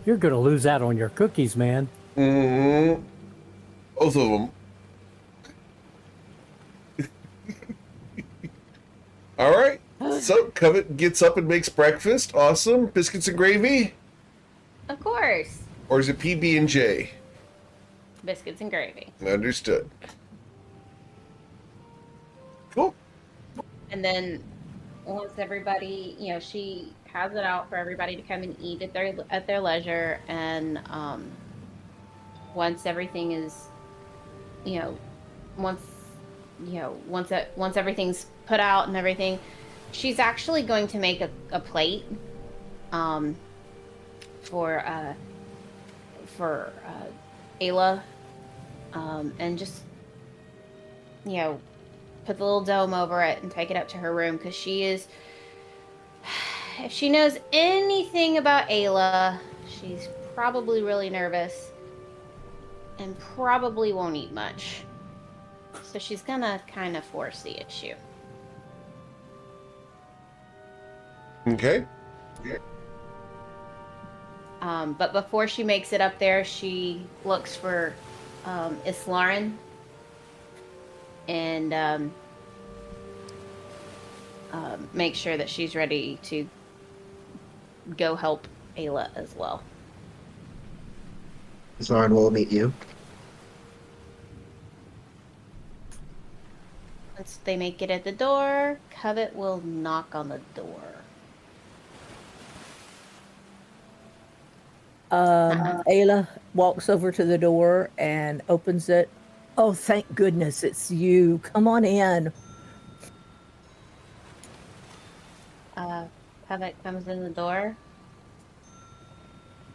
You're going to lose out on your cookies, man. Mm-hmm. Both of them. All right. So Covet gets up and makes breakfast. Awesome. Biscuits and gravy? Of course. Or is it PB&J? Biscuits and gravy. Understood. Cool. And then once everybody, she has it out for everybody to come and eat at their leisure, and once everything is, once everything's put out and everything, she's actually going to make a plate for Ayla, and just put the little dome over it and take it up to her room, because if she knows anything about Ayla, she's probably really nervous and probably won't eat much. So she's gonna kind of force the issue. Okay. But before she makes it up there, she looks for Islarin and make sure that she's ready to go help Ayla as well. Zoran will meet you. Once they make it at the door, Covet will knock on the door. Ayla walks over to the door and opens it. Oh, thank goodness it's you. Come on in. Covet comes in the door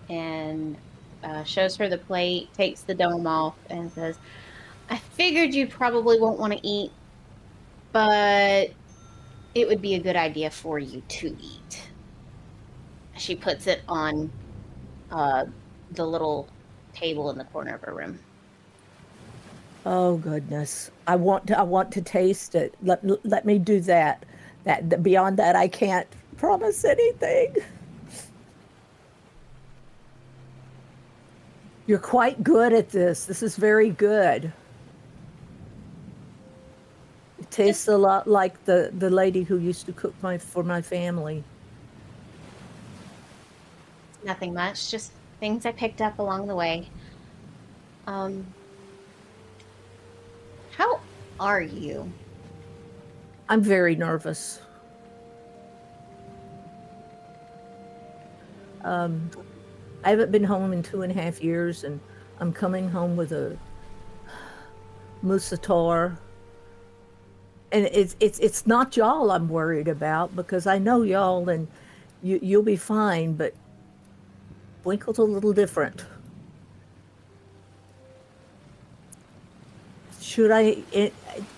and shows her the plate, takes the dome off, and says, I figured you probably won't want to eat, but it would be a good idea for you to eat. She puts it on the little table in the corner of her room. Oh goodness. I want to taste it. Let me do that. Beyond that, I can't promise anything. You're quite good at this. This is very good. It tastes a lot like the lady who used to cook for my family. Nothing much, just things I picked up along the way. How are you? I'm very nervous. I haven't been home in 2.5 years, and I'm coming home with a Musatar. And it's not y'all I'm worried about, because I know y'all and you'll be fine, but Winkle's a little different. Should I,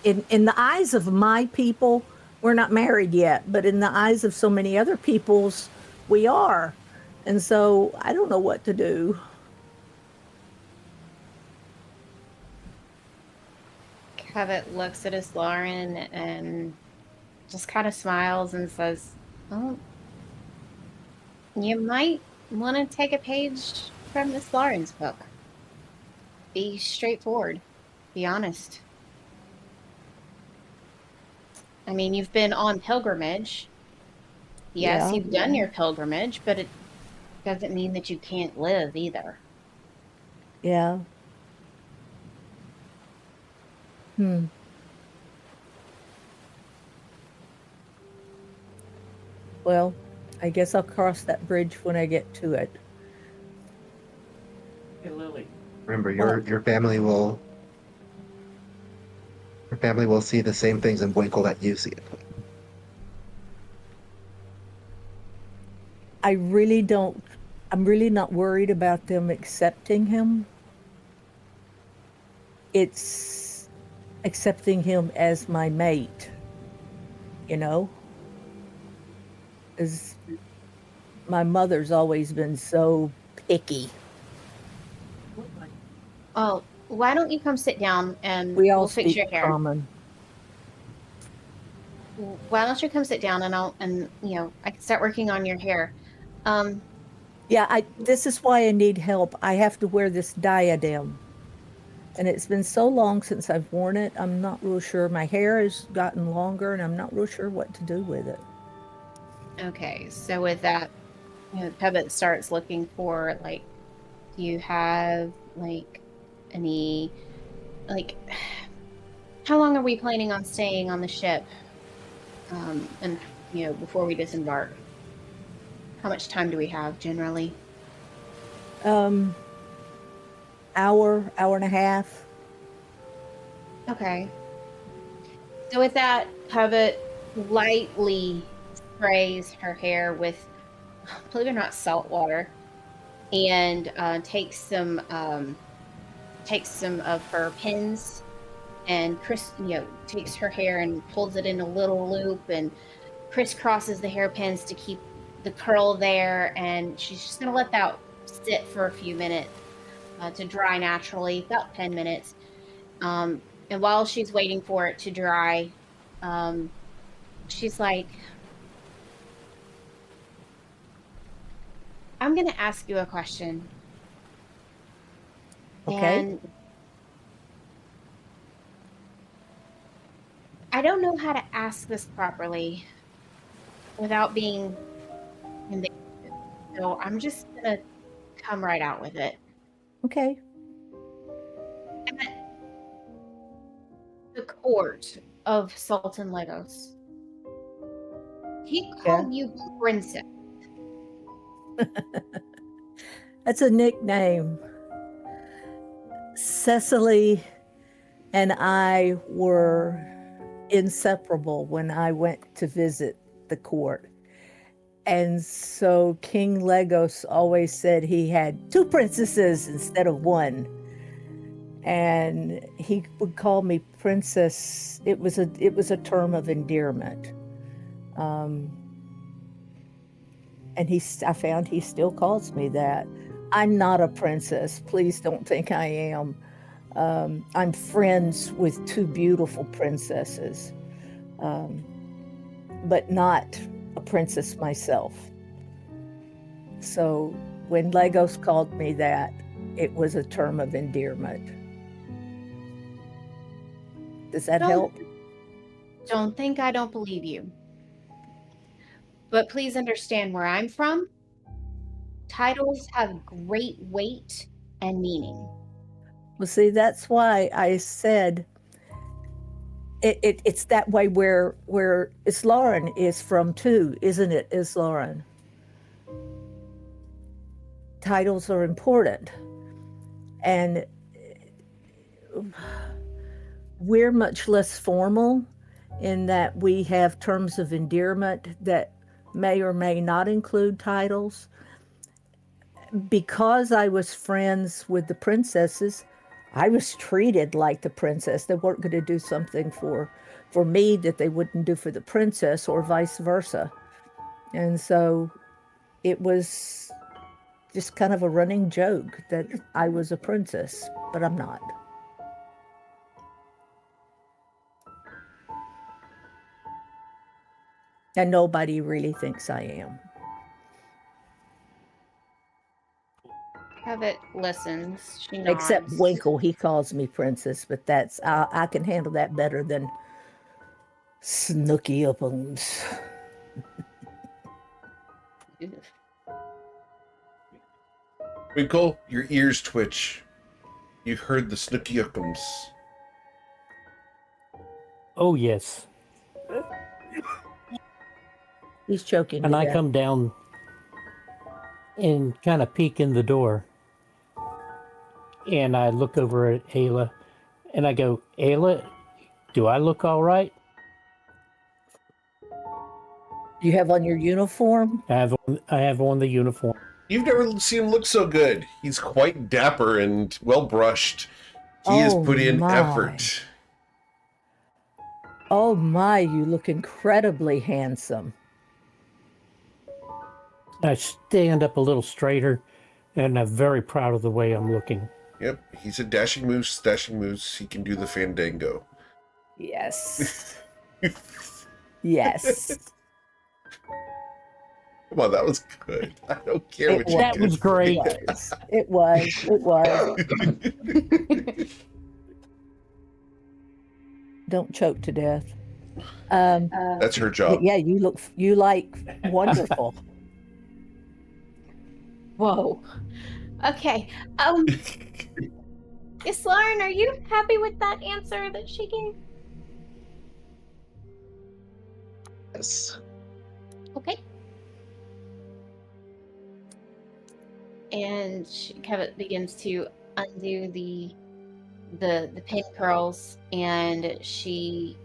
in the eyes of my people, we're not married yet, but in the eyes of so many other people's, we are. And so I don't know what to do. Covet looks at his Lauren and just kind of smiles and says, "Oh, you might want to take a page from Miss Lauren's book. Be straightforward. Be honest. I mean, you've been on pilgrimage. Yes, Yeah. you've done your pilgrimage, but it doesn't mean that you can't live either." Yeah. Well, I guess I'll cross that bridge when I get to it. Hey, Lily. Remember, your family will see the same things in Winkle that you see it. I'm really not worried about them accepting him. It's accepting him as my mate, you know? As my mother's always been so picky. Oh, why don't you come sit down and We all we'll fix speak your hair? common. Why don't you come sit down and I can start working on your hair. Yeah, this is why I need help. I have to wear this diadem. And it's been so long since I've worn it, I'm not real sure. My hair has gotten longer, and I'm not real sure what to do with it. Okay, so with that, Pebbit starts looking for, like, do you have, like, any, like, how long are we planning on staying on the ship? And, before we disembark? How much time do we have, generally? Hour and a half. Okay. So with that, Pebbit lightly sprays her hair with, believe it or not, salt water, and takes some of her pins, and takes her hair and pulls it in a little loop and crisscrosses the hairpins to keep the curl there, and she's just gonna let that sit for a few minutes to dry naturally, about 10 minutes. And while she's waiting for it to dry, she's like, I'm going to ask you a question. Okay. And I don't know how to ask this properly without being invasive. So I'm just going to come right out with it. Okay. At the court of Sultan Legos, he called you princess. That's a nickname. Cecily and I were inseparable when I went to visit the court. And so King Legos always said he had 2 princesses instead of 1. And he would call me princess. It was a term of endearment. And I found he still calls me that. I'm not a princess. Please don't think I am. I'm friends with 2 beautiful princesses. but not a princess myself. So when Legos called me that, it was a term of endearment. Does that help? Don't think I don't believe you. But please understand where I'm from. Titles have great weight and meaning. Well, see, that's why I said it's that way where Islauren is from too, isn't it, Islauren? Titles are important. And we're much less formal in that we have terms of endearment that may or may not include titles. Because I was friends with the princesses, I was treated like the princess. They weren't going to do something for me that they wouldn't do for the princess, or vice versa. And so it was just kind of a running joke that I was a princess, but I'm not. And nobody really thinks I am. Covet listens. She nods. Except Winkle, he calls me princess, but that's I can handle that better than Snooky Uppums. Winkle, your ears twitch. You heard the Snooky Yookums. Oh, yes. He's choking. And I come down and kind of peek in the door. And I look over at Ayla and I go, Ayla, do I look all right? Do you have on your uniform? I have on the uniform. You've never seen him look so good. He's quite dapper and well brushed. He has put in effort. Oh my, you look incredibly handsome. I stand up a little straighter and I'm very proud of the way I'm looking. Yep, he's a dashing moose, he can do the fandango. Yes. Yes. Come on, that was good. I don't care what you That did. was great. It was. Don't choke to death. That's her job. Yeah, you like wonderful. Whoa. Okay. Islauren, are you happy with that answer that she gave? Yes. Okay. And Kevin begins to undo the pin curls, and she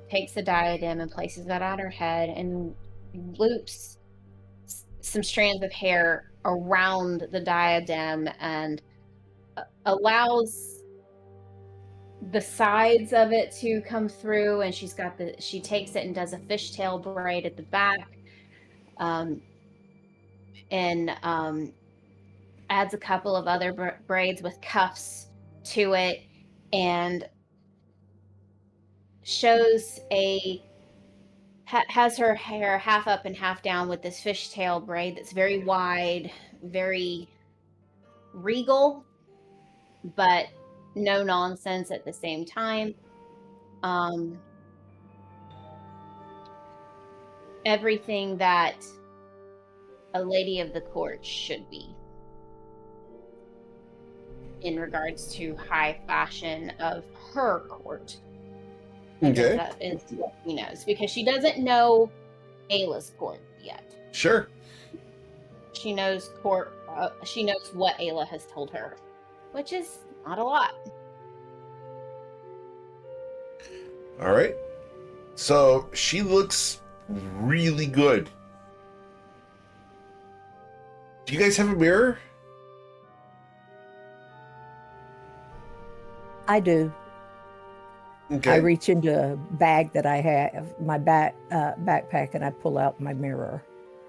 takes the diadem and places that on her head and loops some strands of hair around the diadem and allows the sides of it to come through, and she takes it and does a fishtail braid at the back, and adds a couple of other braids with cuffs to it, and has her hair half up and half down with this fishtail braid that's very wide, very regal, but no nonsense at the same time. Everything that a lady of the court should be in regards to high fashion of her court. Okay. That is what she knows, because she doesn't know Ayla's court yet. Sure. She knows she knows what Ayla has told her, which is not a lot. All right. So she looks really good. Do you guys have a mirror? I do. Okay. I reach into a bag that I have, my backpack, and I pull out my mirror.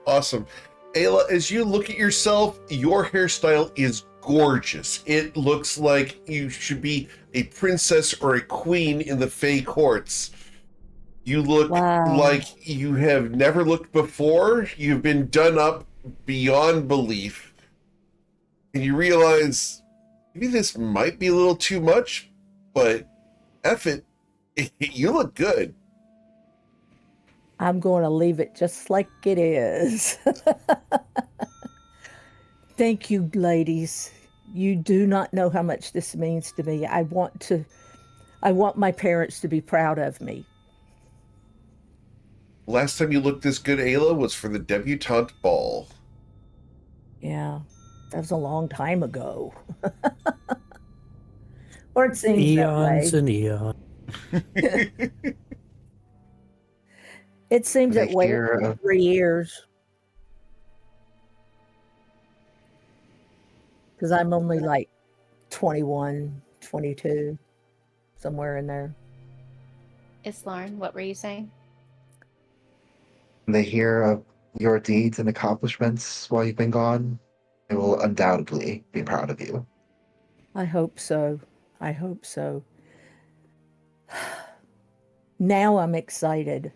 Awesome. Ayla, as you look at yourself, your hairstyle is gorgeous. It looks like you should be a princess or a queen in the Fae courts. You look Wow. like you have never looked before. You've been done up beyond belief. And you realize maybe this might be a little too much, but F it, you look good. I'm going to leave it just like it is. Thank you, ladies. You do not know how much this means to me. I want my parents to be proud of me. Last time you looked this good, Ayla, was for the debutante ball. Yeah, that was a long time ago. Or it seems that way. Eons and eons. It seems They that way hear for of- 3 years. Because I'm only like 21, 22, somewhere in there. It's Lauren. What were you saying? When they hear of your deeds and accomplishments while you've been gone, they will undoubtedly be proud of you. I hope so. I hope so. Now I'm excited.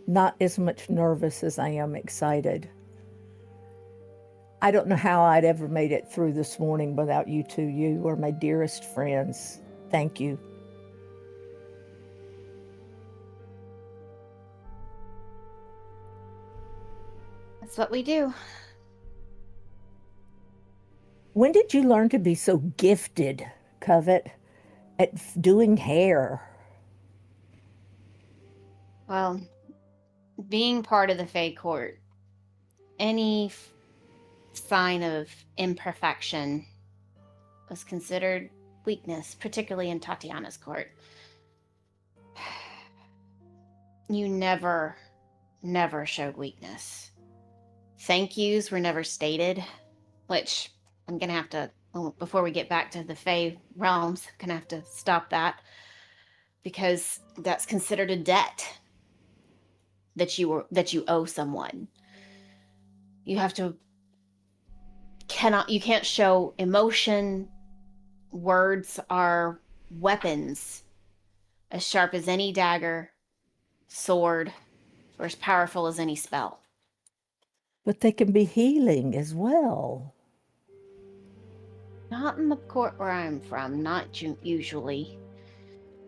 Not as much nervous as I am excited. I don't know how I'd ever made it through this morning without you two. You are my dearest friends. Thank you. That's what we do. When did you learn to be so gifted, Covet, at doing hair? Well, being part of the Fae Court, any sign of imperfection was considered weakness, particularly in Tatiana's court. You never showed weakness. Thank yous were never stated, which I'm gonna have to, before we get back to the Fae realms, gonna have to stop that, because that's considered a debt that you owe someone. You have to you can't show emotion. Words are weapons as sharp as any dagger, sword, or as powerful as any spell. But they can be healing as well. Not in the court where I'm from, not usually.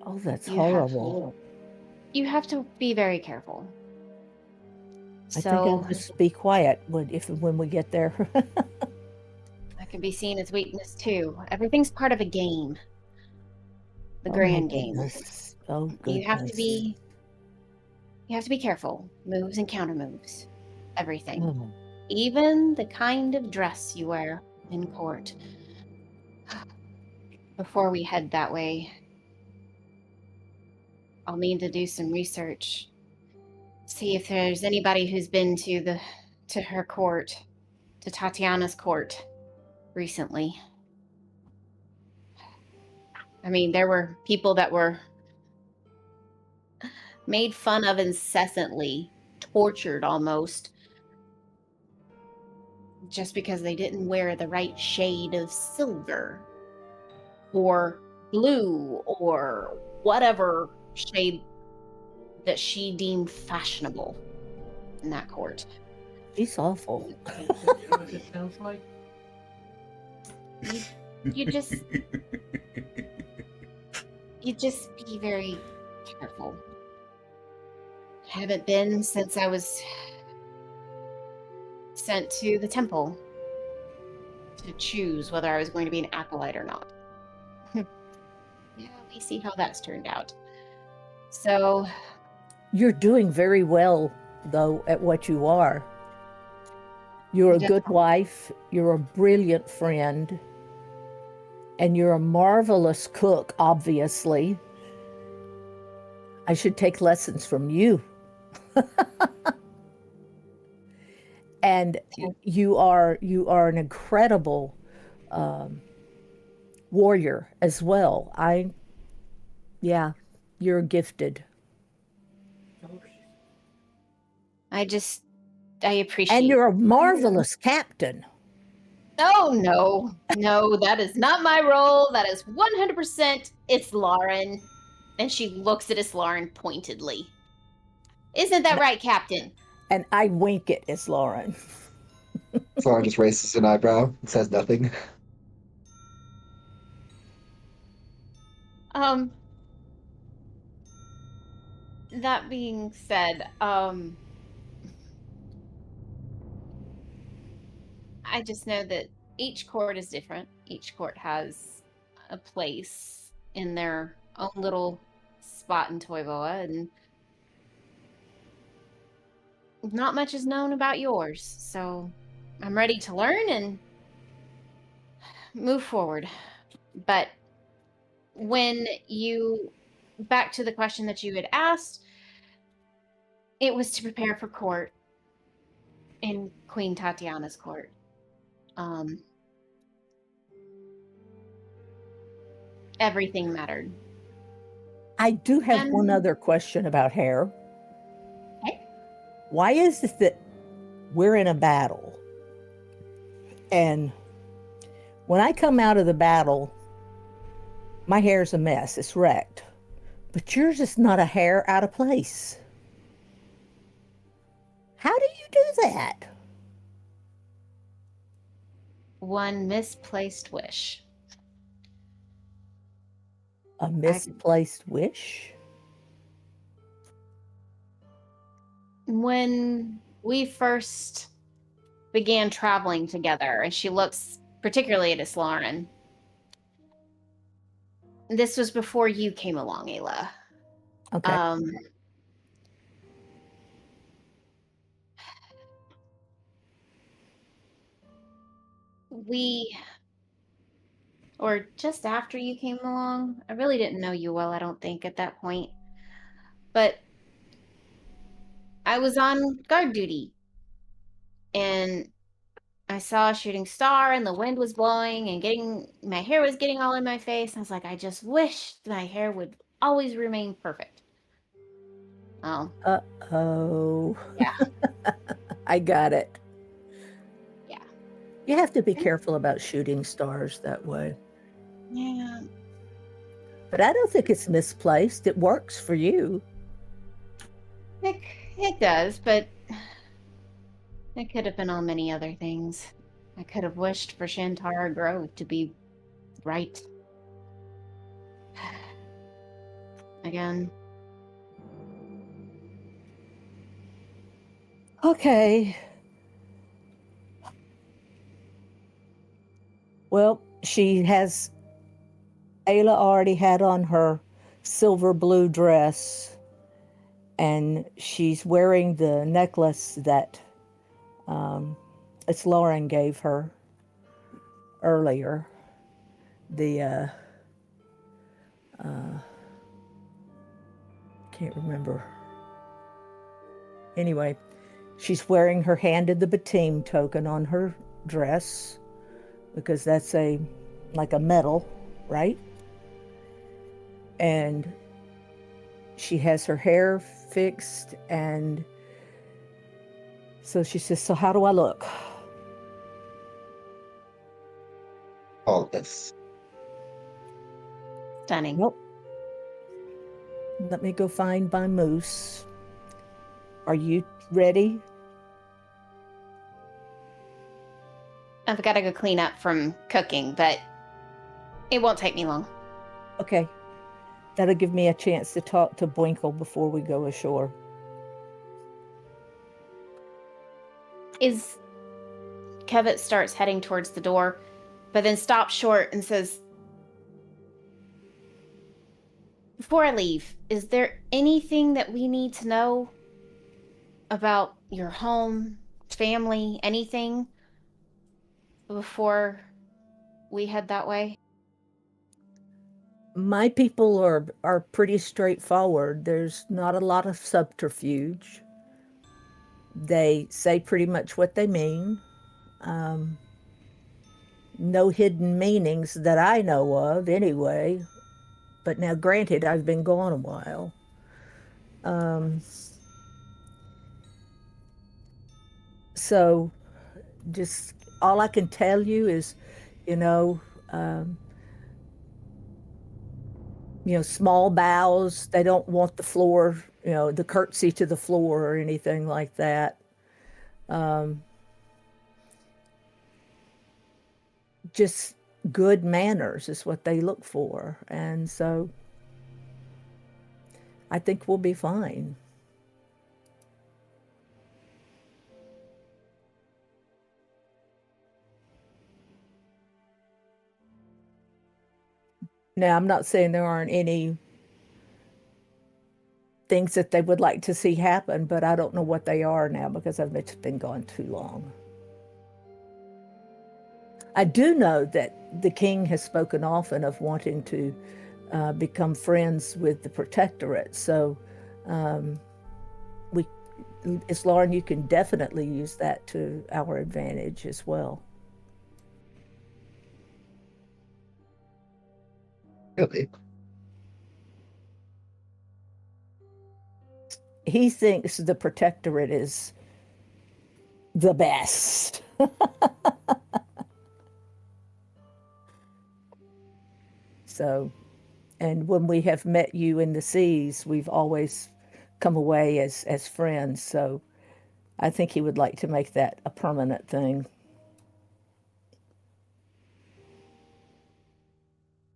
Oh, that's You horrible. You have to be very careful. I think I'll just be quiet when we get there. That can be seen as weakness too. Everything's part of a game. The Oh, grand my game. goodness. Oh, goodness. You have to be careful. Moves and counter moves. Everything. Oh. Even the kind of dress you wear in court. Before we head that way, I'll need to do some research. See if there's anybody who's been to her court, to Tatiana's court recently. I mean, there were people that were made fun of incessantly, tortured almost, just because they didn't wear the right shade of silver or blue or whatever shade that she deemed fashionable in that court. She's awful. You know what it sounds like? You just be very careful. Haven't been since I was sent to the temple to choose whether I was going to be an acolyte or not. Yeah, we see how that's turned out. So You're doing very well, though, at what you are. You're a good wife, you're a brilliant friend, and you're a marvelous cook, obviously. I should take lessons from you. And you are an incredible warrior as well. You're gifted. I appreciate. And you're a marvelous captain. Oh, no, that is not my role. That is 100% it's Lauren. And she looks at us, Lauren, pointedly. Isn't that right, Captain? And I wink at Islauren. Sloan just raises an eyebrow and says nothing. That being said, I just know that each court is different. Each court has a place in their own little spot in Toivoa, and not much is known about yours. So I'm ready to learn and move forward. But back to the question that you had asked, it was to prepare for court in Queen Tatiana's court. Everything mattered. I do have one other question about hair. Okay. Why is it that we're in a battle? And when I come out of the battle, my hair's a mess. It's wrecked. But yours is not a hair out of place. How do you do that? One misplaced wish. A misplaced wish? When we first began traveling together, and she looks particularly at Islauren. This was before you came along, Ayla. Okay. Or just after you came along, I really didn't know you well, I don't think, at that point. But I was on guard duty, and I saw a shooting star, and the wind was blowing, and my hair was getting all in my face. I was like, I just wish my hair would always remain perfect. Oh. Uh-oh. Yeah. I got it. Yeah. You have to be careful about shooting stars that way. Yeah. But I don't think it's misplaced. It works for you. It does, but it could have been on many other things. I could have wished for Shantara Grove to be right. Again. Okay. Well, Ayla already had on her silver blue dress, and she's wearing the necklace that Islauren gave her earlier. Can't remember. Anyway, she's wearing her Hand of the Batim token on her dress, because that's like a medal, right? And she has her hair fixed, and so she says, so how do I look? Faultless. Stunning. Nope. Let me go find my moose. Are you ready? I've got to go clean up from cooking, but it won't take me long. Okay. That'll give me a chance to talk to Bwinkle before we go ashore. Kevitt starts heading towards the door, but then stops short and says, before I leave, is there anything that we need to know about your home, family, anything before we head that way? My people are pretty straightforward. There's not a lot of subterfuge. They say pretty much what they mean. No hidden meanings that I know of, anyway. But now, granted, I've been gone a while. So, just all I can tell you is, small bows. They don't want the floor, the curtsy to the floor or anything like that. Just good manners is what they look for. And so I think we'll be fine. Now, I'm not saying there aren't any things that they would like to see happen, but I don't know what they are now because it's been gone too long. I do know that the king has spoken often of wanting to become friends with the protectorate. So Lauren, you can definitely use that to our advantage as well. Really? He thinks the protectorate is the best. So, and when we have met you in the seas, we've always come away as friends. So I think he would like to make that a permanent thing.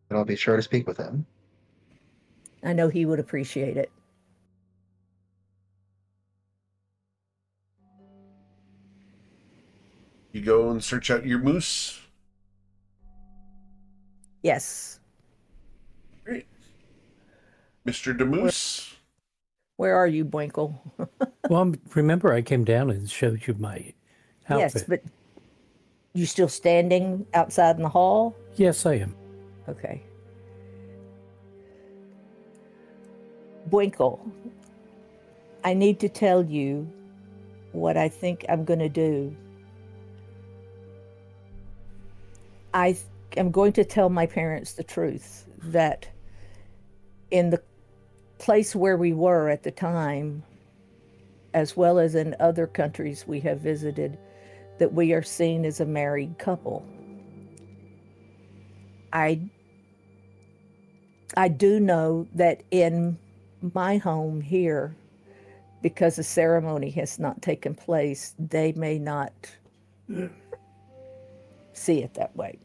And I'll be sure to speak with him. I know he would appreciate it. You go and search out your moose. Yes. Great. Mr. DeMoose. Where are you, Boinkle? Well, remember I came down and showed you my outfit. Yes, but you still standing outside in the hall? Yes, I am. Okay. Boinkle, I need to tell you what I think I'm going to do. I am going to tell my parents the truth that in the place where we were at the time, as well as in other countries we have visited, that we are seen as a married couple. I do know that in my home here, because the ceremony has not taken place, they may not see it that way.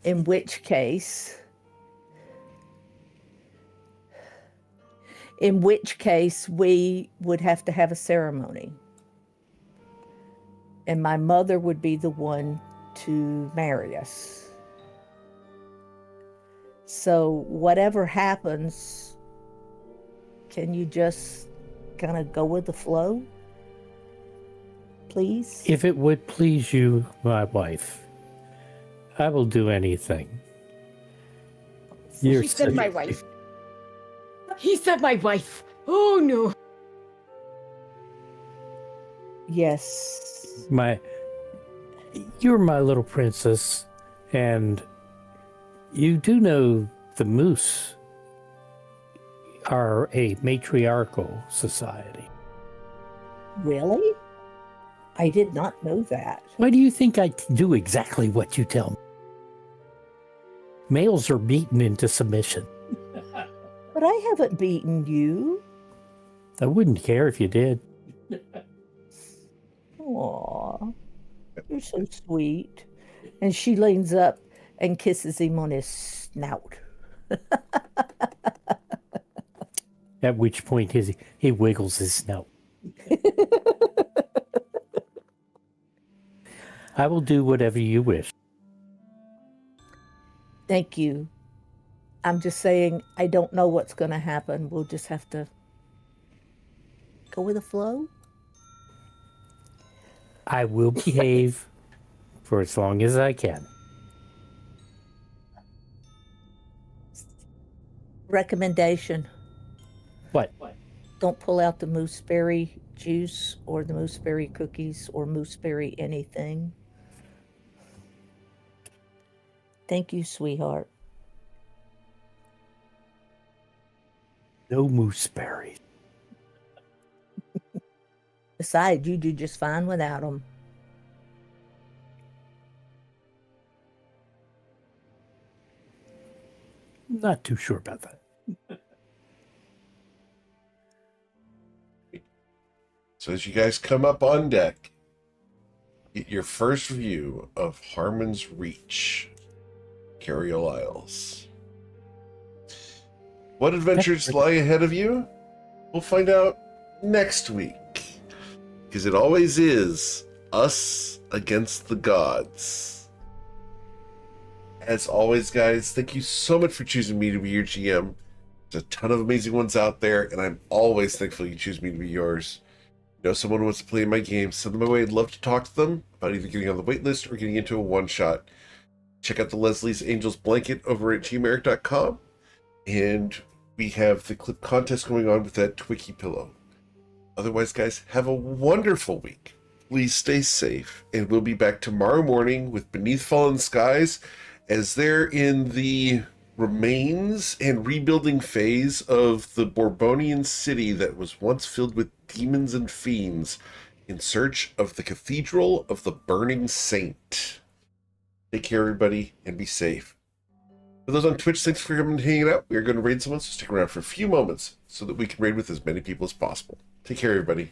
In which case we would have to have a ceremony. And my mother would be the one to marry us. So whatever happens, can you just kind of go with the flow, please? If it would please you, my wife, I will do anything. He said my wife. He said my wife. Oh no. Yes. You're my little princess, and you do know the moose are a matriarchal society. Really? I did not know that. Why do you think I do exactly what you tell me? Males are beaten into submission. But I haven't beaten you. I wouldn't care if you did. Aw, you're so sweet. And she leans up and kisses him on his snout. At which point he wiggles his snout. I will do whatever you wish. Thank you. I'm just saying, I don't know what's going to happen. We'll just have to go with the flow. I will behave for as long as I can. Recommendation. What? Don't pull out the mooseberry juice or the mooseberry cookies or mooseberry anything. Thank you, sweetheart. No mooseberries. Besides, you do just fine without them. Not too sure about that. So as you guys come up on deck, get your first view of Harmon's Reach, Caririal Isles. What adventures lie ahead of you? We'll find out next week. Because it always is us against the gods. As always, guys, thank you so much for choosing me to be your GM. There's a ton of amazing ones out there, and I'm always thankful you choose me to be yours. You know someone who wants to play my game, send them my way. I'd love to talk to them about either getting on the waitlist or getting into a one-shot. Check out the Leslie's Angels blanket over at gmeric.com. And we have the clip contest going on with that Twiki pillow. Otherwise, guys, have a wonderful week. Please stay safe, and we'll be back tomorrow morning with Beneath Fallen Skies, as they're in the remains and rebuilding phase of the Bourbonian city that was once filled with demons and fiends in search of the Cathedral of the Burning Saint. Take care, everybody, and be safe. For those on Twitch, thanks for coming and hanging out. We are going to raid someone, so stick around for a few moments so that we can raid with as many people as possible. Take care, everybody.